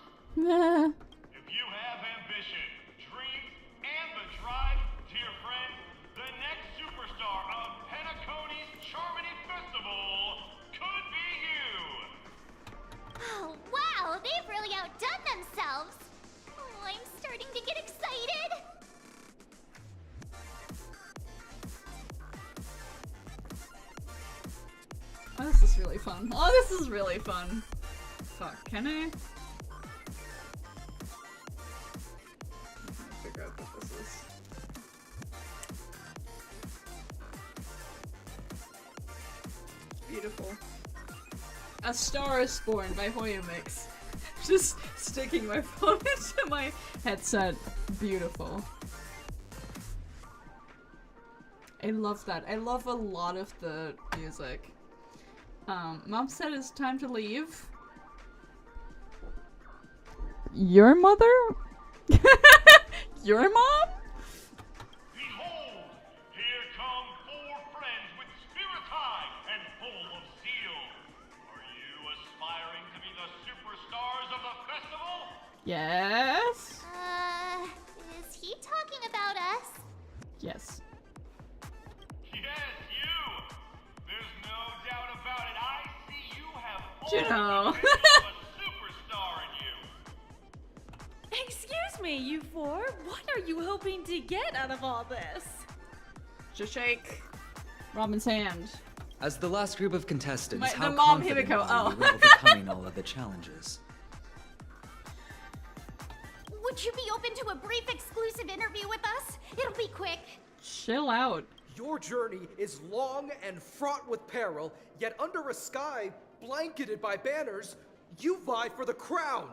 If you have ambition, dreams, and the drive, dear friend, the next superstar of Penacony's Charmony Festival could be you. Oh, wow, they've really outdone themselves. Oh, I'm starting to get excited. Oh, this is really fun. Oh, this is really fun. Fuck, can I? Figure out what this is. Beautiful. A Star is Born by Hoyamix. Just sticking my phone into my headset. Beautiful. I love that. I love a lot of the music. Mom said it's time to leave. Your mother? Your mom? Behold, here come four friends with spirits high and full of zeal. Are you aspiring to be the superstars of the festival? Yes. Is he talking about us? Yes. Yes, you. There's no doubt about it. I see you have all Juno. the potential of a superstar in you. Excuse me, you four. What are you hoping to get out of all this? Just shake Robin's hand. As the last group of contestants, The how mom confident Himiko. are Oh. you in overcoming all of the challenges? Would you be open to a brief exclusive interview with us? It'll be quick. Chill out. Your journey is long and fraught with peril, yet under a sky blanketed by banners, you vie for the crown.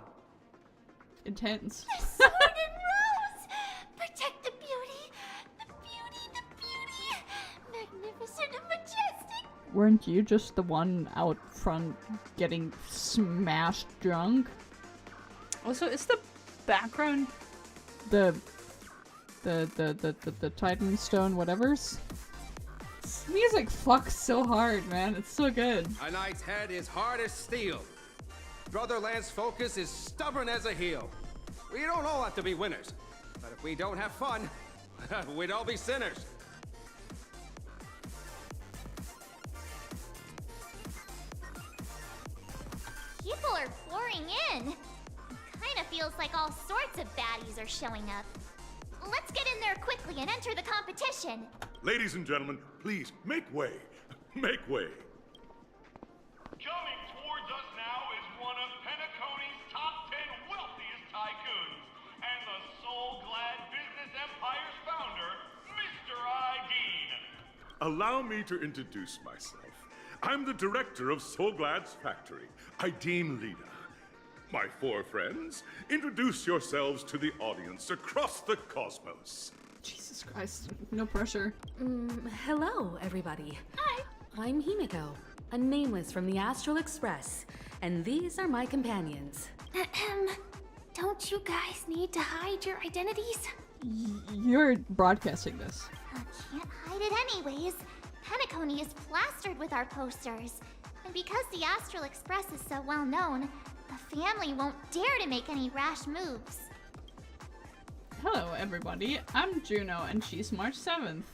Intense. The sword and rose! Protect the beauty! The beauty, the beauty! Magnificent and majestic! Weren't you just the one out front getting smashed drunk? Also, is the background the Titan Stone whatever's? This music fucks so hard, man. It's so good. A knight's head is hard as steel. Brotherland's focus is stubborn as a heel. We don't all have to be winners, but if we don't have fun, we'd all be sinners. People are pouring in. Kinda feels like all sorts of baddies are showing up. Let's get in there quickly and enter the competition. Ladies and gentlemen, please make way. Make way. Coming towards us now is one of Penacony's top 10 wealthiest tycoons and the soul-glad business empire's founder, Mr. Ideen. Allow me to introduce myself. I'm the director of Soulglad's factory, Ideen Lida. My four friends, introduce yourselves to the audience across the cosmos. Jesus Christ, no pressure. Hello, everybody. Hi. I'm Himiko. a nameless from the Astral Express, and these are my companions. Don't you guys need to hide your identities? You're broadcasting this. Can't hide it anyways. Penacony is plastered with our posters. And because the Astral Express is so well known, the family won't dare to make any rash moves. Hello, everybody. I'm Juno, and she's March 7th.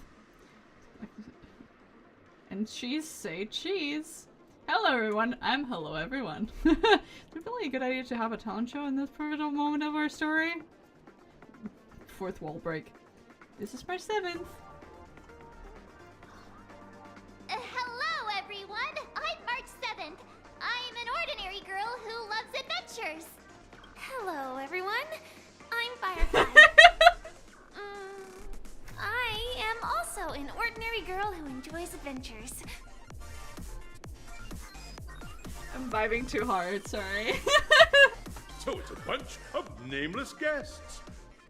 And she's Say Cheese. Hello, everyone. I'm Hello, everyone. Is it really a good idea to have a talent show in this pivotal moment of our story? Fourth wall break. This is March 7th. Hello, everyone. I'm March 7th. I'm an ordinary girl who loves adventures. Hello, everyone. I'm Firefly. I am also an ordinary girl who enjoys adventures. I'm vibing too hard, sorry. So it's a bunch of nameless guests.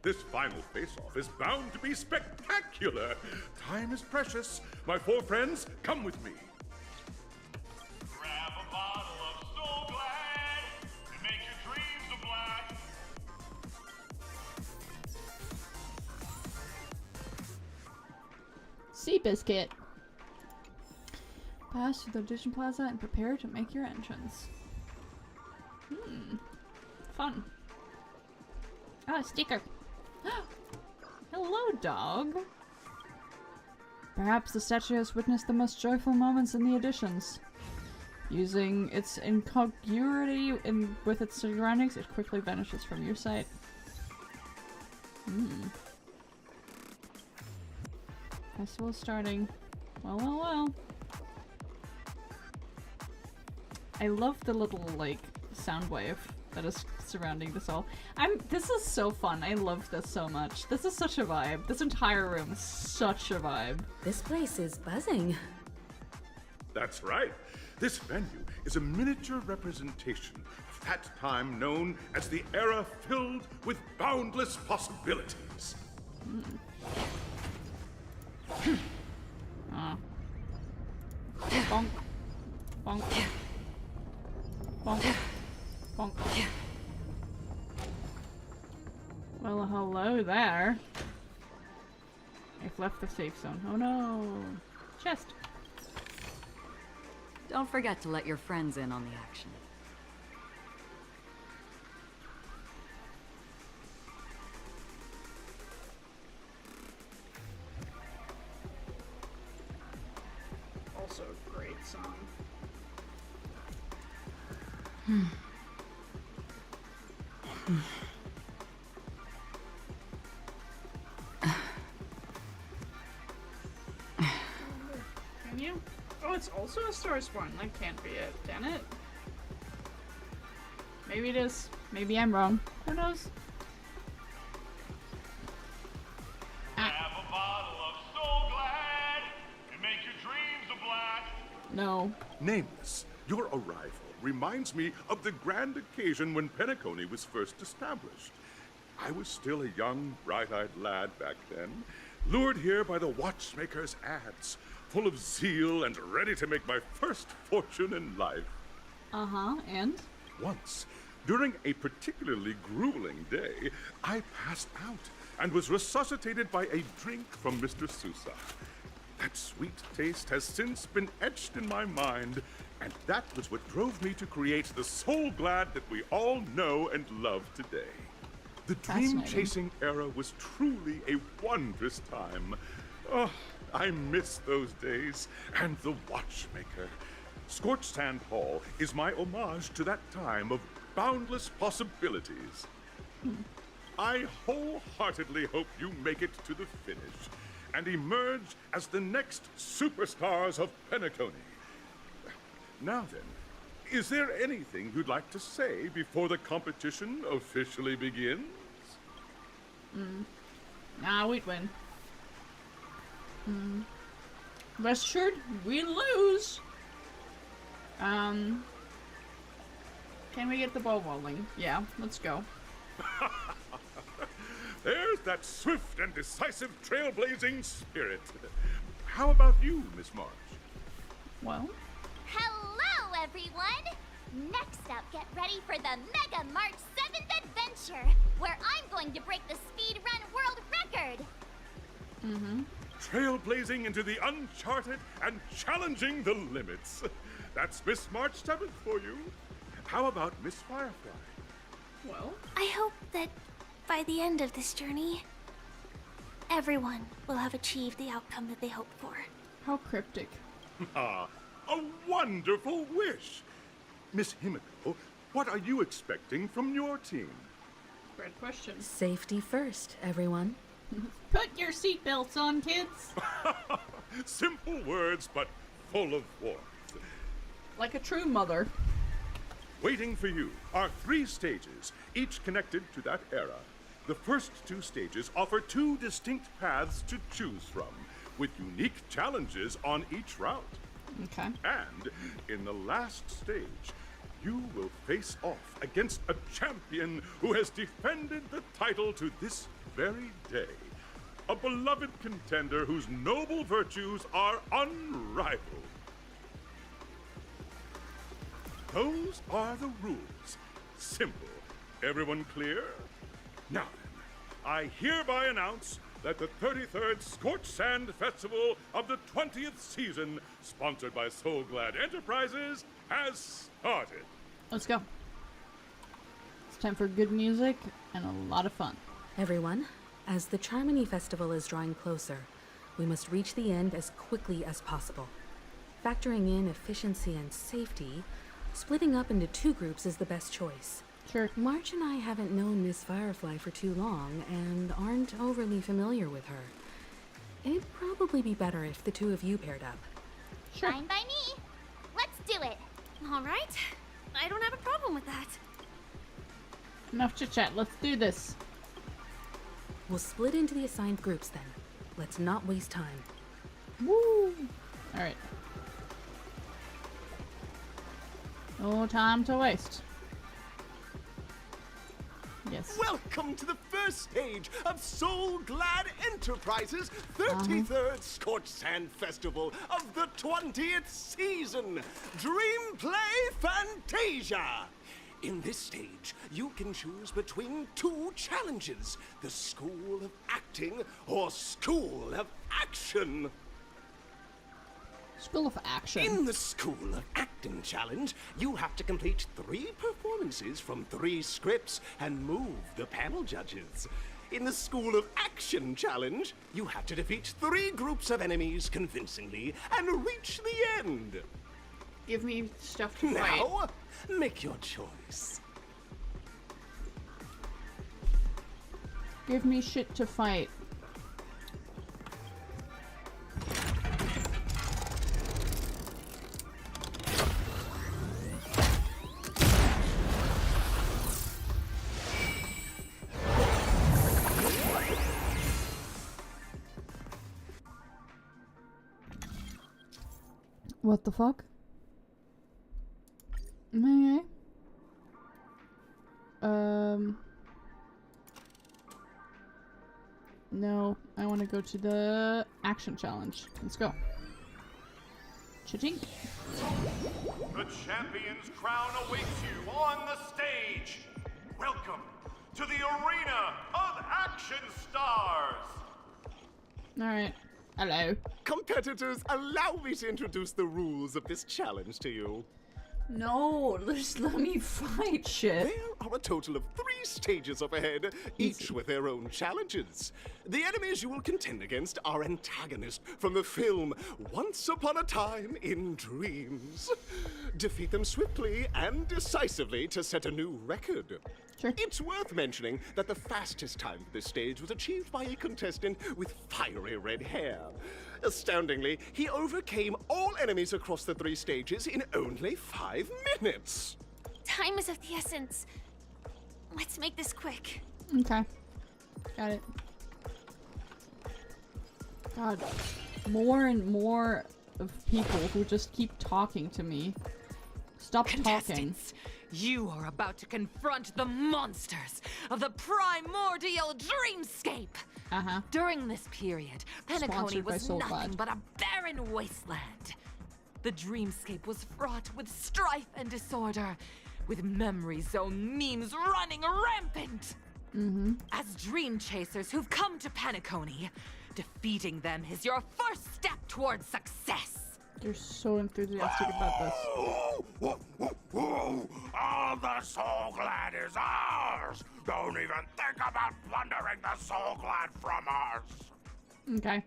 This final face-off is bound to be spectacular. Time is precious. My four friends, come with me. Grab a bottle of Soul Glad and make your dreams a black. Seabiscuit. Pass through the audition plaza and prepare to make your entrance. Fun. Oh, a sticker. Hello, dog. Perhaps the statue has witnessed the most joyful moments in the auditions. Using its incongruity with its surroundings, it quickly vanishes from your sight. Festival starting. Well. I love the little, like, sound wave that is surrounding this all. This is so fun. I love this so much. This is such a vibe. This entire room is such a vibe. This place is buzzing. That's right. This venue is a miniature representation of that time known as the era filled with boundless possibilities. Bonk. Bonk. Bonk. Bonk. Well, hello there. I've left the safe zone. Oh no. Chest. Don't forget to let your friends in on the action. Also a great song. Can you? Oh, it's also a star spawn. That can't be it. Can it? Maybe it is. Maybe I'm wrong. Who knows? Grab a bottle of Soul Glad and make your dreams a black. No. Nameless, your arrival reminds me of the grand occasion when Penacony was first established. I was still a young, bright-eyed lad back then, lured here by the watchmaker's ads, full of zeal and ready to make my first fortune in life. And? Once, during a particularly grueling day, I passed out and was resuscitated by a drink from Mr. Sousa. That sweet taste has since been etched in my mind, and that was what drove me to create the Soul Glad that we all know and love today. The dream-chasing era was truly a wondrous time. Oh, I miss those days, and the watchmaker. Scorched Sand Hall is my homage to that time of boundless possibilities. I wholeheartedly hope you make it to the finish and emerge as the next superstars of Penacony. Now then, is there anything you'd like to say before the competition officially begins? Nah, we'd win. Rest assured, we lose. Can we get the ball rolling? Yeah, let's go. There's that swift and decisive trailblazing spirit. How about you, Miss March? Well? Hello, everyone! Next up, get ready for the Mega March 7th adventure, where I'm going to break the speedrun world record! Trailblazing into the uncharted and challenging the limits. That's Miss March 7th for you. How about Miss Firefly? Well, I hope that by the end of this journey, everyone will have achieved the outcome that they hoped for. how cryptic. Ah, a wonderful wish. Miss Himiko, what are you expecting from your team? Great question. Safety first, everyone. Put your seatbelts on, kids. Simple words, but full of warmth. Like a true mother. Waiting for you are 3 stages, each connected to that era. The first 2 stages offer 2 distinct paths to choose from, with unique challenges on each route. Okay. And in the last stage, you will face off against a champion who has defended the title to this very day. A beloved contender whose noble virtues are unrivaled. Those are the rules. Simple. Everyone clear? Now then, I hereby announce that the 33rd Scorched Sand Festival of the 20th season, sponsored by Soul Glad Enterprises, has started. Let's go. It's time for good music and a lot of fun. Everyone, as the Charmony Festival is drawing closer, we must reach the end as quickly as possible. Factoring in efficiency and safety, splitting up into 2 groups is the best choice. Sure. March and I haven't known Miss Firefly for too long and aren't overly familiar with her. It'd probably be better if the 2 of you paired up. Sure. Fine by me. Let's do it. All right. I don't have a problem with that. Enough chit chat. Let's do this. We'll split into the assigned groups then. Let's not waste time. Woo! Alright. No time to waste. Yes. Welcome to the first stage of Soul Glad Enterprises' 33rd Scorched Sand Festival of the 20th season, Dream Play Fantasia. In this stage, you can choose between 2 challenges, the School of Acting or School of Action. School of Action. In the School of Acting challenge, you have to complete 3 performances from 3 scripts and move the panel judges. In the School of Action challenge, you have to defeat 3 groups of enemies convincingly and reach the end. Give me stuff to fight. Now, make your choice. Give me shit to fight. What the fuck? Okay. No, I want to go to the action challenge. Let's go. Cha-ching. The champion's crown awaits you on the stage. Welcome to the arena of action stars. Alright. Hello. Competitors, allow me to introduce the rules of this challenge to you. No, just let me fight shit. There are a total of 3 stages up ahead, each with their own challenges. The enemies you will contend against are antagonists from the film Once Upon a Time in Dreams. Defeat them swiftly and decisively to set a new record. Sure. It's worth mentioning that the fastest time for this stage was achieved by a contestant with fiery red hair. Astoundingly, he overcame all enemies across the 3 stages in only 5 minutes. Time is of the essence. Let's make this quick. Okay. Got it. God. More and more of people who just keep talking to me. Stop talking. Contestants, you are about to confront the monsters of the primordial dreamscape. During this period, Penacony Sponsored by was Soul nothing Glad. but a barren wasteland. The dreamscape was fraught with strife and disorder, with memory zone memes running rampant. As dream chasers who've come to Penacony, defeating them is your first step towards success. You're so enthusiastic about this. All the Soul Glad is ours! Don't even think about plundering the Soul Glad from us! Okay.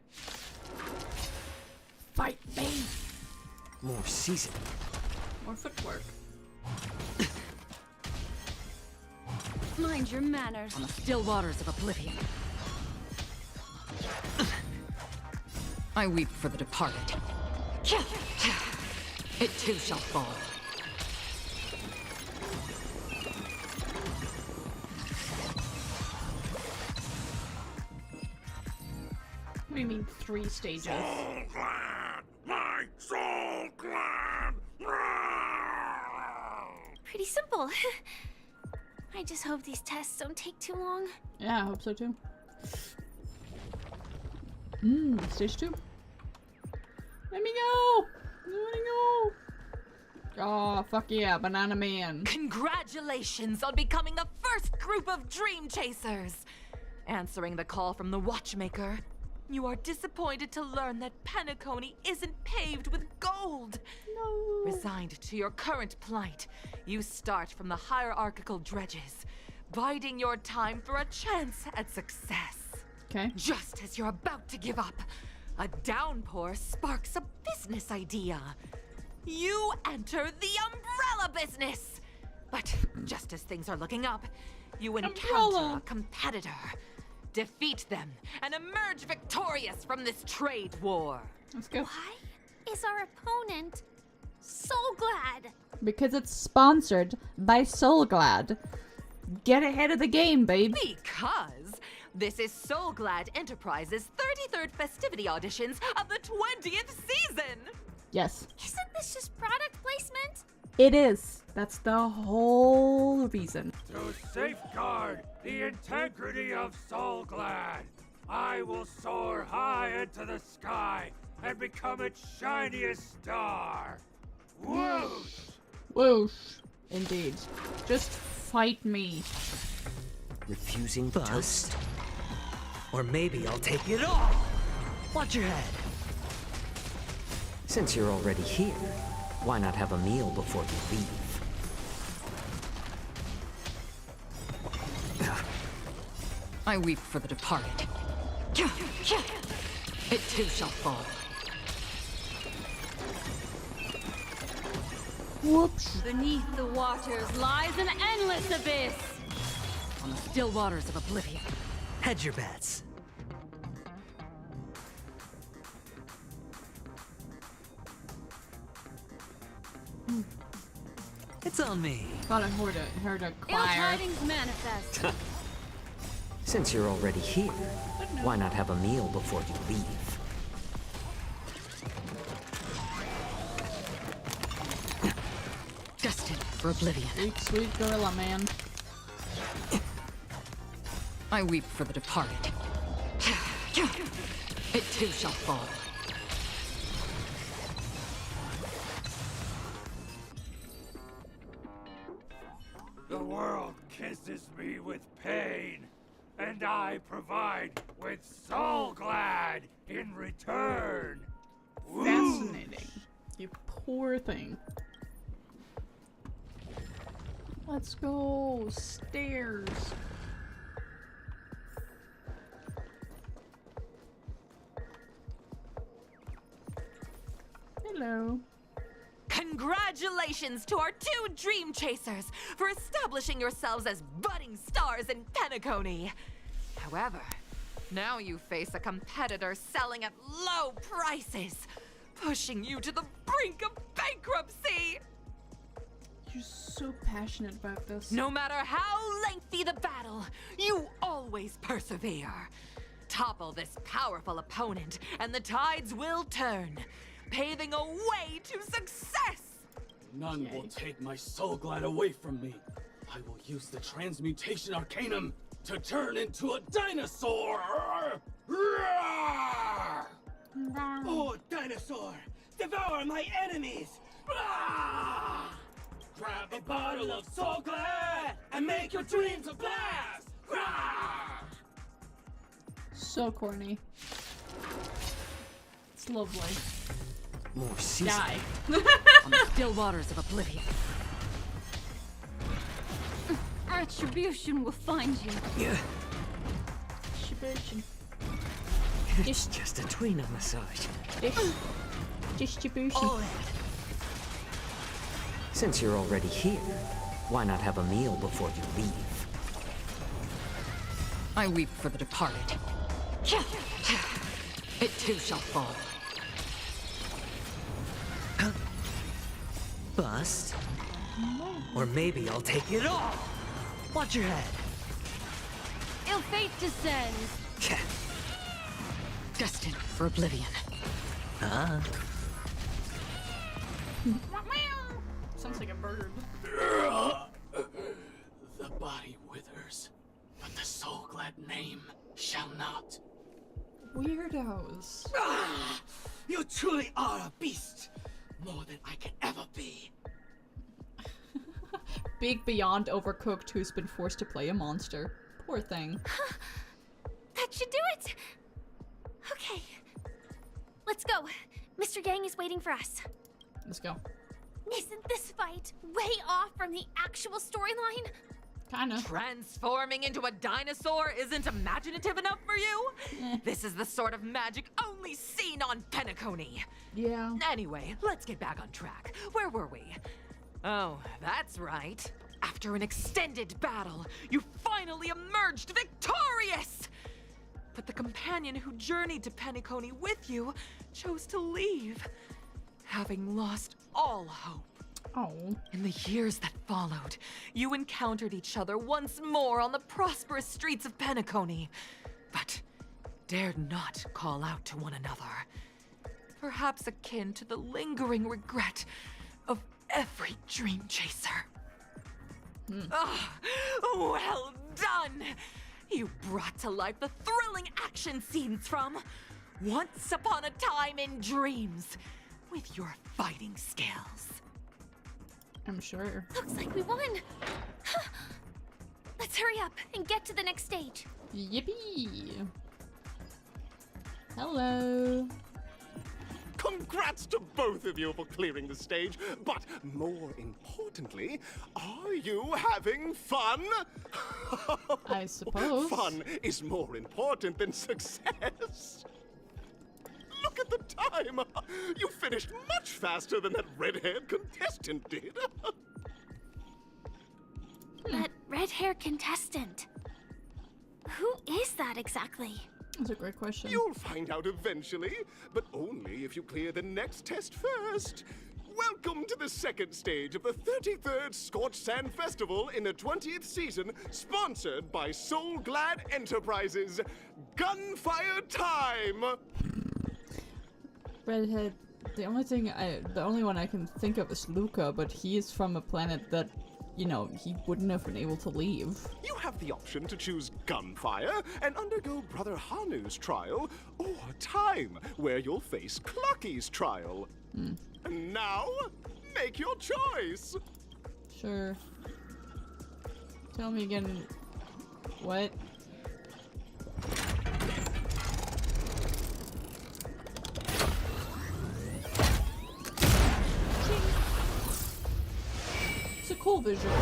Fight me! More seasoning. More footwork. Mind your manners. On the still waters of oblivion. I weep for the departed. It too shall fall. What do you mean 3 stages? Soul Glad! My Soul Glad! Pretty simple. I just hope these tests don't take too long. Yeah, I hope so too. Stage 2. Let me go! Let me go! Oh, fuck yeah, Banana Man. Congratulations on becoming the first group of dream chasers! Answering the call from the watchmaker, you are disappointed to learn that Penacony isn't paved with gold. No. Resigned to your current plight, you start from the hierarchical dredges, biding your time for a chance at success. Okay. Just as you're about to give up, a downpour sparks a business idea. You enter the umbrella business! But just as things are looking up, you encounter a competitor. Defeat them and emerge victorious from this trade war. Let's go. Why is our opponent so glad? Because it's sponsored by Soul Glad. Get ahead of the game, babe. Because this is Soul Glad Enterprises' 33rd festivity auditions of the 20th season! Yes. Isn't this just product placement? It is. That's the whole reason. To safeguard the integrity of Soul Glad, I will soar high into the sky and become its shiniest star. Whoosh! Whoosh. Indeed. Just fight me. Refusing toast? Or maybe I'll take it all! Watch your head. Since you're already here, why not have a meal before you leave? I weep for the departed. It too shall fall. Whoops. Beneath the waters lies an endless abyss. On the still waters of oblivion. Hedge your bets. It's on me. Thought I heard a Ill choir. tidings manifest. Since you're already here, why not have a meal before you leave? Destined for oblivion. Sweet, sweet gorilla man. I weep for the departed. It too shall fall. The world kisses me with pain, and I provide with Soul Glad in return. Fascinating. You poor thing. Let's go. Stairs. Hello. Congratulations to our 2 dream chasers for establishing yourselves as budding stars in Penacony. However, now you face a competitor selling at low prices, pushing you to the brink of bankruptcy. You're so passionate about this. No matter how lengthy the battle, you always persevere. Topple this powerful opponent, and the tides will turn, paving a way to success! None will take my Soul Glad away from me. I will use the Transmutation Arcanum to turn into a dinosaur! Oh, a dinosaur! Devour my enemies! Rah! Grab a bottle of Soul Glad and make your dreams a blast! Rah! So corny. It's lovely. More season. Die. On the still waters of oblivion. Attribution will find you. Yeah. Distribution. It's just a tweener massage. Distribution. All right. Since you're already here, why not have a meal before you leave? I weep for the departed. It too shall fall. Bust? Or maybe I'll take it all! Watch your head. Ill fate descends. Destined for oblivion. Ah. Sounds like a bird. The body withers, but the Soul Glad name shall not. Weirdos. Ah, you truly are a beast! More than I can ever be. Big beyond overcooked who's been forced to play a monster. Poor thing. That should do it! Okay. Let's go. Mr. Yang is waiting for us. Let's go. Isn't this fight way off from the actual storyline? Kinda. Transforming into a dinosaur isn't imaginative enough for you? This is the sort of magic only seen on Penacony. Yeah. Anyway, let's get back on track. Where were we? Oh, that's right. After an extended battle, you finally emerged victorious! But the companion who journeyed to Penacony with you chose to leave, having lost all hope. Oh. In the years that followed, you encountered each other once more on the prosperous streets of Penacony, but dared not call out to one another. Perhaps akin to the lingering regret of every dream chaser. Ah, well done! You brought to life the thrilling action scenes from Once Upon a Time in Dreams with your fighting skills. I'm sure. Looks like we won. Let's hurry up and get to the next stage. Yippee! Hello. Congrats to both of you for clearing the stage, but more importantly, are you having fun? I suppose. Fun is more important than success. Look at the time! You finished much faster than that red-haired contestant did. That red-haired contestant. Who is that exactly? That's a great question. You'll find out eventually, but only if you clear the next test first. Welcome to the second stage of the 33rd Scorched Sand Festival in the 20th season, sponsored by Soul Glad Enterprises. Gunfire time! Redhead. The only one I can think of is Luca, but he is from a planet that, you know, he wouldn't have been able to leave. You have the option to choose Gunfire and undergo Brother Hanu's trial, or Time, where you'll face Clucky's trial. And now, make your choice! Sure. Tell me again. What? It's a cool visual.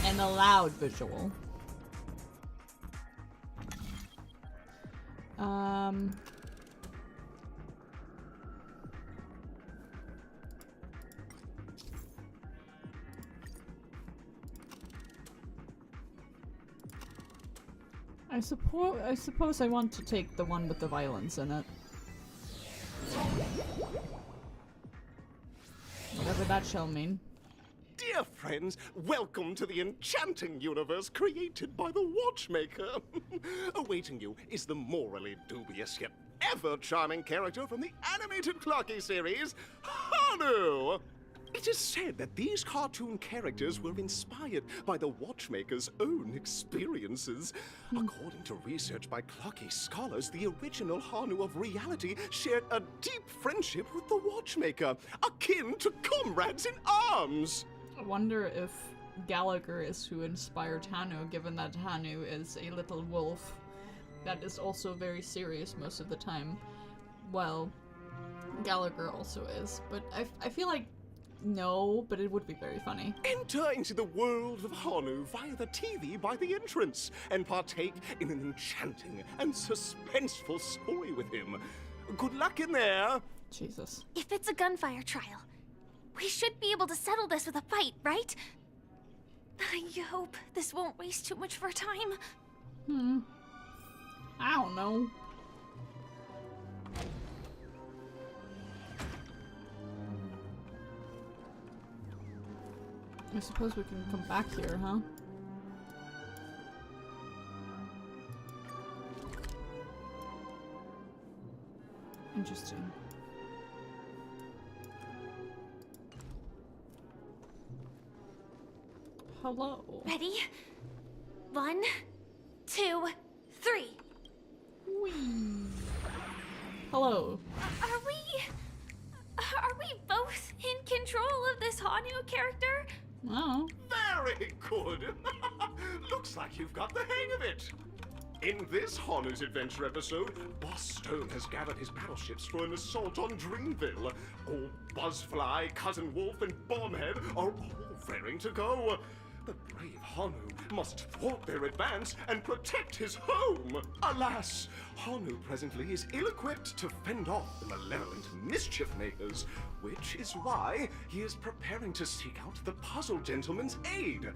And a loud visual. I suppose I want to take the one with the violence in it. Whatever that shall mean. Dear friends, welcome to the enchanting universe created by the Watchmaker. Awaiting you is the morally dubious yet ever charming character from the animated Clocky series, Hanu! It is said that these cartoon characters were inspired by the Watchmaker's own experiences. According to research by clocky scholars, the original Hanu of reality shared a deep friendship with the Watchmaker, akin to comrades in arms. I wonder if Gallagher is who inspired Hanu, given that Hanu is a little wolf that is also very serious most of the time. Well, Gallagher also is, but I feel like no, but it would be very funny. Enter into the world of Hanu via the TV by the entrance and partake in an enchanting and suspenseful story with him. Good luck in there. Jesus. If it's a gunfire trial, we should be able to settle this with a fight, right? I hope this won't waste too much of our time. I don't know. I suppose we can come back here, huh? Interesting. Hello. Ready? 1, 2, 3. Whee. Hello. Are we both in control of this Hanu character? Oh. Very good. Looks like you've got the hang of it. In this Hanu's Adventure episode, Boss Stone has gathered his battleships for an assault on Dreamville. Old Buzzfly, Cousin Wolf, and Bombhead are all raring to go. The brave Hanu must thwart their advance and protect his home. Alas, Hanu presently is ill-equipped to fend off the malevolent mischief makers, which is why he is preparing to seek out the Puzzle Gentleman's aid.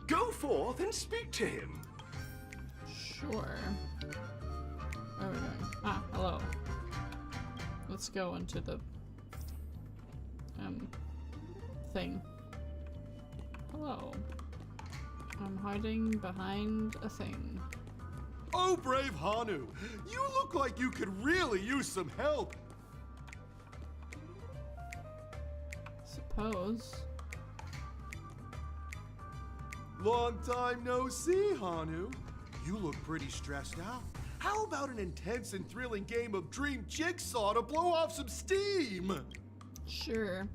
Go forth and speak to him. Sure. Where are we going? Ah, hello. Let's go into the thing. Hello. I'm hiding behind a thing. Oh, brave Hanu! You look like you could really use some help! Suppose. Long time no see, Hanu. You look pretty stressed out. How about an intense and thrilling game of Dream Jigsaw to blow off some steam? Sure.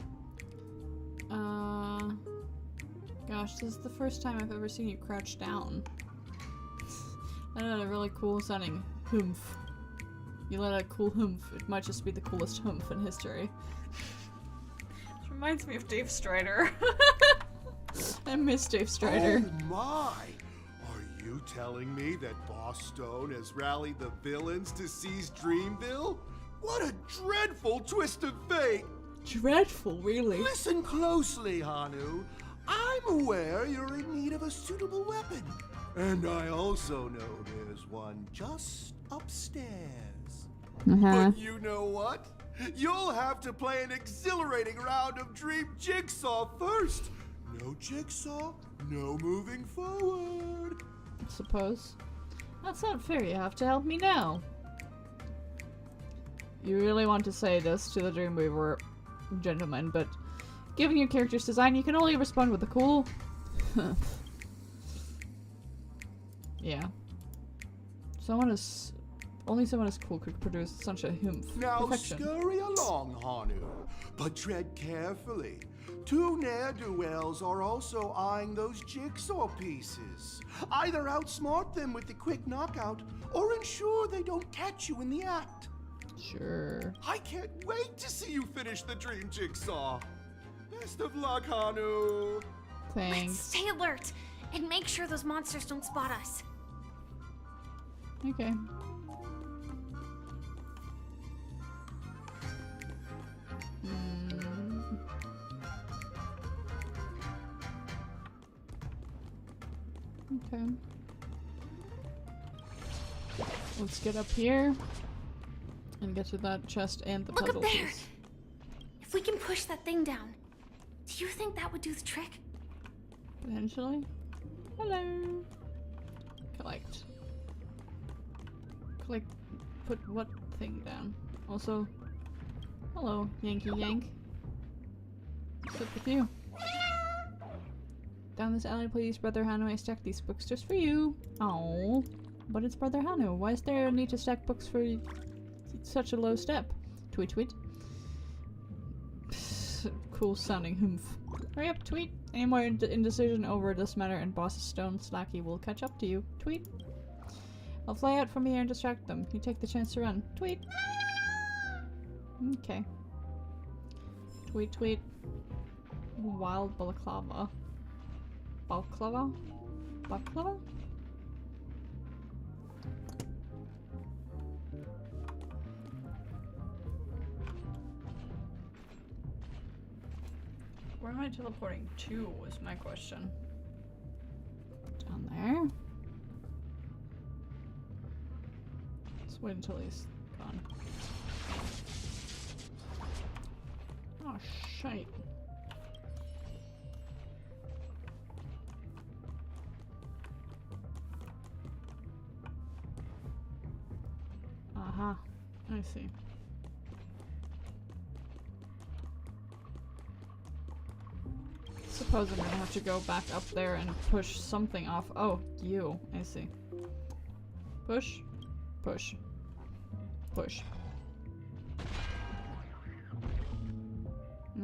Gosh, this is the first time I've ever seen you crouch down. That had a really cool sounding humph. You let out a cool humph. It might just be the coolest humph in history. It reminds me of Dave Strider. I miss Dave Strider. Oh my! Are you telling me that Boss Stone has rallied the villains to seize Dreamville? What a dreadful twist of fate! Dreadful, really? Listen closely, Hanu. I'm aware you're in need of a suitable weapon. And I also know there's one just upstairs. But you know what? You'll have to play an exhilarating round of Dream Jigsaw first. No Jigsaw, no moving forward. I suppose. That's not fair, you have to help me now. You really want to say this to the Dreamweaver gentleman, but given your character's design, you can only respond with a cool... Yeah. Only someone as cool could produce such a humph. Now Perfection. scurry along, Hanu, but tread carefully. Two ne'er-do-wells are also eyeing those jigsaw pieces. Either outsmart them with the quick knockout, or ensure they don't catch you in the act. Sure. I can't wait to see you finish the Dream Jigsaw. Best of luck, Hanu. Thanks. Let's stay alert and make sure those monsters don't spot us. Okay. Okay. Let's get up here and get to that chest and the Look puzzle up there. piece. If we can push that thing down, do you think that would do the trick? Potentially. Hello. Collect. Collect. Put what thing down? Also. Hello, Yankee Yank. What's up with you? Down this alley, please, Brother Hanu. I stacked these books just for you. Oh, but it's Brother Hanu. Why is there a need to stack books for such a low step? Tweet, tweet. Psst, cool sounding humph. Hurry up, tweet. Any more indecision over this matter and Boss Stone Slacky will catch up to you. Tweet. I'll fly out from here and distract them. You take the chance to run. Tweet. Okay. Tweet, tweet. Wild balaclava. Balaclava? Balaclava? Where am I teleporting to was my question. Down there? Let's wait until he's gone. Oh, shite. Aha, I see. Suppose I'm gonna have to go back up there and push something off. Oh, you. I see. Push. Push. Push.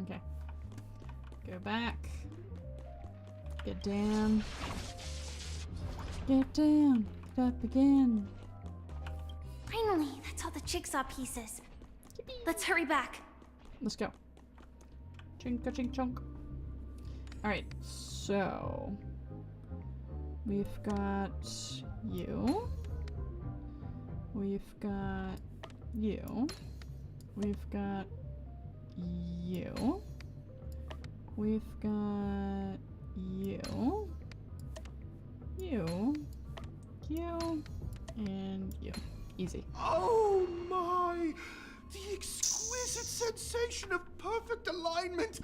Okay. Go back. Get down. Get down. Get up again. Finally, that's all the jigsaw pieces. Let's hurry back. Let's go. Chink a chink chunk. Alright, so we've got you. We've got you. We've got you. We've got you. You. You. And you. Easy. Oh my! The exquisite sensation of perfect alignment!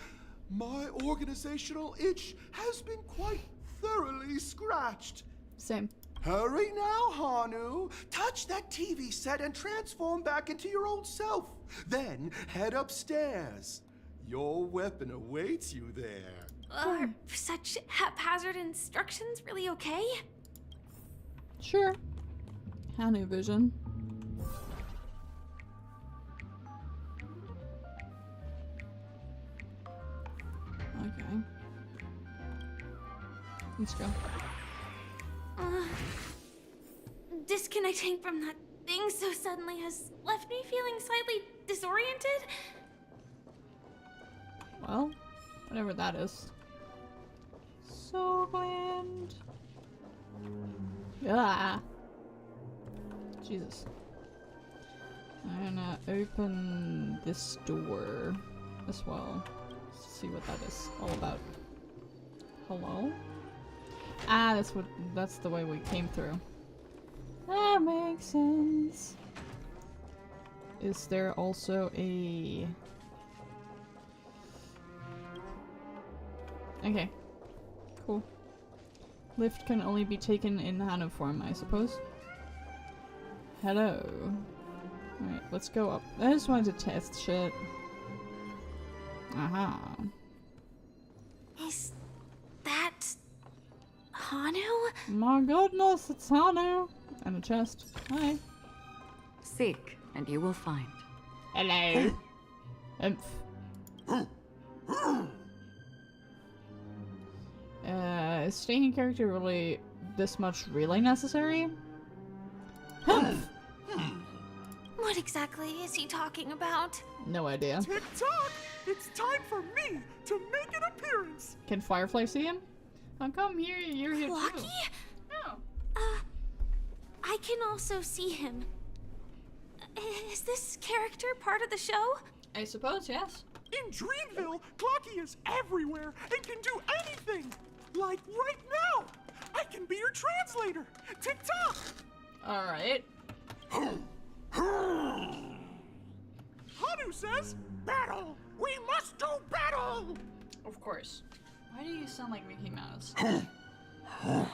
My organizational itch has been quite thoroughly scratched. Same. Hurry now, Hanu. Touch that TV set and transform back into your old self. Then head upstairs. Your weapon awaits you there. Are such haphazard instructions really okay? Sure. Hanu vision. Okay. Let's go. Disconnecting from that thing so suddenly has left me feeling slightly disoriented. Well, whatever that is. So bland. Ah. Jesus. I'm gonna open this door as well. See what that is all about. Hello? Ah, that's the way we came through. That makes sense. Is there also a... Okay. Cool. Lift can only be taken in Hanu form, I suppose. Hello. Alright, let's go up. I just wanted to test shit. Aha. Is that Hanu? My goodness, it's Hanu. And a chest. Hi. Seek, and you will find. Hello. Is staying in character really this much really necessary? What exactly is he talking about? No idea. Tick-tock! It's time for me to make an appearance! Can Firefly see him? How come you're here too? Lucky? No. I can also see him. Is this character part of the show? I suppose, yes. In Dreamville, Clocky is everywhere and can do anything! Like right now! I can be your translator! Tick-tock! Alright. Hanu says, battle! We must do battle! Of course. Why do you sound like Mickey Mouse? The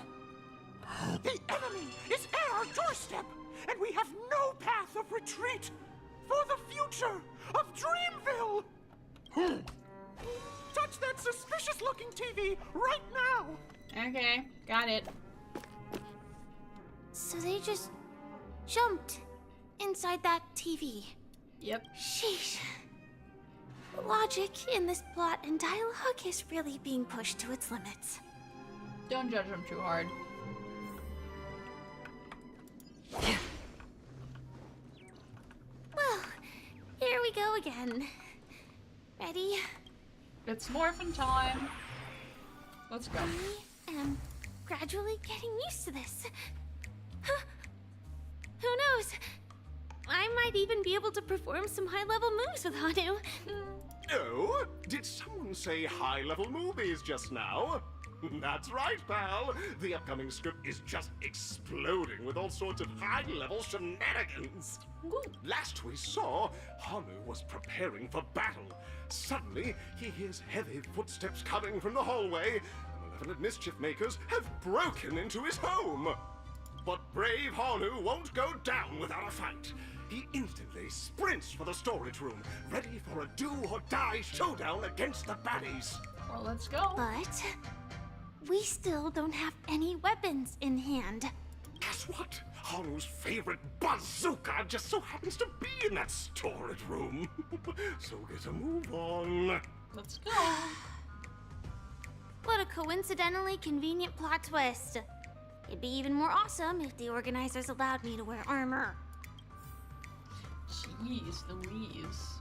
enemy is at our doorstep, and we have no path of retreat for the future of Dreamville! Watch that suspicious-looking TV right now! Okay, got it. So they just jumped inside that TV. Yep. Sheesh. The logic in this plot and dialogue is really being pushed to its limits. Don't judge them too hard. Well, here we go again. Ready? It's morphin' time. Let's go. I am gradually getting used to this. Huh. Who knows? I might even be able to perform some high-level moves with Hanu. Oh, did someone say high-level movies just now? That's right, pal. The upcoming script is just exploding with all sorts of high-level shenanigans. Last we saw, Hanu was preparing for battle. Suddenly, he hears heavy footsteps coming from the hallway, and malevolent mischief makers have broken into his home. But brave Hanu won't go down without a fight. He instantly sprints for the storage room, ready for a do-or-die showdown against the baddies. Well, let's go. But we still don't have any weapons in hand. Guess what? Hanu's favorite bazooka just so happens to be in that storage room. So get a move on. Let's go. What a coincidentally convenient plot twist. It'd be even more awesome if the organizers allowed me to wear armor. Jeez Louise.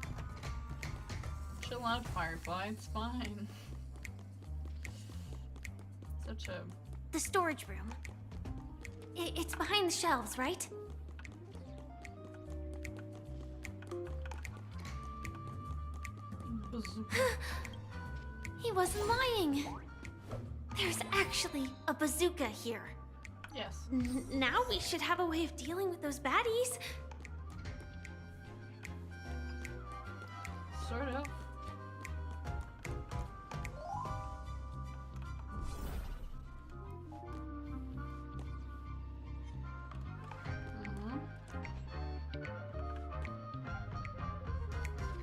Chill out, Firefly. It's fine. Such a... The storage room. It's behind the shelves, right? He wasn't lying. There's actually a bazooka here. Yes. Now we should have a way of dealing with those baddies. Sort of.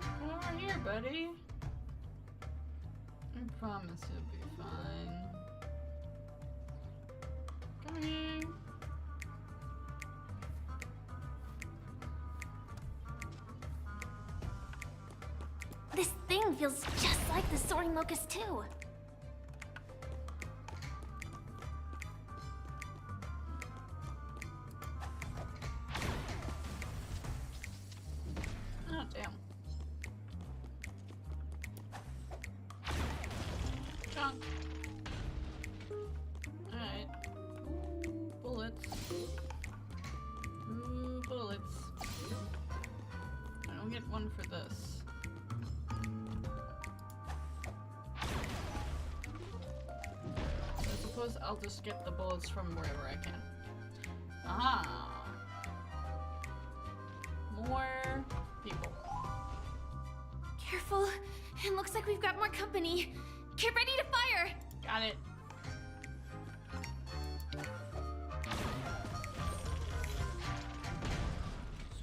Come over here, buddy. I promise you'll be fine. Come here. This thing feels just like the soaring locust too. Oh, damn. Chunk. Alright. Ooh, bullets. Ooh, bullets. I don't get one for this. I suppose I'll just get the bullets from wherever I can. Aha! More people. Careful. It looks like we've got more company. Get ready to fire! Got it.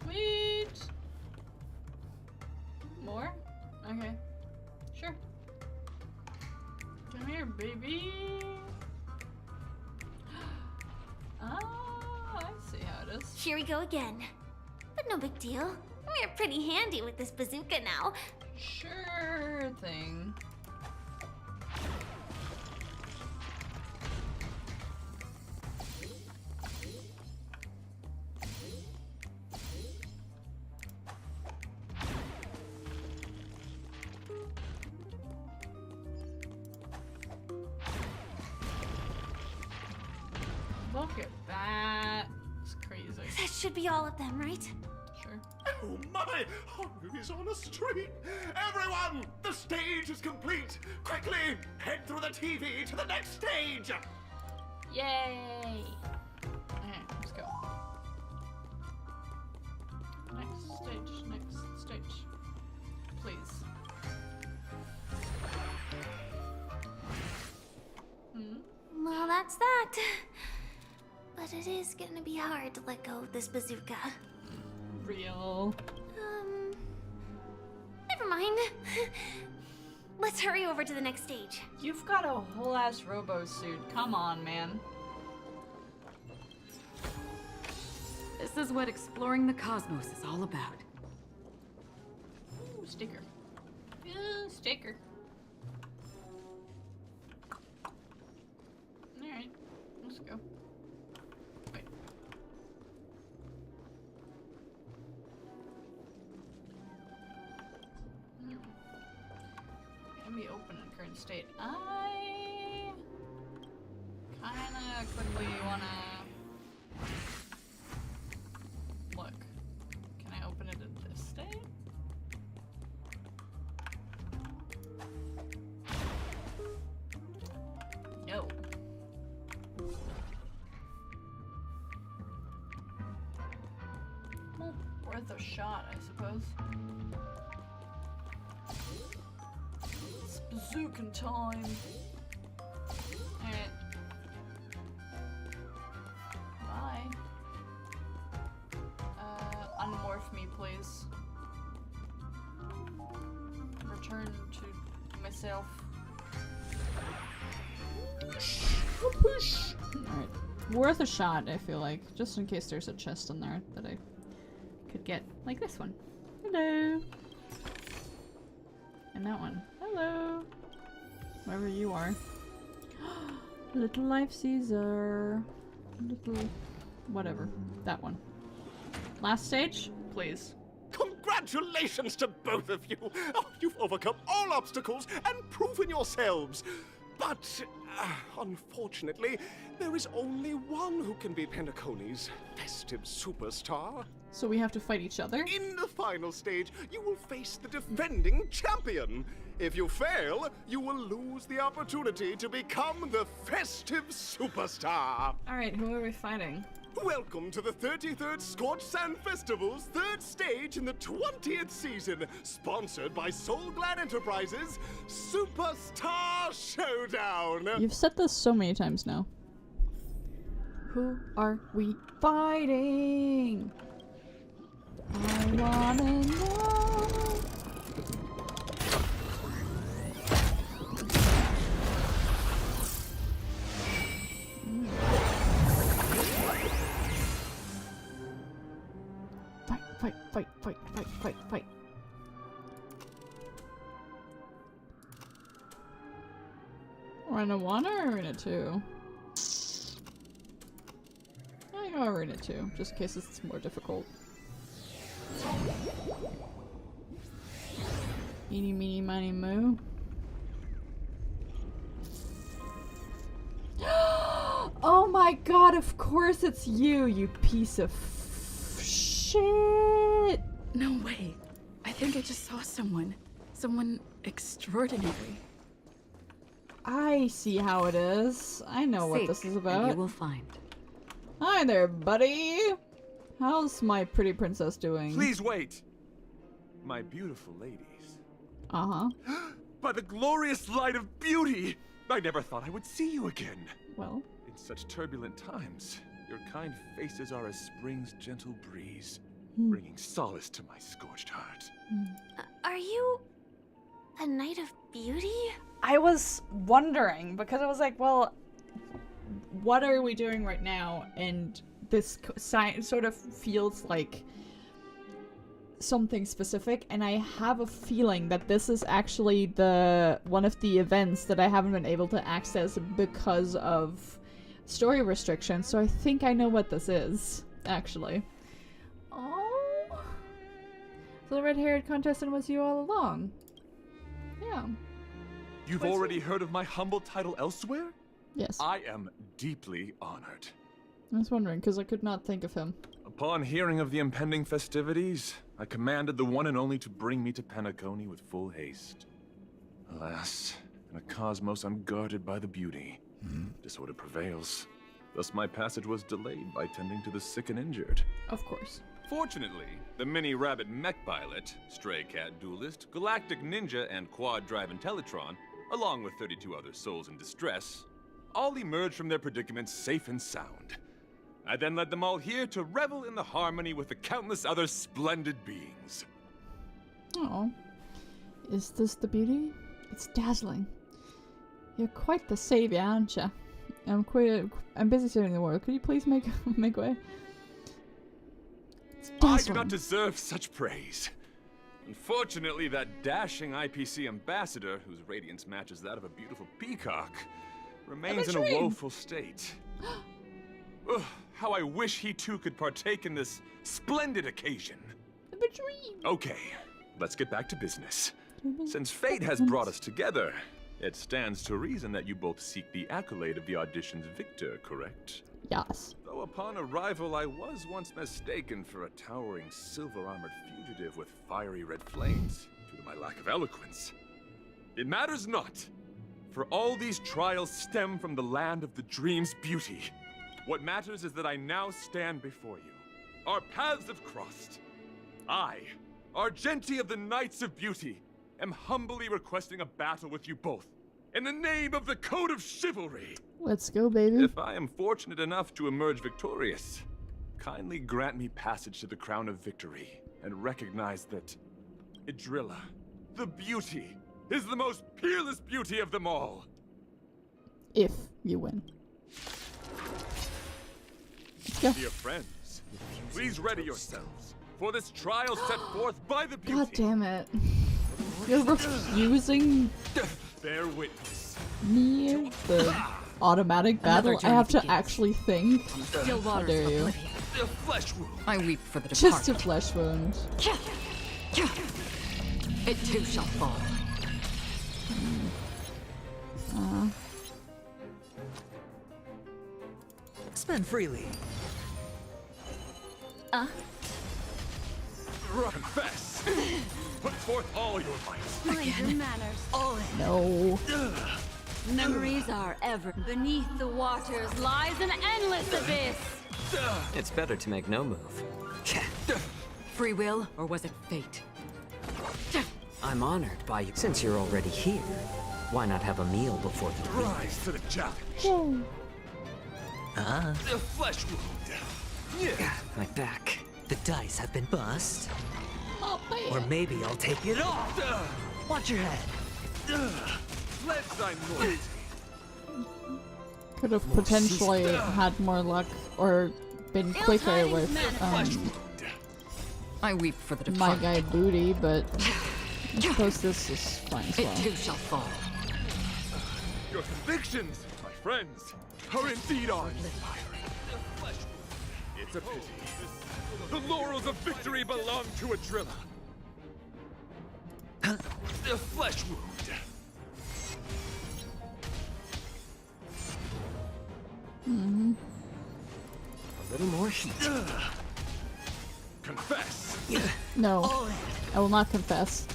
Sweet! More? Okay. Sure. Come here, baby! Ah, I see how it is. Here we go again. But no big deal. We're pretty handy with this bazooka now. Sure thing. Look at that. It's crazy. That should be all of them, right? Sure. Oh my! Hanu is on a streak! Everyone! The stage is complete! Quickly! Head through the TV to the next stage! Yay! Okay, let's go. Next stage. Please. Well, that's that. But it is gonna be hard to let go of this bazooka. Real. Never mind. let's hurry over to the next stage. You've got a whole ass robo suit. Come on, man. This is what exploring the cosmos is all about. Ooh, sticker. Ooh, sticker. Alright, let's go. Wait. Can we open in current state? I kinda quickly wanna look. Can I open it in this state? No. Well, worth a shot, I suppose. It's bazookin' time. Alright. Bye. Unmorph me, please. Return to myself. Alright. Worth a shot, I feel like. Just in case there's a chest in there that I could get. Like this one. Hello. And that one. Hello. Whoever you are. Little Life Caesar. Little... whatever. That one. Last stage? Please. Congratulations to both of you! Oh, you've overcome all obstacles and proven yourselves! But, unfortunately, there is only one who can be Penacony's festive superstar. So we have to fight each other? In the final stage, you will face the defending champion. If you fail, you will lose the opportunity to become the festive superstar. Alright, who are we fighting? Welcome to the 33rd Scorched Sand Festival's third stage in the 20th season, sponsored by Soulglad Enterprises, Superstar Showdown! You've said this so many times now. Who are we fighting? I wanna know. Fight, fight, fight, fight, fight, fight. Arena 1 or Arena 2? I go Arena 2, just in case it's more difficult. Eeny, meeny, miny, moo. Oh my god, of course it's you, you piece of shit! No way. I think I just saw someone. Someone extraordinary. I see how it is. I know what this is about. You will find. Hi there, buddy! How's my pretty princess doing? Please wait! My beautiful ladies. Uh-huh. By the glorious light of beauty! I never thought I would see you again. Well? In such turbulent times, your kind faces are as spring's gentle breeze, bringing solace to my scorched heart. Are you a Knight of Beauty? I was wondering, because I was like, well, what are we doing right now? And this sort of feels like something specific, and I have a feeling that this is actually one of the events that I haven't been able to access because of story restrictions, so I think I know what this is, actually. Oh, so the red-haired contestant was you all along. Yeah. You've already heard of my humble title elsewhere? Yes. I am deeply honored. I was wondering, because I could not think of him. Upon hearing of the impending festivities, I commanded the one and only to bring me to Penacony with full haste. Alas, in a cosmos unguarded by the beauty, disorder prevails. Thus my passage was delayed by tending to the sick and injured. Of course. Fortunately, the mini-rabbit mech pilot, stray cat duelist, galactic ninja, and quad-drive Intellitron, along with 32 other souls in distress, all emerged from their predicaments safe and sound. I then led them all here to revel in the harmony with the countless other splendid beings. Oh. Is this the beauty? It's dazzling. You're quite the savior, aren't you? I'm busy saving the world. Could you please make way? It's I dazzling. do not deserve such praise. Unfortunately, that dashing IPC ambassador, whose radiance matches that of a beautiful peacock, remains in a woeful state. Ugh, how I wish he too could partake in this splendid occasion. Okay, let's get back to business. Since fate has brought us together, it stands to reason that you both seek the accolade of the audition's victor, correct? Yes. Though upon arrival I was once mistaken for a towering silver-armored fugitive with fiery red flames, due to my lack of eloquence. It matters not, for all these trials stem from the land of the dream's beauty. What matters is that I now stand before you. Our paths have crossed. I, Argenti of the Knights of Beauty, am humbly requesting a battle with you both, in the name of the Code of Chivalry. Let's go, baby. If I am fortunate enough to emerge victorious, kindly grant me passage to the Crown of Victory, and recognize that Idrilla, the beauty, is the most peerless beauty of them all. If you win. Let's go. Dear friends, please ready yourselves for this trial set forth by the beauty. God damn it. You're refusing Bear witness. me the automatic battle. I have to actually think. How dare you? A flesh wound. I weep for the Just departed. a flesh wound. It too shall fall. Spend freely. Confess. Put forth all your might. Mind your manners. All in. No. Memories are ever. Beneath the waters lies an endless abyss. It's better to make no move. Free will, or was it fate? I'm honored by you. Since you're already here, why not have a meal before you leave? Rise to the challenge. Ah, A flesh wound. my back. The dice have been bust. Oh, Or maybe I'll take it off. Watch your head. Pledge thy loyalty. Could have potentially had more luck or been quicker with I weep for the my departed. guy Booty, but I suppose this is fine as It well. too shall fall. Your convictions, my friends, are indeed awe-inspiring. It's a pity. The laurels of victory belong to Idrilla. A flesh wound. A little more heat. Confess. No, I will not confess.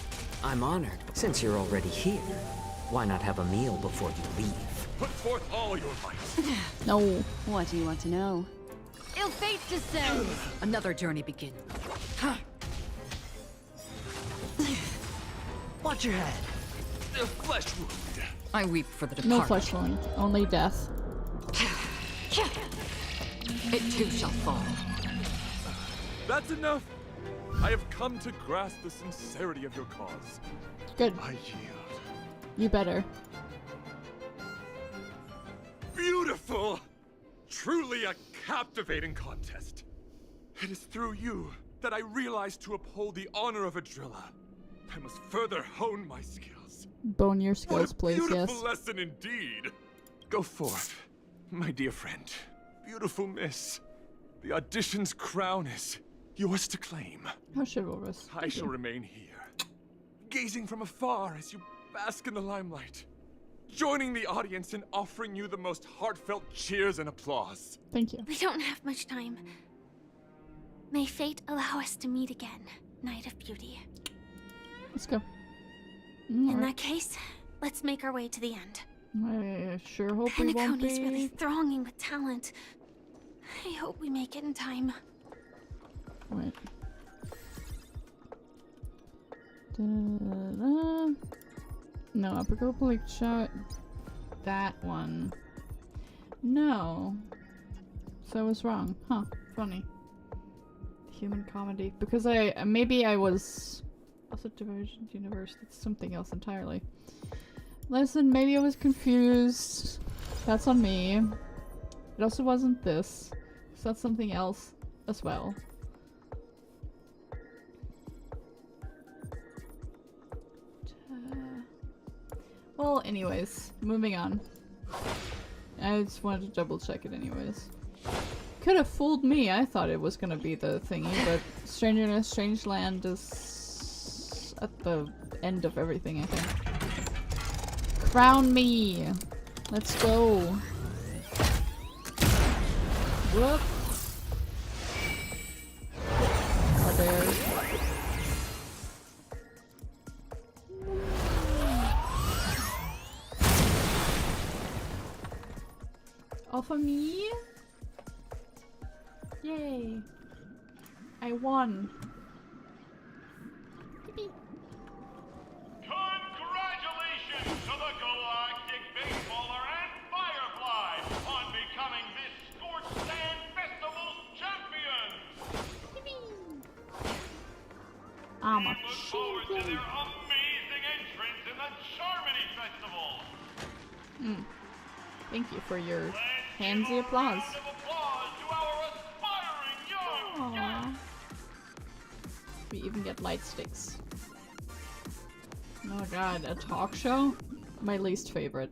I'm honored. Since you're already here, why not have a meal before you leave? Put forth all your might. No. What do you want to know? Ill fate descends. Another journey begins. Watch your head. A flesh wound. I weep for the departed. No flesh wound, only death. It too shall fall. That's enough. I have come to grasp the sincerity of your cause. Good. I yield. You better. Beautiful! Truly a captivating contest. It is through you that I realized to uphold the honor of Idrilla, I must further hone my skills. Bone your skills, please, What a yes. beautiful lesson indeed. Go forth, my dear friend. Beautiful miss. The audition's crown is yours to claim. How chivalrous. I shall remain here, gazing from afar as you bask in the limelight, joining the audience in offering you the most heartfelt cheers and applause. Thank you. We don't have much time. May fate allow us to meet again, Knight of Beauty. Let's go. In that case, let's make our way to the end. I sure hope we won't Penacony's be. really thronging with talent. I hope we make it in time. Wait. Da-da-da. No, upper public shot. That one. No. So I was wrong. Huh. Funny. Human comedy. Because maybe I was... Also Divergent Universe. That's something else entirely. Listen, maybe I was confused. That's on me. It also wasn't this. So that's something else as well. Well, anyways, moving on. I just wanted to double check it anyways. Could have fooled me. I thought it was gonna be the thingy, but Stranger in a Strange Land is at the end of everything, I think. Crown me! Let's go! Whoop! Oh, there. Off of me? Yay! I won! Yippee. Congratulations to the Galactic Baseballer and Firefly on becoming this Scorched Sand Festival's champions! I'm a Look forward to champion! their amazing entrance in the Charmony Festival! Thank you for your handsy applause. Round of applause to our aspiring young Aww. We even get light sticks. Oh god, a talk show? My least favorite.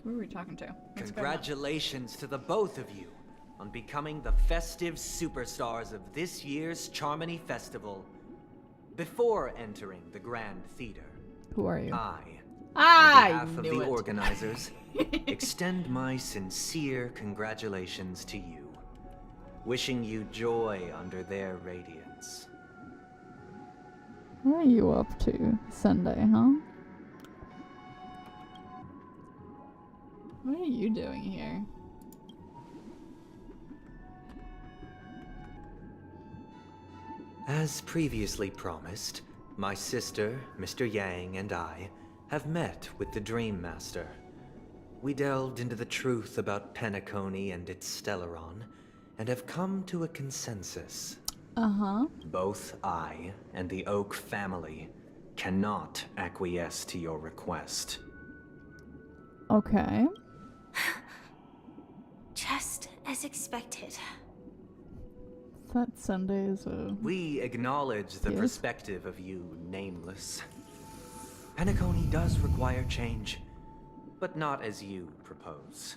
Who are we talking to? What's going on? Congratulations to the both of you on becoming the festive superstars of this year's Charmony Festival. Before entering the Grand Theater, Who are you? on I behalf of knew the it. organizers, extend my sincere congratulations to you, wishing you joy under their radiance. What are you up to Sunday, huh? What are you doing here? As previously promised, my sister, Mr. Yang, and I have met with the Dream Master. We delved into the truth about Penacony and its Stellaron, and have come to a consensus. Uh-huh. Both I and the Oak family cannot acquiesce to your request. Okay. Just as expected. That Sunday is a... We acknowledge the Yes. perspective of you, Nameless. Penacony does require change, but not as you propose.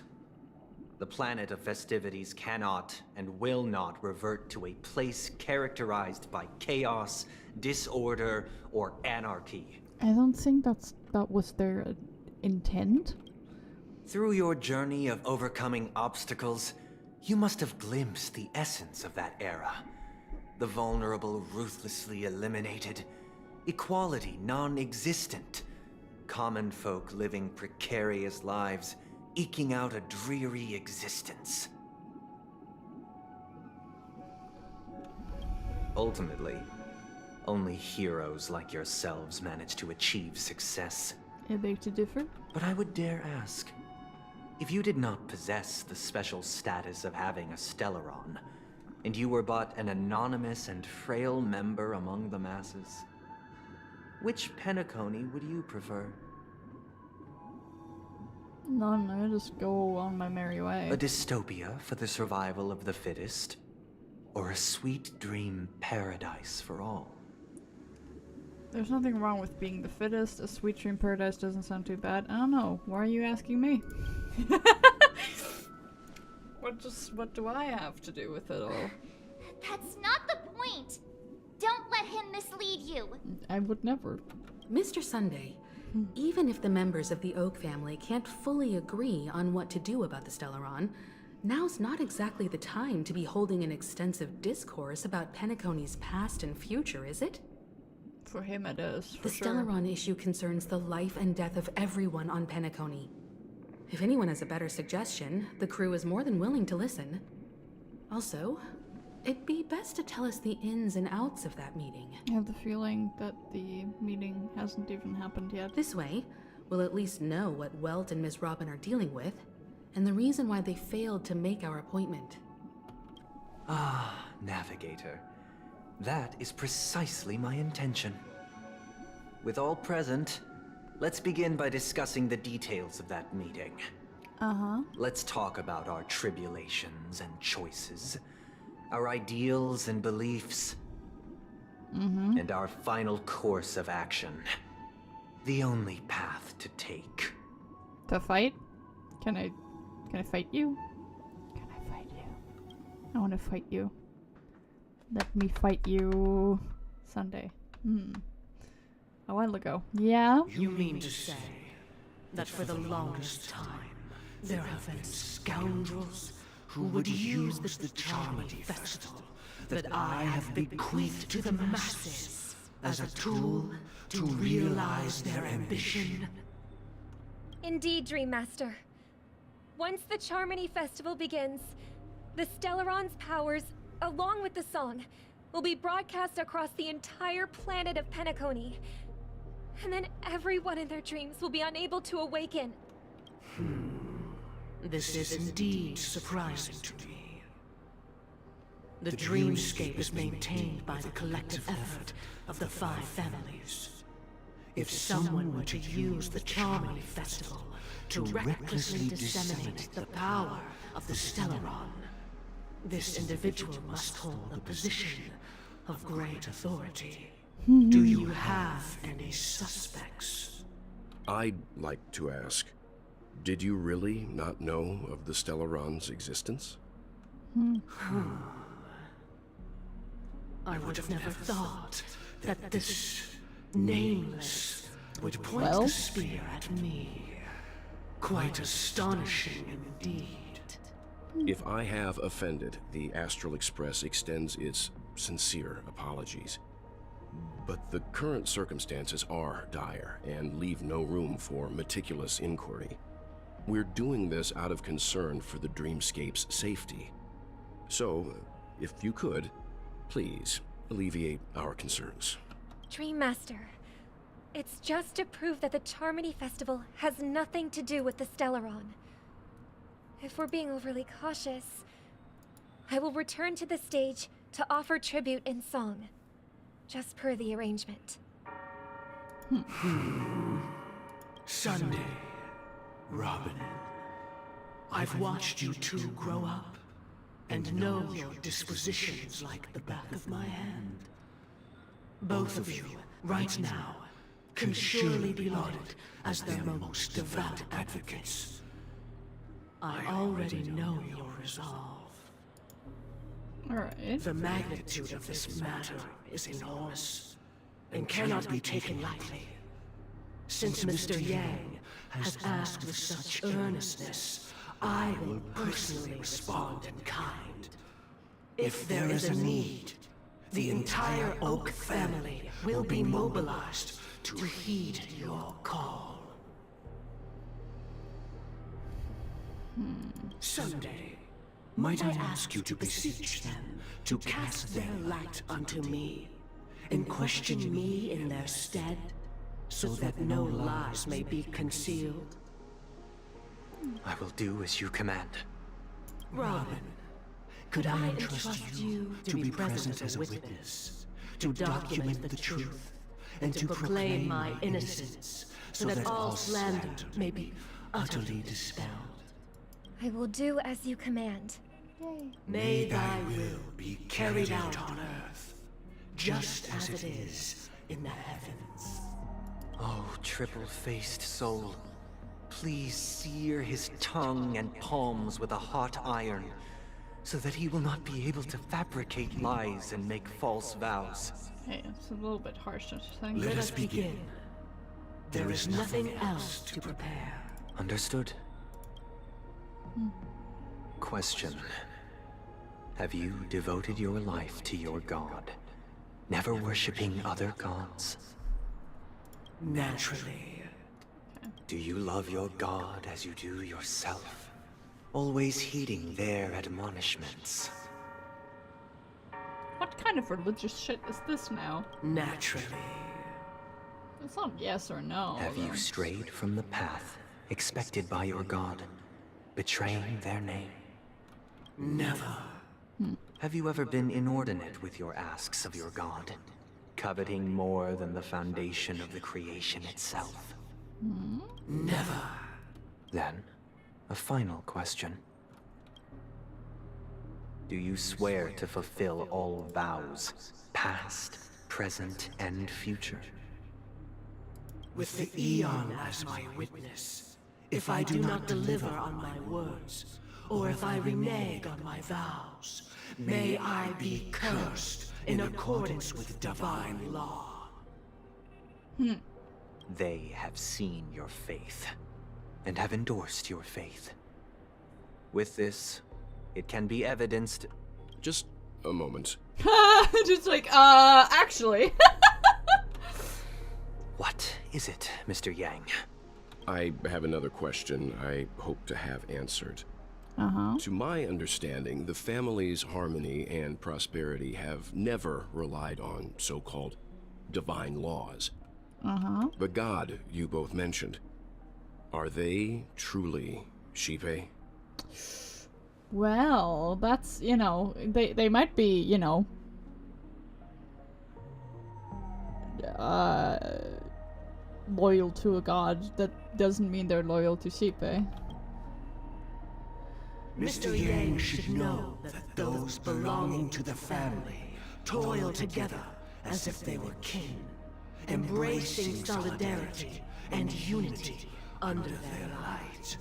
The planet of festivities cannot and will not revert to a place characterized by chaos, disorder, or anarchy. I don't think that was their intent. Through your journey of overcoming obstacles, you must have glimpsed the essence of that era. The vulnerable ruthlessly eliminated, equality non-existent, common folk living precarious lives, eking out a dreary existence. Ultimately, only heroes like yourselves manage to achieve success. I beg to differ. But I would dare ask, if you did not possess the special status of having a Stellaron, and you were but an anonymous and frail member among the masses, which Penacony would you prefer? None, I just go on my merry way. A dystopia for the survival of the fittest? Or a sweet dream paradise for all? There's nothing wrong with being the fittest. A sweet dream paradise doesn't sound too bad. I don't know. Why are you asking me? What do I have to do with it all? That's not the point! Don't let him mislead you! I would never. Mr. Sunday, even if the members of the Oak family can't fully agree on what to do about the Stellaron, now's not exactly the time to be holding an extensive discourse about Penacony's past and future, is it? For him it is, for The sure. Stellaron issue concerns the life and death of everyone on Penacony. If anyone has a better suggestion, the crew is more than willing to listen. Also, it'd be best to tell us the ins and outs of that meeting. I have the feeling that the meeting hasn't even happened yet. This way, we'll at least know what Welt and Miss Robin are dealing with, and the reason why they failed to make our appointment. Ah, Navigator. That is precisely my intention. With all present, Let's begin by discussing the details of that meeting. Let's talk about our tribulations and choices, our ideals and beliefs, and our final course of action. The only path to take. To fight? Can I fight you? Can I fight you? I want to fight you. Let me fight you Sunday. A while ago. Yeah? You mean to say that for the longest time, there have been scoundrels who would use the Charmity Festival that I have bequeathed to the masses as a tool to realize their ambition? Indeed, Dream Master. Once the Charmony Festival begins, the Stellaron's powers, along with the song, will be broadcast across the entire planet of Penacony. And then everyone in their dreams will be unable to awaken. This is indeed surprising to me. The dreamscape is maintained by the collective effort of the 5 families. If someone were to use the Charmony Festival to recklessly disseminate the power of the Stellaron, this individual must hold a position of great authority. Do you have any suspects? I'd like to ask, did you really not know of the Stellaron's existence? I would have never thought that this nameless would point the spear at me. Quite astonishing indeed. If I have offended, the Astral Express extends its sincere apologies. But the current circumstances are dire and leave no room for meticulous inquiry. We're doing this out of concern for the Dreamscape's safety. So, if you could, please alleviate our concerns. Dream Master, it's just to prove that the Charmony Festival has nothing to do with the Stellaron. If we're being overly cautious, I will return to the stage to offer tribute in song, just per the arrangement. Sunday, Robin, I've watched you two grow up and know your dispositions like the back of my hand. Both of you, right now, can surely be lauded as their most devout advocates. I already know your resolve. Alright. The magnitude of this matter is enormous and cannot be taken lightly. Since Mr. Yang has asked with such earnestness, I will personally respond in kind. If there is a need, the entire Oak family will be mobilized to heed your call. Someday, might I ask you to beseech them to cast their light unto me, and question me in their stead, so that no lies may be concealed? I will do as you command. Robin, could I entrust you to be present as a witness, to document the truth, and to proclaim my innocence, so that all slander may be utterly dispelled? I will do as you command. May thy will be carried out on earth, just as it is in the heavens. Oh, triple-faced soul, please sear his tongue and palms with a hot iron, so that he will not be able to fabricate lies and make false vows. Hey, it's a little bit harsh, don't you think? Let us begin. There is nothing else to prepare. Understood. Question. Have you devoted your life to your god, never worshipping other gods? Naturally. Do you love your god as you do yourself, always heeding their admonishments? What kind of religious shit is this now? Naturally. It's not yes or no. Have you strayed from the path expected by your god, betraying their name? Never. Have you ever been inordinate with your asks of your god, coveting more than the foundation of the creation itself? Never. Then, a final question. Do you swear to fulfill all vows, past, present, and future? With the Eon as my witness, if I do not deliver on my words, or if I renege on my vows, may I be cursed in accordance with divine law. They have seen your faith, and have endorsed your faith. With this, it can be evidenced... Just a moment. Just like, actually. What is it, Mr. Yang? I have another question I hope to have answered. To my understanding, the family's harmony and prosperity have never relied on so-called divine laws. The god you both mentioned, are they truly Shipe? Well, that's, you know, they might be, you know, loyal to a god. That doesn't mean they're loyal to Shipe. Mr. Yang should know that those belonging to the family toil together as if they were kin, embracing solidarity and unity under their light.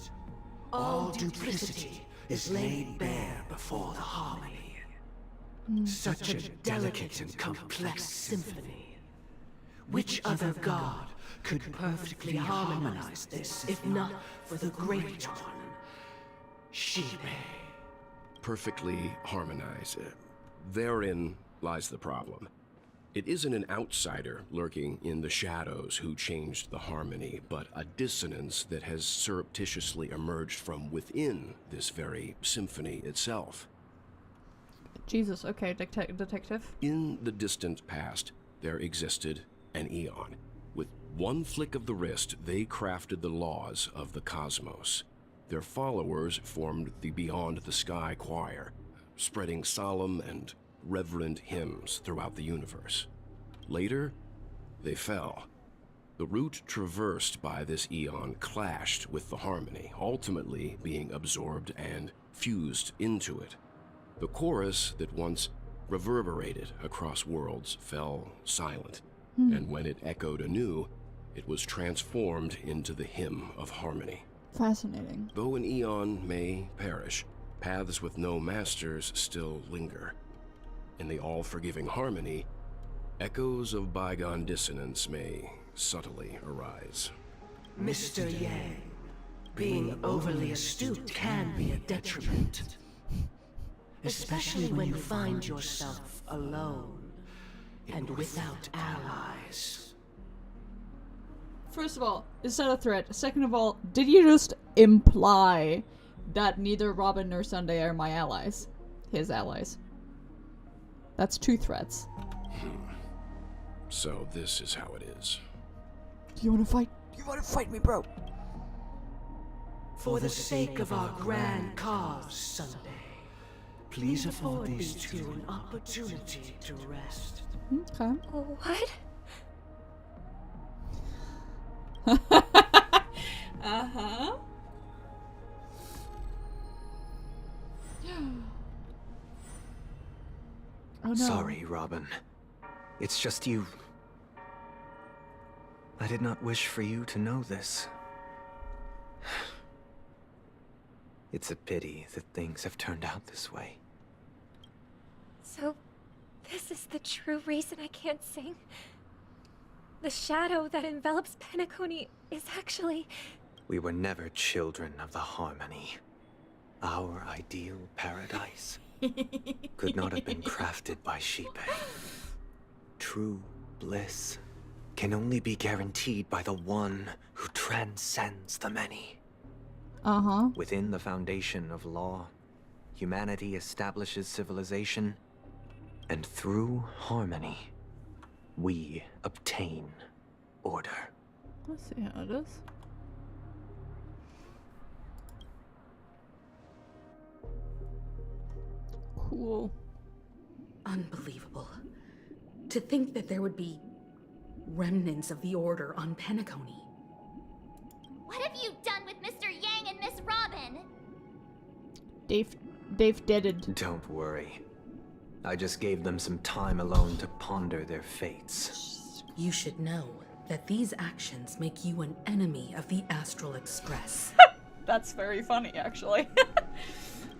All duplicity is laid bare before the harmony. Such a delicate and complex symphony. Which other god could perfectly harmonize this, if not for the great one, Shipe? Perfectly harmonize. Therein lies the problem. It isn't an outsider lurking in the shadows who changed the harmony, but a dissonance that has surreptitiously emerged from within this very symphony itself. Jesus, okay, detective. In the distant past, there existed an Eon. With one flick of the wrist, they crafted the laws of the cosmos. Their followers formed the Beyond the Sky Choir, spreading solemn and reverent hymns throughout the universe. Later, they fell. The route traversed by this Eon clashed with the harmony, ultimately being absorbed and fused into it. The chorus that once reverberated across worlds fell silent, and when it echoed anew, it was transformed into the hymn of harmony. Fascinating. Though an Eon may perish, paths with no masters still linger. In the all-forgiving harmony, echoes of bygone dissonance may subtly arise. Mr. Yang, being overly astute can be a detriment. Especially when you find yourself alone and without allies. First of all, is that a threat? Second of all, did you just imply that neither Robin nor Sunday are my allies? His allies. That's two threats. So this is how it is. Do you want to fight? You want to fight me, bro? For the sake of our grand cause, Sunday, please afford these two an opportunity to rest. Okay. What? Uh-huh. Oh no. Sorry, Robin. It's just you. I did not wish for you to know this. It's a pity that things have turned out this way. So, this is the true reason I can't sing? The shadow that envelops Penacony is actually... We were never children of the harmony. Our ideal paradise could not have been crafted by Shipe. True bliss can only be guaranteed by the one who transcends the many. Within the foundation of law, humanity establishes civilization, and through harmony, we obtain order. Let's see how it is. Cool. Unbelievable. To think that there would be remnants of the Order on Penacony. What have you done with Mr. Yang and Miss Robin? They've deaded. Don't worry. I just gave them some time alone to ponder their fates. You should know that these actions make you an enemy of the Astral Express. That's very funny, actually.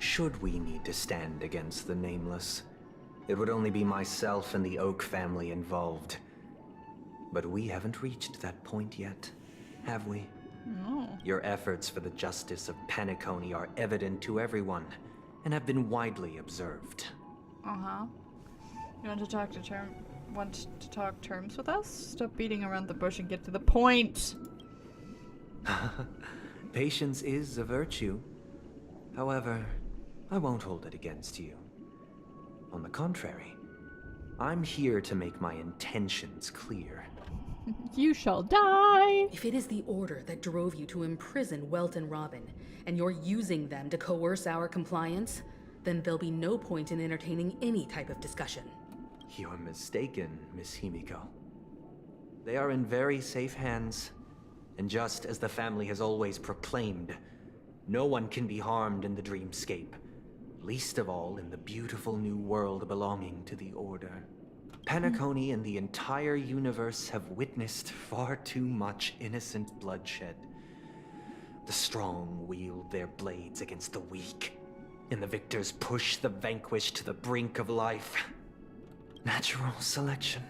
Should we need to stand against the Nameless, it would only be myself and the Oak family involved. But we haven't reached that point yet, have we? No. Your efforts for the justice of Penacony are evident to everyone, and have been widely observed. Uh-huh. You want to talk terms with us? Stop beating around the bush and get to the point! Patience is a virtue. However, I won't hold it against you. On the contrary, I'm here to make my intentions clear. You shall die! If it is the order that drove you to imprison Welt and Robin, and you're using them to coerce our compliance, then there'll be no point in entertaining any type of discussion. You're mistaken, Miss Himiko. They are in very safe hands, and just as the family has always proclaimed, no one can be harmed in the dreamscape, least of all in the beautiful new world belonging to the Order. Penacony and the entire universe have witnessed far too much innocent bloodshed. The strong wield their blades against the weak, and the victors push the vanquished to the brink of life. Natural selection.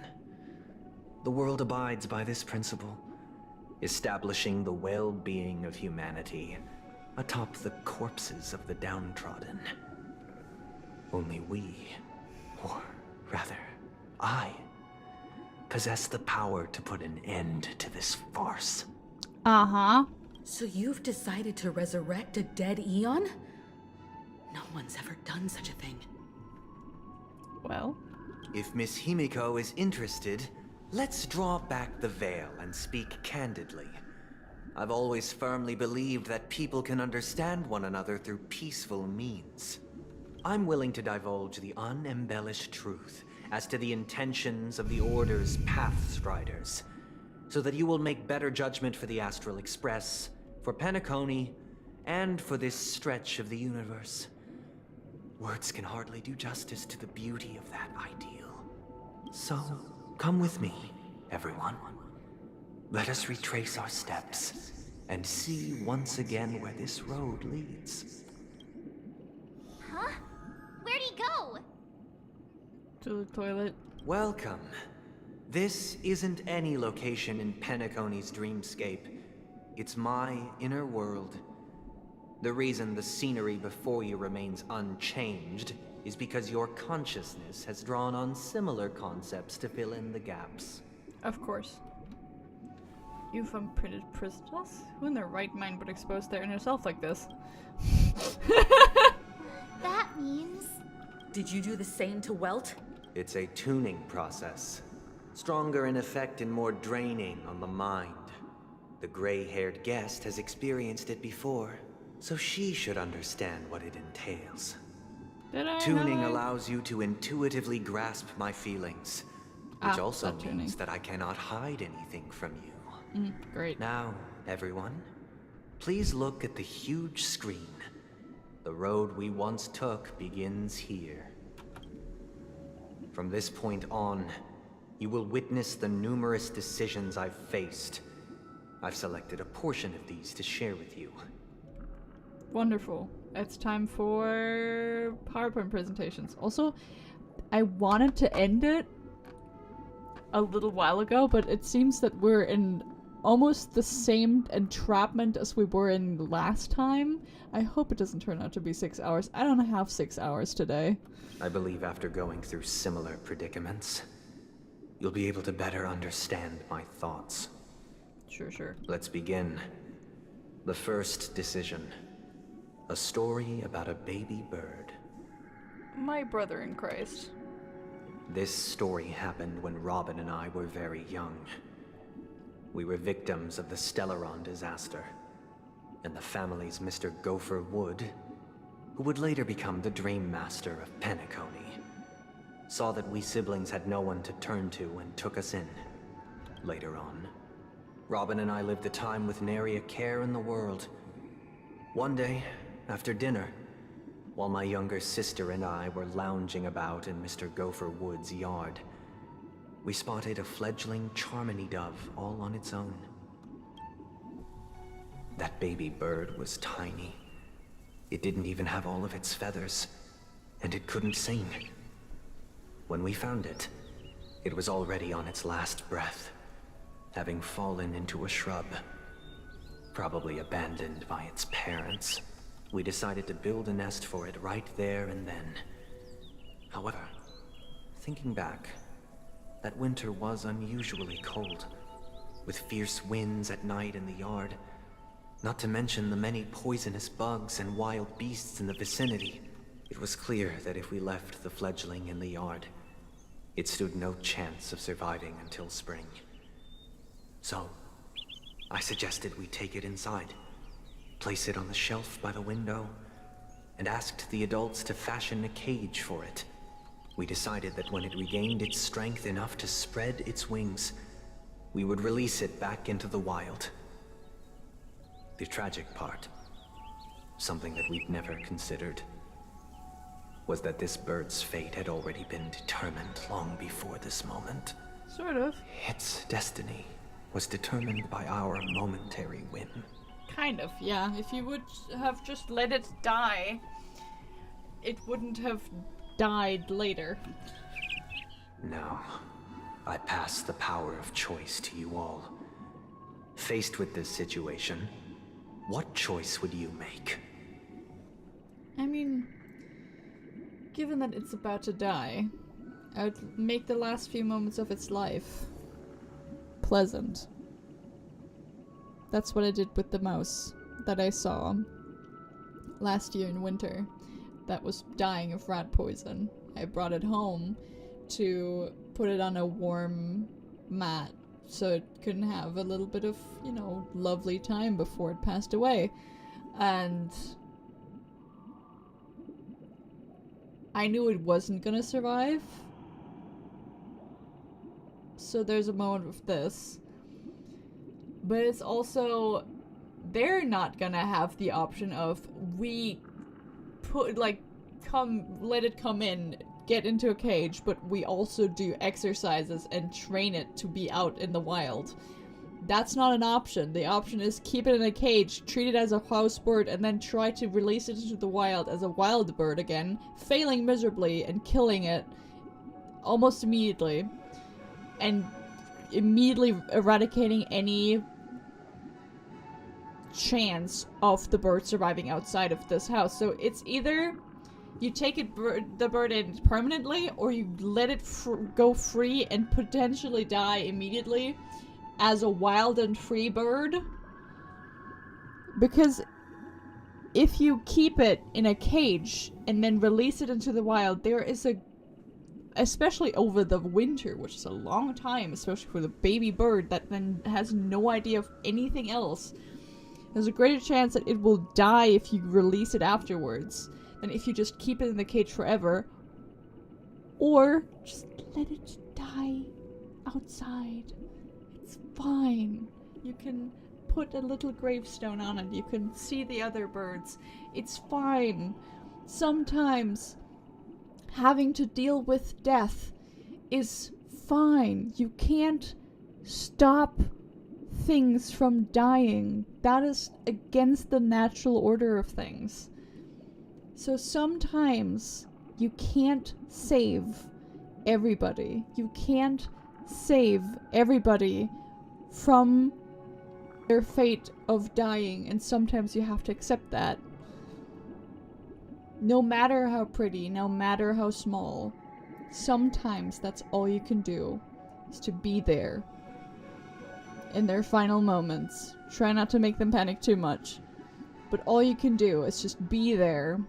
The world abides by this principle, establishing the well-being of humanity atop the corpses of the downtrodden. Only we, or rather, I, possess the power to put an end to this farce. Uh-huh. So you've decided to resurrect a dead Eon? No one's ever done such a thing. Well? If Miss Himiko is interested, let's draw back the veil and speak candidly. I've always firmly believed that people can understand one another through peaceful means. I'm willing to divulge the unembellished truth as to the intentions of the Order's Pathstriders, so that you will make better judgment for the Astral Express, for Penacony, and for this stretch of the universe. Words can hardly do justice to the beauty of that ideal. So, come with me, everyone. Let us retrace our steps, and see once again where this road leads. Huh? Where'd he go? To the toilet. Welcome. This isn't any location in Penacony's dreamscape. It's my inner world. The reason the scenery before you remains unchanged is because your consciousness has drawn on similar concepts to fill in the gaps. Of course. You've unprinted prisoners? Who in their right mind would expose their inner self like this? That means... Did you do the same to Welt? It's a tuning process. Stronger in effect and more draining on the mind. The gray-haired guest has experienced it before, so she should understand what it entails. Tuning allows you to intuitively grasp my feelings, which also means that I cannot hide anything from you. Great. Now, everyone, please look at the huge screen. The road we once took begins here. From this point on, you will witness the numerous decisions I've faced. I've selected a portion of these to share with you. Wonderful. It's time for PowerPoint presentations. Also, I wanted to end it a little while ago, but it seems that we're in almost the same entrapment as we were in last time. I hope it doesn't turn out to be 6 hours. I don't have 6 hours today. I believe after going through similar predicaments, you'll be able to better understand my thoughts. Sure. Let's begin. The first decision. A story about a baby bird. My brother in Christ. This story happened when Robin and I were very young. We were victims of the Stellaron disaster, and the family's Mr. Gopher Wood, who would later become the Dream Master of Penacony, saw that we siblings had no one to turn to and took us in. Later on, Robin and I lived a time with nary a care in the world. One day, after dinner, while my younger sister and I were lounging about in Mr. Gopher Wood's yard, we spotted a fledgling Charmony dove all on its own. That baby bird was tiny. It didn't even have all of its feathers, and it couldn't sing. When we found it, it was already on its last breath, having fallen into a shrub, probably abandoned by its parents. We decided to build a nest for it right there and then. However, thinking back, that winter was unusually cold, with fierce winds at night in the yard, not to mention the many poisonous bugs and wild beasts in the vicinity. It was clear that if we left the fledgling in the yard, it stood no chance of surviving until spring. So, I suggested we take it inside, place it on the shelf by the window, and asked the adults to fashion a cage for it. We decided that when it regained its strength enough to spread its wings, we would release it back into the wild. The tragic part, something that we'd never considered, was that this bird's fate had already been determined long before this moment. Sort of. Its destiny was determined by our momentary whim. Kind of, yeah. If you would have just let it die, it wouldn't have died later. Now, I pass the power of choice to you all. Faced with this situation, what choice would you make? I mean, given that it's about to die, I would make the last few moments of its life pleasant. That's what I did with the mouse that I saw last year in winter that was dying of rat poison. I brought it home to put it on a warm mat so it couldn't have a little bit of, you know, lovely time before it passed away. And I knew it wasn't gonna survive. So there's a moment with this. But it's also, they're not gonna have the option of, we put, like, let it come in, get into a cage, but we also do exercises and train it to be out in the wild. That's not an option. The option is keep it in a cage, treat it as a house bird, and then try to release it into the wild as a wild bird again, failing miserably and killing it almost immediately. And immediately eradicating any chance of the bird surviving outside of this house. So it's either you take the bird in permanently, or you let it go free and potentially die immediately as a wild and free bird. Because if you keep it in a cage and then release it into the wild, there is especially over the winter, which is a long time, especially for the baby bird that then has no idea of anything else, there's a greater chance that it will die if you release it afterwards than if you just keep it in the cage forever, or just let it die outside. It's fine. You can put a little gravestone on it. You can see the other birds. It's fine. Sometimes having to deal with death is fine. You can't stop things from dying. That is against the natural order of things. So sometimes you can't save everybody. You can't save everybody from their fate of dying, and sometimes you have to accept that. No matter how pretty, no matter how small, sometimes that's all you can do, is to be there in their final moments. Try not to make them panic too much, but all you can do is just be there.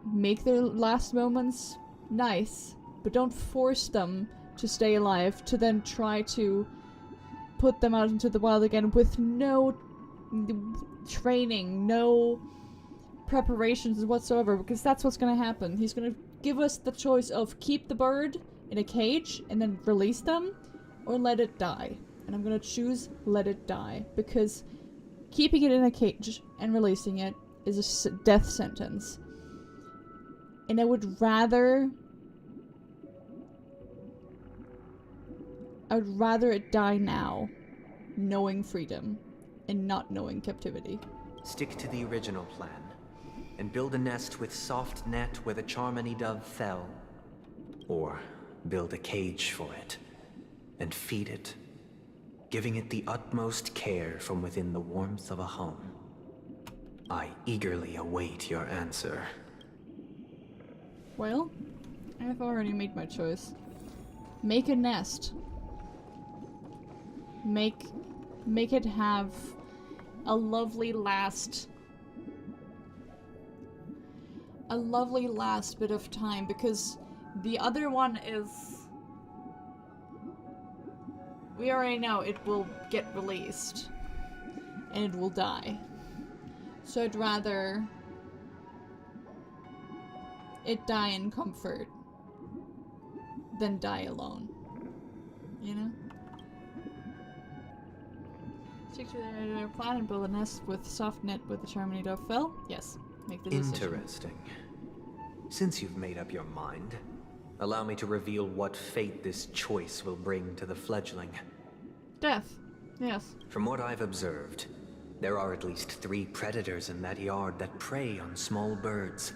Make their last moments nice, but don't force them to stay alive, to then try to put them out into the wild again with no training, no preparations whatsoever, because that's what's gonna happen. He's gonna give us the choice of keep the bird in a cage and then release them, or let it die. And I'm gonna choose let it die, because keeping it in a cage and releasing it is a death sentence. And I would rather it die now, knowing freedom, and not knowing captivity. Stick to the original plan, and build a nest with soft net where the Charmony dove fell. Or build a cage for it, and feed it, giving it the utmost care from within the warmth of a home. I eagerly await your answer. Well, I've already made my choice. Make a nest. Make it have a lovely last bit of time, because the other one is, we already know it will get released and it will die. So I'd rather it die in comfort than die alone. You know? Stick to their plan and build a nest with soft net with the Charmony dove fell? Yes. Make the decision. Interesting. Since you've made up your mind, allow me to reveal what fate this choice will bring to the fledgling. Death. Yes. From what I've observed, there are at least 3 predators in that yard that prey on small birds.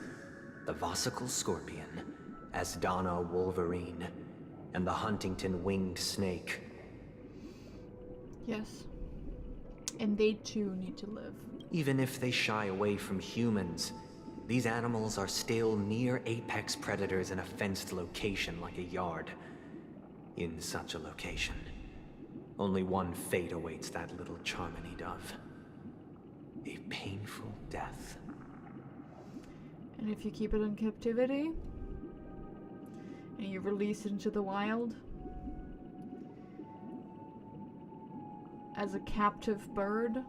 The Vossicle scorpion, Asdana wolverine, and the Huntington winged snake. Yes. And they too need to live. Even if they shy away from humans, these animals are still near apex predators in a fenced location like a yard. In such a location, only one fate awaits that little Charmony dove. A painful death. And if you keep it in captivity, and you release it into the wild, as a captive bird,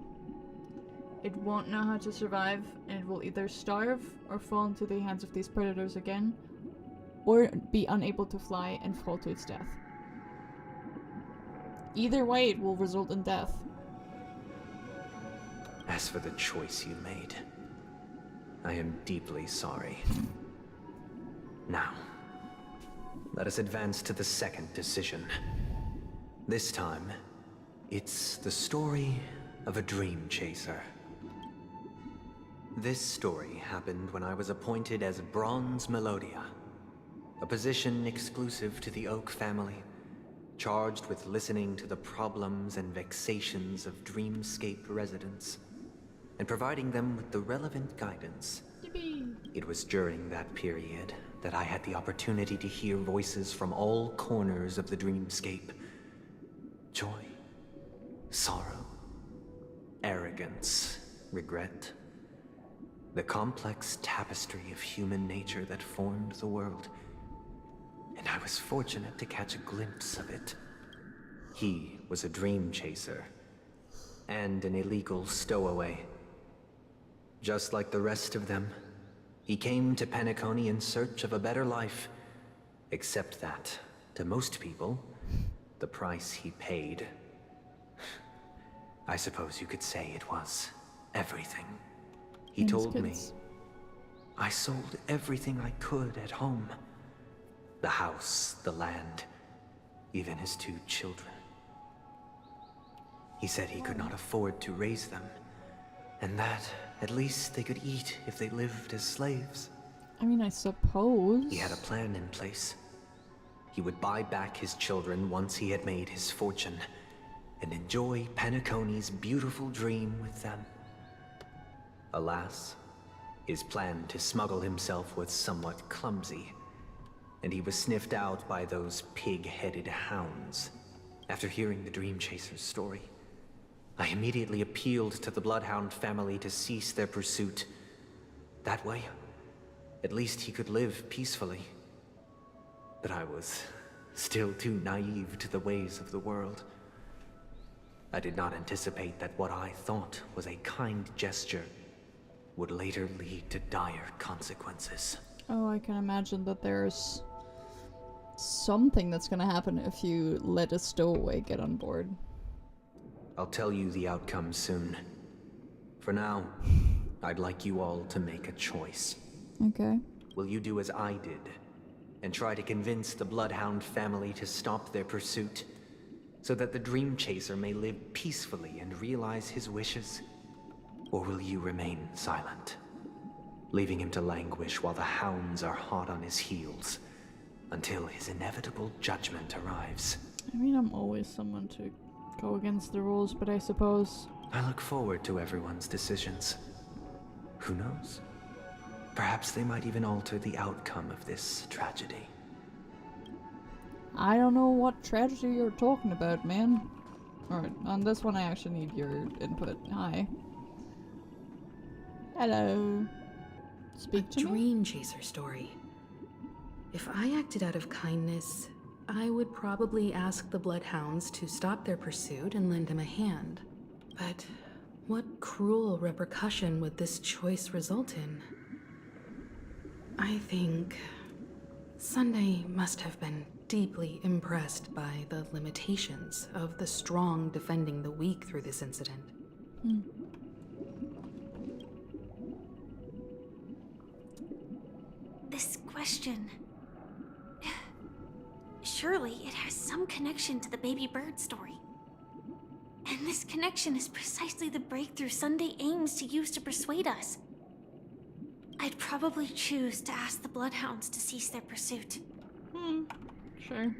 it won't know how to survive, and it will either starve or fall into the hands of these predators again, or be unable to fly and fall to its death. Either way, it will result in death. As for the choice you made, I am deeply sorry. Now, let us advance to the second decision. This time, it's the story of a dream chaser. This story happened when I was appointed as Bronze Melodia, a position exclusive to the Oak family, charged with listening to the problems and vexations of Dreamscape residents, and providing them with the relevant guidance. Yippee. It was during that period that I had the opportunity to hear voices from all corners of the Dreamscape. Joy, sorrow, arrogance, regret. The complex tapestry of human nature that formed the world. And I was fortunate to catch a glimpse of it. He was a dream chaser, and an illegal stowaway. Just like the rest of them, he came to Penacony in search of a better life. Except that, to most people, the price he paid, I suppose you could say it was everything. He told me, I sold everything I could at home. The house, the land, even his 2 children. He said he could not afford to raise them, and that at least they could eat if they lived as slaves. I mean, I suppose. He had a plan in place. He would buy back his children once he had made his fortune, and enjoy Penacony's beautiful dream with them. Alas, his plan to smuggle himself was somewhat clumsy, and he was sniffed out by those pig-headed hounds. After hearing the Dream Chaser's story, I immediately appealed to the Bloodhound family to cease their pursuit. That way, at least he could live peacefully. But I was still too naive to the ways of the world. I did not anticipate that what I thought was a kind gesture would later lead to dire consequences. Oh, I can imagine that there's something that's gonna happen if you let a stowaway get on board. I'll tell you the outcome soon. For now, I'd like you all to make a choice. Okay. Will you do as I did and try to convince the Bloodhound family to stop their pursuit so that the Dream Chaser may live peacefully and realize his wishes? Or will you remain silent, leaving him to languish while the hounds are hot on his heels until his inevitable judgment arrives? I mean, I'm always someone to go against the rules, but I suppose... I look forward to everyone's decisions. Who knows? Perhaps they might even alter the outcome of this tragedy. I don't know what tragedy you're talking about, man. Alright, on this one I actually need your input. Hi. Hello. Speak to me? Dream Chaser story. If I acted out of kindness, I would probably ask the Bloodhounds to stop their pursuit and lend him a hand. But what cruel repercussion would this choice result in? I think Sunday must have been deeply impressed by the limitations of the strong defending the weak through this incident. This question... Surely it has some connection to the baby bird story. And this connection is precisely the breakthrough Sunday aims to use to persuade us. I'd probably choose to ask the Bloodhounds to cease their pursuit. Sure.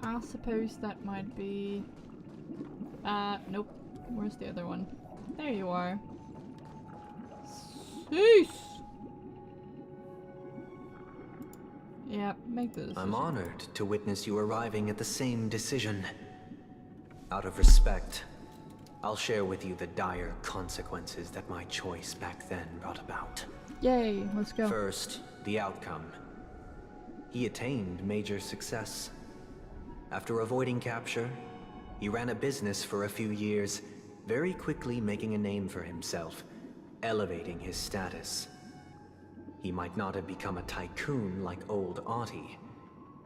I suppose that might be... nope. Where's the other one? There you are. Cease! Yeah, make the decision. I'm honored to witness you arriving at the same decision. Out of respect, I'll share with you the dire consequences that my choice back then brought about. Yay, let's go. First, the outcome. He attained major success. After avoiding capture, he ran a business for a few years, very quickly making a name for himself, elevating his status. He might not have become a tycoon like old Audie,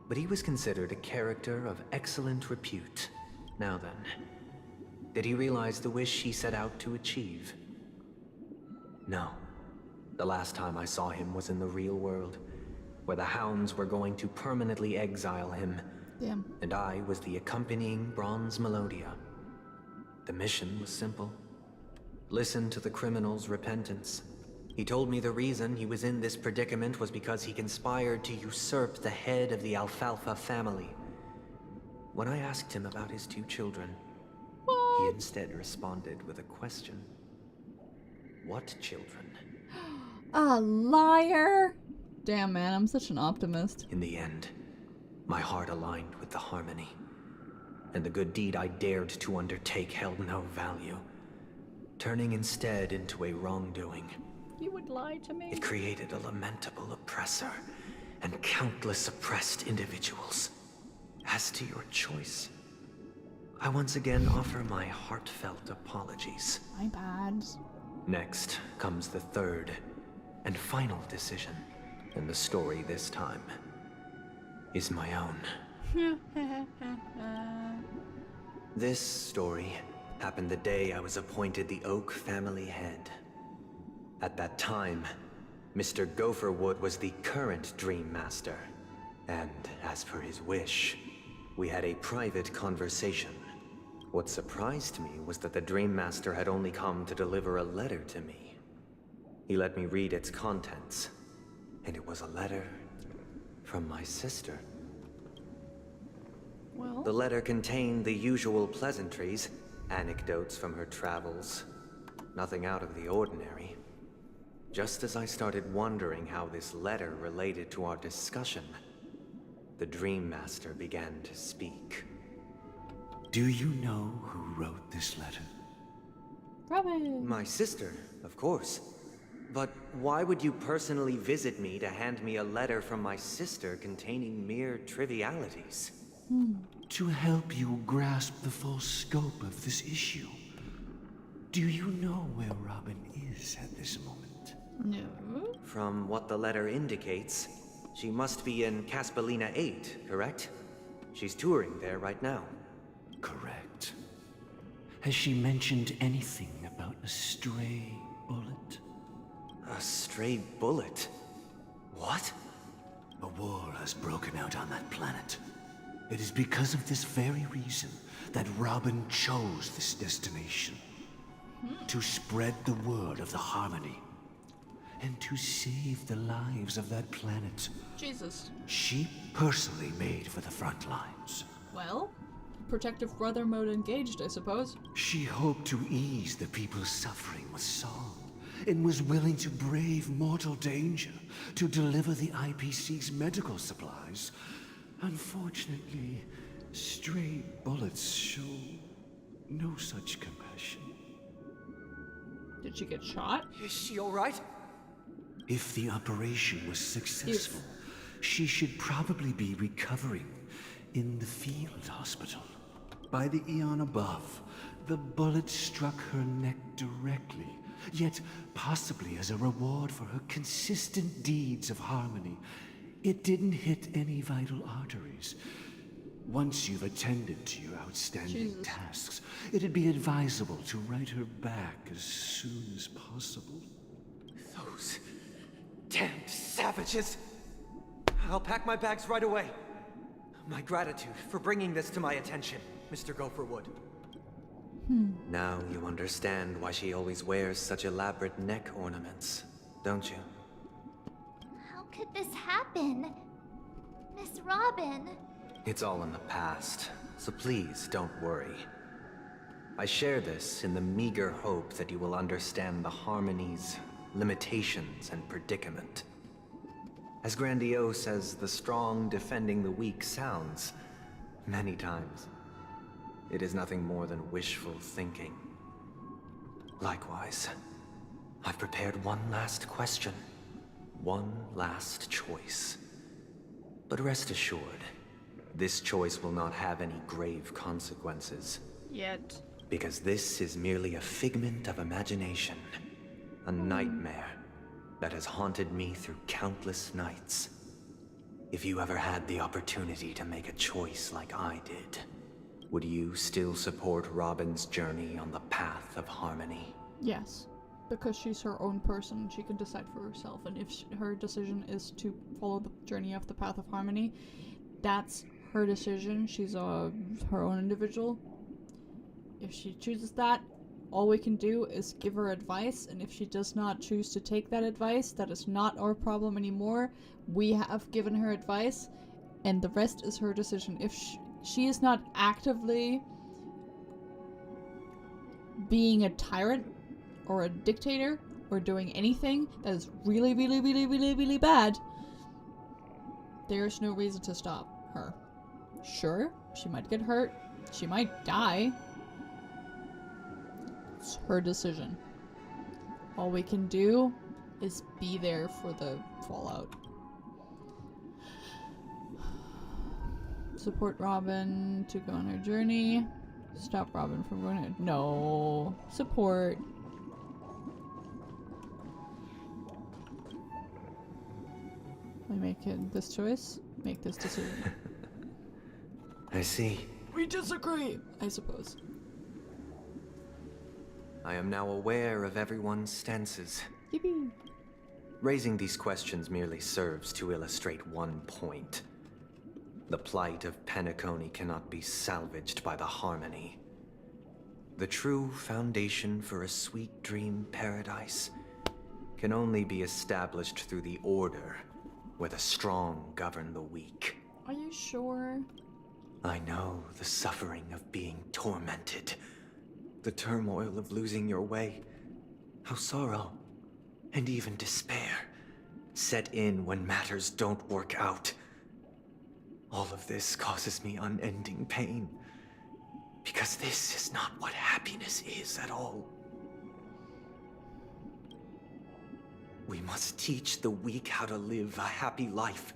but he was considered a character of excellent repute. Now then, did he realize the wish he set out to achieve? No. The last time I saw him was in the real world, where the hounds were going to permanently exile him. Damn. And I was the accompanying Bronze Melodia. The mission was simple. Listen to the criminal's repentance. He told me the reason he was in this predicament was because he conspired to usurp the head of the Alfalfa family. When I asked him about his 2 children, he instead responded with a question. What children? A liar! Damn, man, I'm such an optimist. In the end, my heart aligned with the harmony, and the good deed I dared to undertake held no value, turning instead into a wrongdoing. You would lie to me? It created a lamentable oppressor and countless oppressed individuals. As to your choice, I once again offer my heartfelt apologies. My bad. Next comes the third and final decision, and the story this time is my own. This story happened the day I was appointed the Oak family head. At that time, Mr. Gopherwood was the current Dream Master, and as per his wish, we had a private conversation. What surprised me was that the Dream Master had only come to deliver a letter to me. He let me read its contents, and it was a letter from my sister. Well? The letter contained the usual pleasantries, anecdotes from her travels, nothing out of the ordinary. Just as I started wondering how this letter related to our discussion, the Dream Master began to speak. Do you know who wrote this letter? Robin! My sister, of course. But why would you personally visit me to hand me a letter from my sister containing mere trivialities? To help you grasp the full scope of this issue. Do you know where Robin is at this moment? No. From what the letter indicates, She must be in Caspelina 8, correct? She's touring there right now. Correct. Has she mentioned anything about a stray bullet? A stray bullet? What? A war has broken out on that planet. It is because of this very reason that Robin chose this destination. To spread the word of the Harmony. And to save the lives of that planet. Jesus. She personally made for the front lines. Well, protective brother mode engaged, I suppose. She hoped to ease the people's suffering with song, and was willing to brave mortal danger to deliver the IPC's medical supplies. Unfortunately, stray bullets show no such compassion. Did she get shot? Is she alright? If the operation was successful, she should probably be recovering in the field hospital. By the eon above, the bullet struck her neck directly, yet possibly as a reward for her consistent deeds of harmony. It didn't hit any vital arteries. Once you've attended to your outstanding tasks, it'd be advisable to write her back as soon as possible. Those damned savages! I'll pack my bags right away. My gratitude for bringing this to my attention, Mr. Gopherwood. Now you understand why she always wears such elaborate neck ornaments, don't you? How could this happen? Miss Robin. It's all in the past, so please don't worry. I share this in the meager hope that you will understand the Harmony's limitations and predicament. As grandiose as the strong defending the weak sounds, many times, it is nothing more than wishful thinking. Likewise, I've prepared one last question, one last choice. But rest assured, this choice will not have any grave consequences. Yet. Because this is merely a figment of imagination, a nightmare that has haunted me through countless nights. If you ever had the opportunity to make a choice like I did, would you still support Robin's journey on the path of harmony? Yes, because she's her own person. She can decide for herself, and if her decision is to follow the journey of the path of harmony, that's her decision. She's her own individual. If she chooses that, all we can do is give her advice, and if she does not choose to take that advice, that is not our problem anymore. We have given her advice, and the rest is her decision. If she is not actively being a tyrant or a dictator or doing anything that is really, really, really, really, really bad, there's no reason to stop her. Sure, she might get hurt, she might die. It's her decision. All we can do is be there for the fallout. Support Robin to go on her journey. Stop Robin from going on. No. Support. We make this choice. Make this decision. I see. We disagree, I suppose. I am now aware of everyone's stances. Yippee. Raising these questions merely serves to illustrate one point. The plight of Penacony cannot be salvaged by the Harmony. The true foundation for a sweet dream paradise can only be established through the order, where the strong govern the weak. Are you sure? I know the suffering of being tormented, the turmoil of losing your way, how sorrow and even despair set in when matters don't work out. All of this causes me unending pain, because this is not what happiness is at all. We must teach the weak how to live a happy life.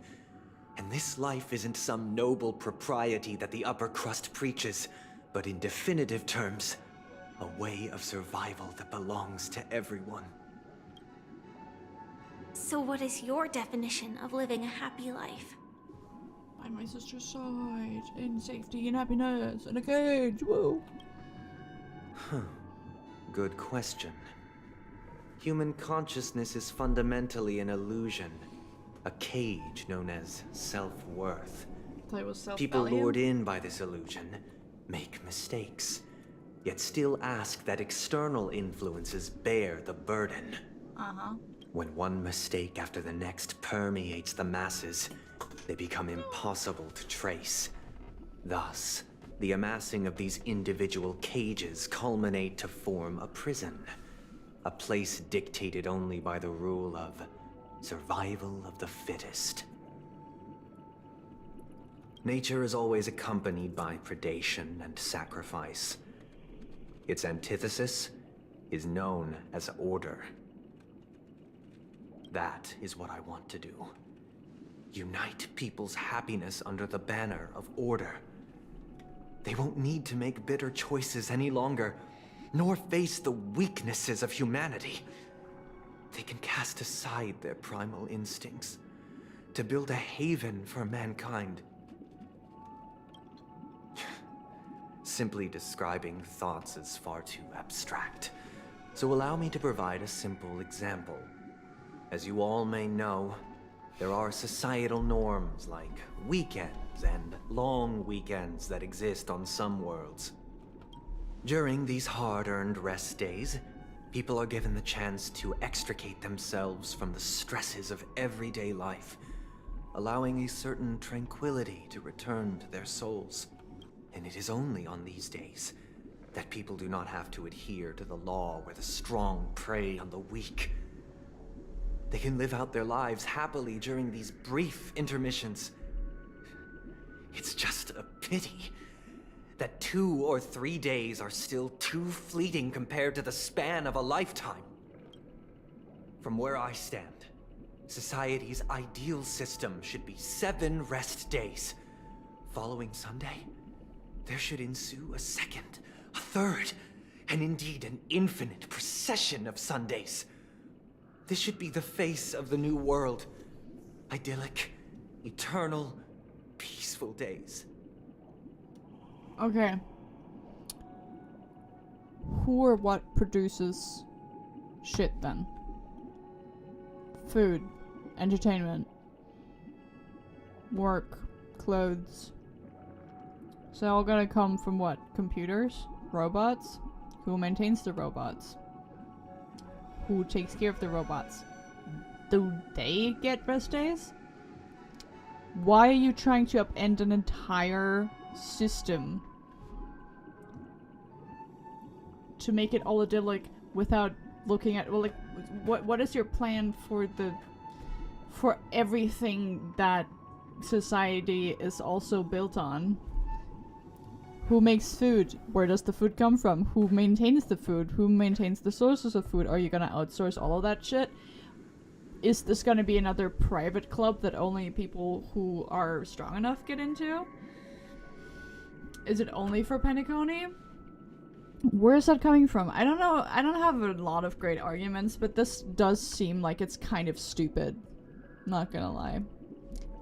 And this life isn't some noble propriety that the upper crust preaches, but in definitive terms, a way of survival that belongs to everyone. So what is your definition of living a happy life? By my sister's side, in safety and happiness, in a cage, whoa. Good question. Human consciousness is fundamentally an illusion, a cage known as self-worth. People lured in by this illusion make mistakes, yet still ask that external influences bear the burden. When one mistake after the next permeates the masses, they become impossible to trace. Thus, the amassing of these individual cages culminate to form a prison. A place dictated only by the rule of survival of the fittest. Nature is always accompanied by predation and sacrifice. Its antithesis is known as order. That is what I want to do. Unite people's happiness under the banner of order. They won't need to make bitter choices any longer, nor face the weaknesses of humanity. They can cast aside their primal instincts to build a haven for mankind. Simply describing thoughts is far too abstract, so allow me to provide a simple example. As you all may know, there are societal norms like weekends and long weekends that exist on some worlds. During these hard-earned rest days, people are given the chance to extricate themselves from the stresses of everyday life, allowing a certain tranquility to return to their souls. And it is only on these days that people do not have to adhere to the law where the strong prey on the weak. They can live out their lives happily during these brief intermissions. It's just a pity that 2 or 3 days are still too fleeting compared to the span of a lifetime. From where I stand, society's ideal system should be 7 rest days. Following Sunday, there should ensue a second, a third, and indeed an infinite procession of Sundays. This should be the face of the new world. Idyllic, eternal, peaceful days. Okay. Who or what produces shit then? Food, entertainment, work, clothes. So they're all gonna come from what? Computers? Robots? Who maintains the robots? Who takes care of the robots? Do they get rest days? Why are you trying to upend an entire system to make it all idyllic without looking at, well, like, what is your plan for everything that society is also built on? Who makes food? Where does the food come from? Who maintains the food? Who maintains the sources of food? Are you gonna outsource all of that shit? Is this gonna be another private club that only people who are strong enough get into? Is it only for Penacony? Where is that coming from? I don't know. I don't have a lot of great arguments, but this does seem like it's kind of stupid. Not gonna lie.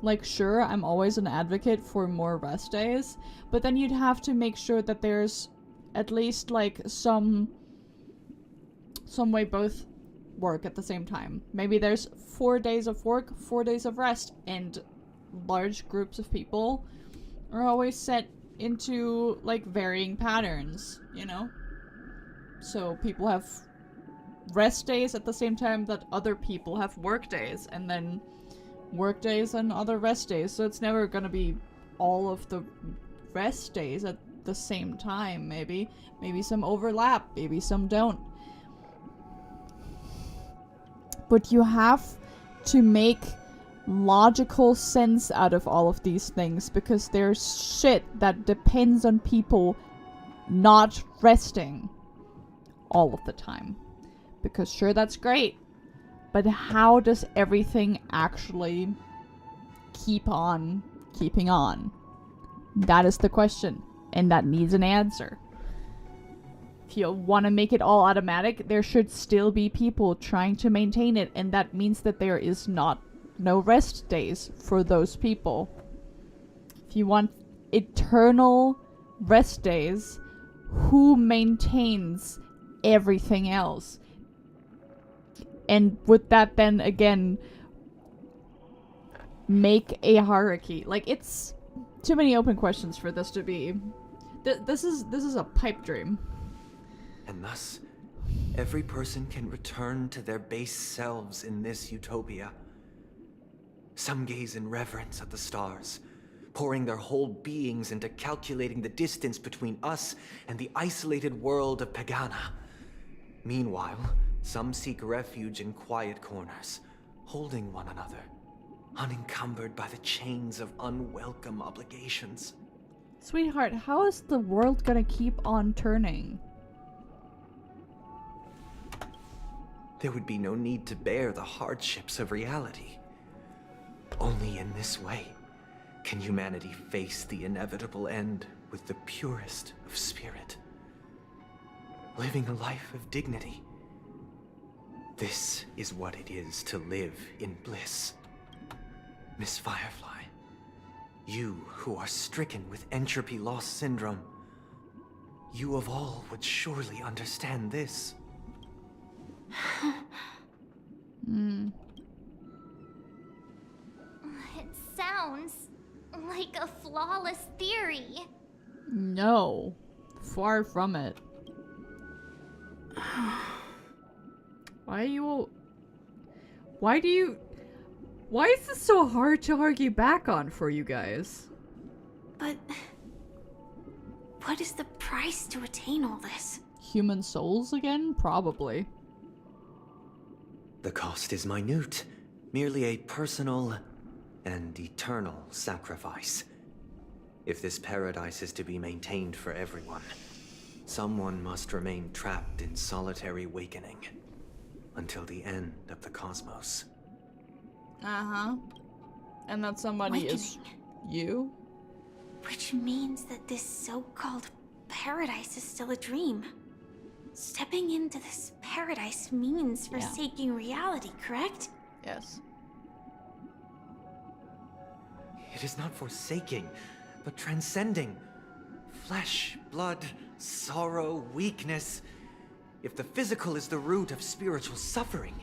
Like, sure, I'm always an advocate for more rest days, but then you'd have to make sure that there's at least, like, some way both work at the same time. Maybe there's 4 days of work, 4 days of rest, and large groups of people are always set into, like, varying patterns, you know? So people have rest days at the same time that other people have work days, and then work days and other rest days, so it's never gonna be all of the rest days at the same time. Maybe some overlap, maybe some don't, but you have to make logical sense out of all of these things, because there's shit that depends on people not resting all of the time. Because sure, that's great, but how does everything actually keep on keeping on? That is the question, and that needs an answer. If you want to make it all automatic, there should still be people trying to maintain it, and that means that there is no rest days for those people. If you want eternal rest days, who maintains everything else? And would that then again make a hierarchy? Like, it's too many open questions for this to be. This is a pipe dream. And thus, every person can return to their base selves in this utopia. Some gaze in reverence at the stars, pouring their whole beings into calculating the distance between us and the isolated world of Pagana. Meanwhile, some seek refuge in quiet corners, holding one another, unencumbered by the chains of unwelcome obligations. Sweetheart, how is the world gonna keep on turning? There would be no need to bear the hardships of reality. Only in this way can humanity face the inevitable end with the purest of spirit, living a life of dignity. This is what it is to live in bliss. Miss Firefly, you who are stricken with entropy loss syndrome, you of all would surely understand this. It sounds like a flawless theory. No. Far from it. Why is this so hard to argue back on for you guys? But what is the price to attain all this? Human souls again? Probably. The cost is minute, merely a personal and eternal sacrifice. If this paradise is to be maintained for everyone, someone must remain trapped in solitary awakening until the end of the cosmos. Uh-huh. And that somebody is you? Which means that this so-called paradise is still a dream. Stepping into this paradise means forsaking reality, correct? Yes. It is not forsaking, but transcending. Flesh, blood, sorrow, weakness. If the physical is the root of spiritual suffering,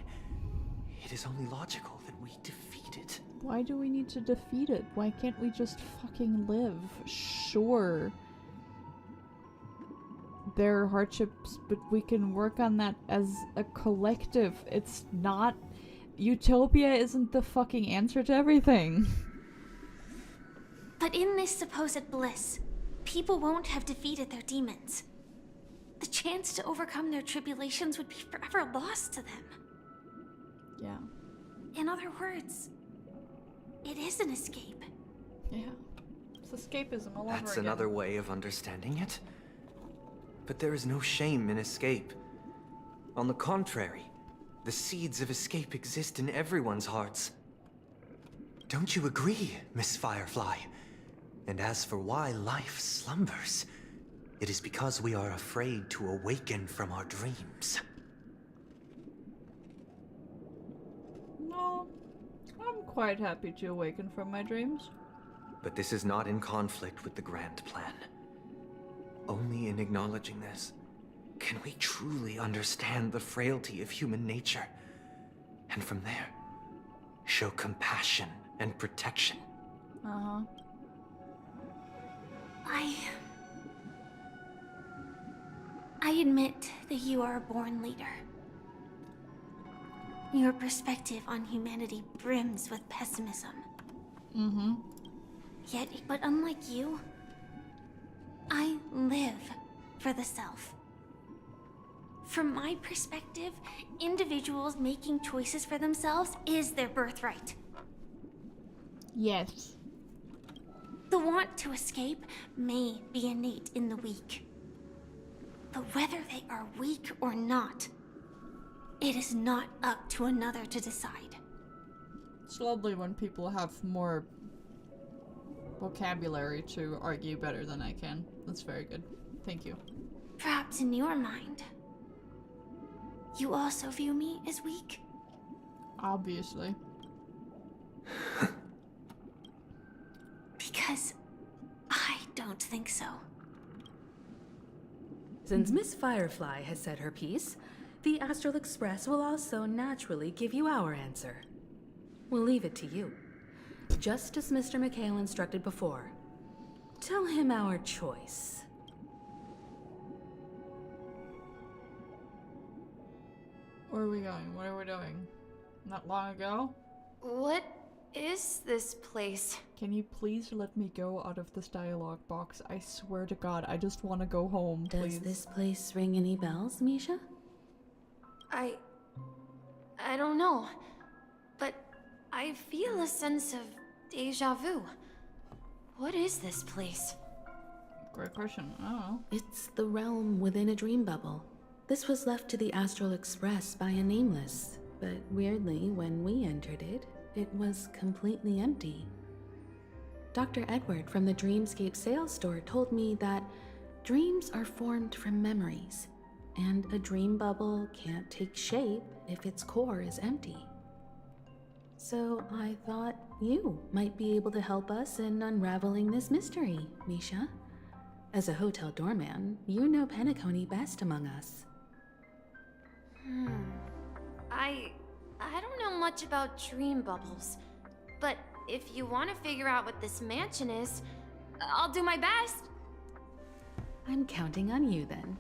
it is only logical that we defeat it. Why do we need to defeat it? Why can't we just fucking live? Sure. There are hardships, but we can work on that as a collective. It's not... Utopia isn't the fucking answer to everything. But in this supposed bliss, people won't have defeated their demons. The chance to overcome their tribulations would be forever lost to them. Yeah. In other words, it is an escape. Yeah. It's escapism all over That's again. another way of understanding it. But there is no shame in escape. On the contrary, the seeds of escape exist in everyone's hearts. Don't you agree, Miss Firefly? And as for why life slumbers, it is because we are afraid to awaken from our dreams. No, I'm quite happy to awaken from my dreams. But this is not in conflict with the grand plan. Only in acknowledging this can we truly understand the frailty of human nature, and from there, show compassion and protection. Uh-huh. I admit that you are a born leader. Your perspective on humanity brims with pessimism. Mm-hmm. Yet, but unlike you, I live for the self. From my perspective, individuals making choices for themselves is their birthright. Yes. The want to escape may be innate in the weak. But whether they are weak or not, it is not up to another to decide. It's lovely when people have more vocabulary to argue better than I can. That's very good. Thank you. Perhaps in your mind, you also view me as weak? Obviously. Because I don't think so. Since Miss Firefly has said her piece, the Astral Express will also naturally give you our answer. We'll leave it to you. Just as Mr. McHale instructed before. Tell him our choice. Where are we going? What are we doing? Not long ago? What is this place? Can you please let me go out of this dialogue box? I swear to God, I just want to go home, please. Does this place ring any bells, Misha? I don't know, but I feel a sense of deja vu. What is this place? Great question. I don't know. It's the realm within a dream bubble. This was left to the Astral Express by a nameless, but weirdly, when we entered it, it was completely empty. Dr. Edward from the Dreamscape sales store told me that dreams are formed from memories, and a dream bubble can't take shape if its core is empty. So I thought you might be able to help us in unraveling this mystery, Misha. As a hotel doorman, you know Penacony best among us. I don't know much about dream bubbles, but if you want to figure out what this mansion is, I'll do my best. I'm counting on you then.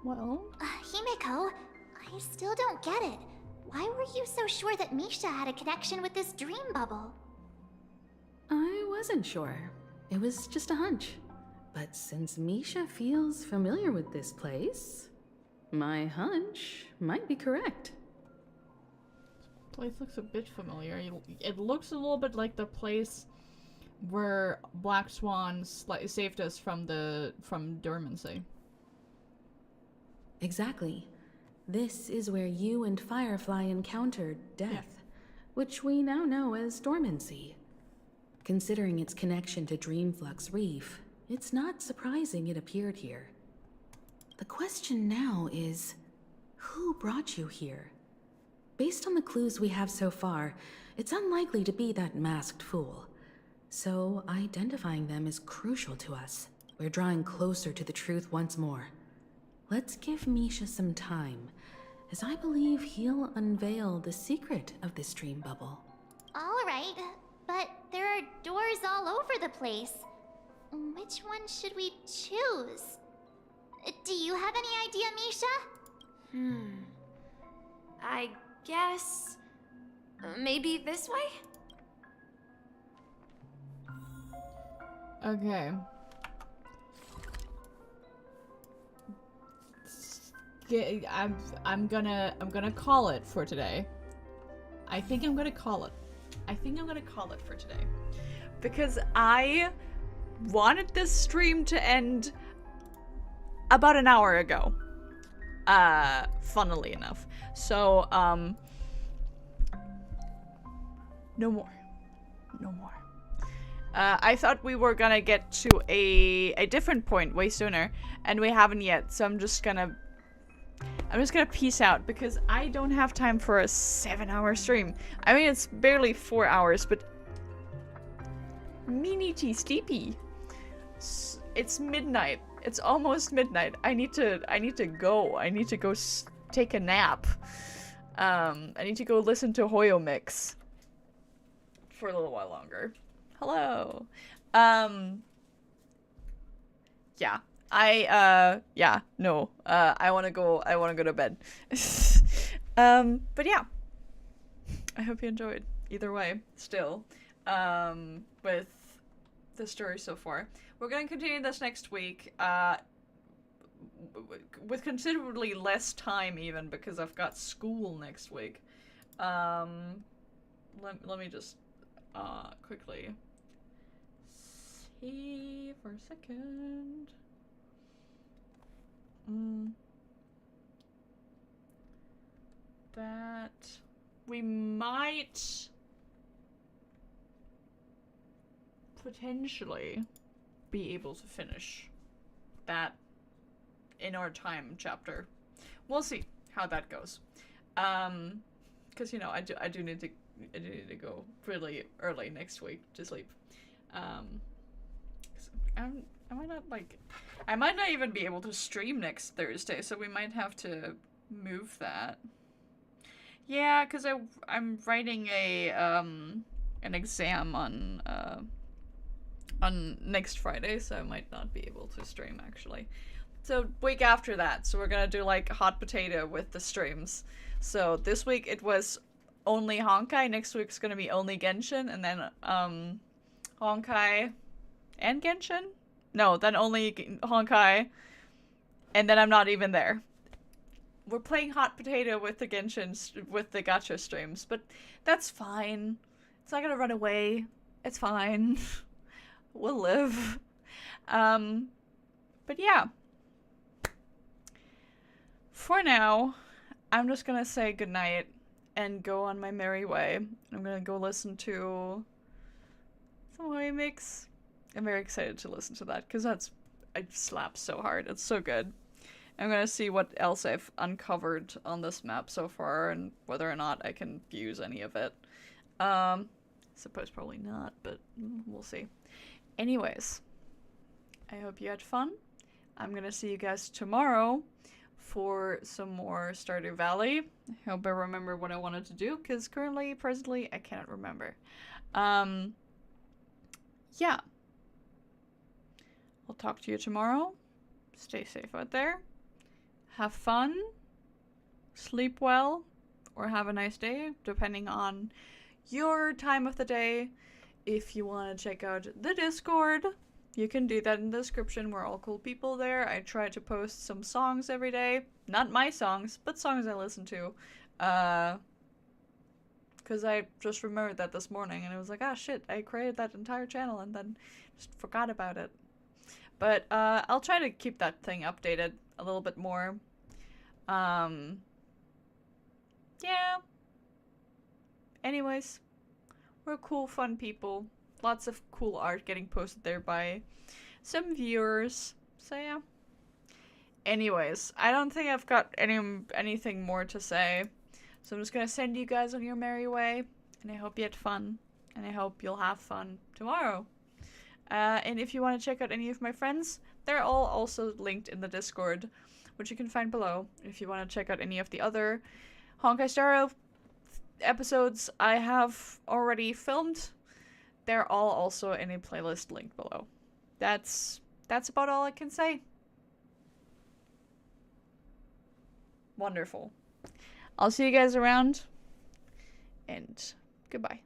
Well, Himeko, I still don't get it. Why were you so sure that Misha had a connection with this dream bubble? I wasn't sure. It was just a hunch. But since Misha feels familiar with this place, my hunch might be correct. Place looks a bit familiar. It looks a little bit like the place where Black Swan saved us from dormancy. Exactly. This is where you and Firefly encountered death, which we now know as dormancy. Considering its connection to Dreamflux Reef, it's not surprising it appeared here. The question now is, who brought you here? Based on the clues we have so far, it's unlikely to be that masked fool. So identifying them is crucial to us. We're drawing closer to the truth once more. Let's give Misha some time, as I believe he'll unveil the secret of this dream bubble. Alright, but there are doors all over the place. Which one should we choose? Do you have any idea, Misha? I guess... maybe this way? Okay. I'm gonna call it for today. I think I'm gonna call it. I think I'm gonna call it for today. Because I wanted this stream to end about an hour ago. Funnily enough. So, no more. No more. I thought we were gonna get to a different point way sooner, and we haven't yet, so I'm just gonna peace out, because I don't have time for a 7-hour stream. I mean, it's barely 4 hours, but meaty steepy. It's midnight. It's almost midnight. I need to go. I need to go take a nap. I need to go listen to Hoyo Mix for a little while longer. Hello. Yeah. I wanna go to bed. But yeah. I hope you enjoyed either way, still. With the story so far. We're gonna continue this next week, with considerably less time even, because I've got school next week. Let me just, quickly see for a second. That we might potentially be able to finish that in our time chapter. We'll see how that goes. Because you know I do need to go really early next week to sleep. I might not even be able to stream next Thursday, so we might have to move that. Yeah, because I'm writing an exam on next Friday, so I might not be able to stream actually. So week after that, so we're gonna do like hot potato with the streams. So this week it was only Honkai, next week's gonna be only Genshin, and then Honkai and Genshin? No, then only Honkai, and then I'm not even there. We're playing hot potato with the Genshin, with the gacha streams, but that's fine. It's not gonna run away. It's fine. We'll live. But yeah. For now, I'm just gonna say goodnight and go on my merry way. I'm gonna go listen to some remix. I'm very excited to listen to that because it slaps so hard. It's so good. I'm gonna see what else I've uncovered on this map so far and whether or not I can use any of it. Suppose probably not, but we'll see. Anyways, I hope you had fun. I'm gonna see you guys tomorrow for some more Stardew Valley. I hope I remember what I wanted to do, because presently, I cannot remember. Yeah. I'll talk to you tomorrow. Stay safe out there. Have fun. Sleep well. Or have a nice day, depending on your time of the day. If you want to check out the Discord, you can do that in the description. We're all cool people there. I try to post some songs every day. Not my songs, but songs I listen to. Because I just remembered that this morning, and it was like, ah, shit, I created that entire channel and then just forgot about it. But I'll try to keep that thing updated a little bit more. Yeah. Anyways, we're cool, fun people. Lots of cool art getting posted there by some viewers. So yeah. Anyways, I don't think I've got anything more to say. So I'm just gonna send you guys on your merry way. And I hope you had fun. And I hope you'll have fun tomorrow. And if you want to check out any of my friends, they're all also linked in the Discord, which you can find below. If you want to check out any of the other Honkai Star Rail episodes I have already filmed, they're all also in a playlist linked below. That's about all I can say. Wonderful. I'll see you guys around, and goodbye.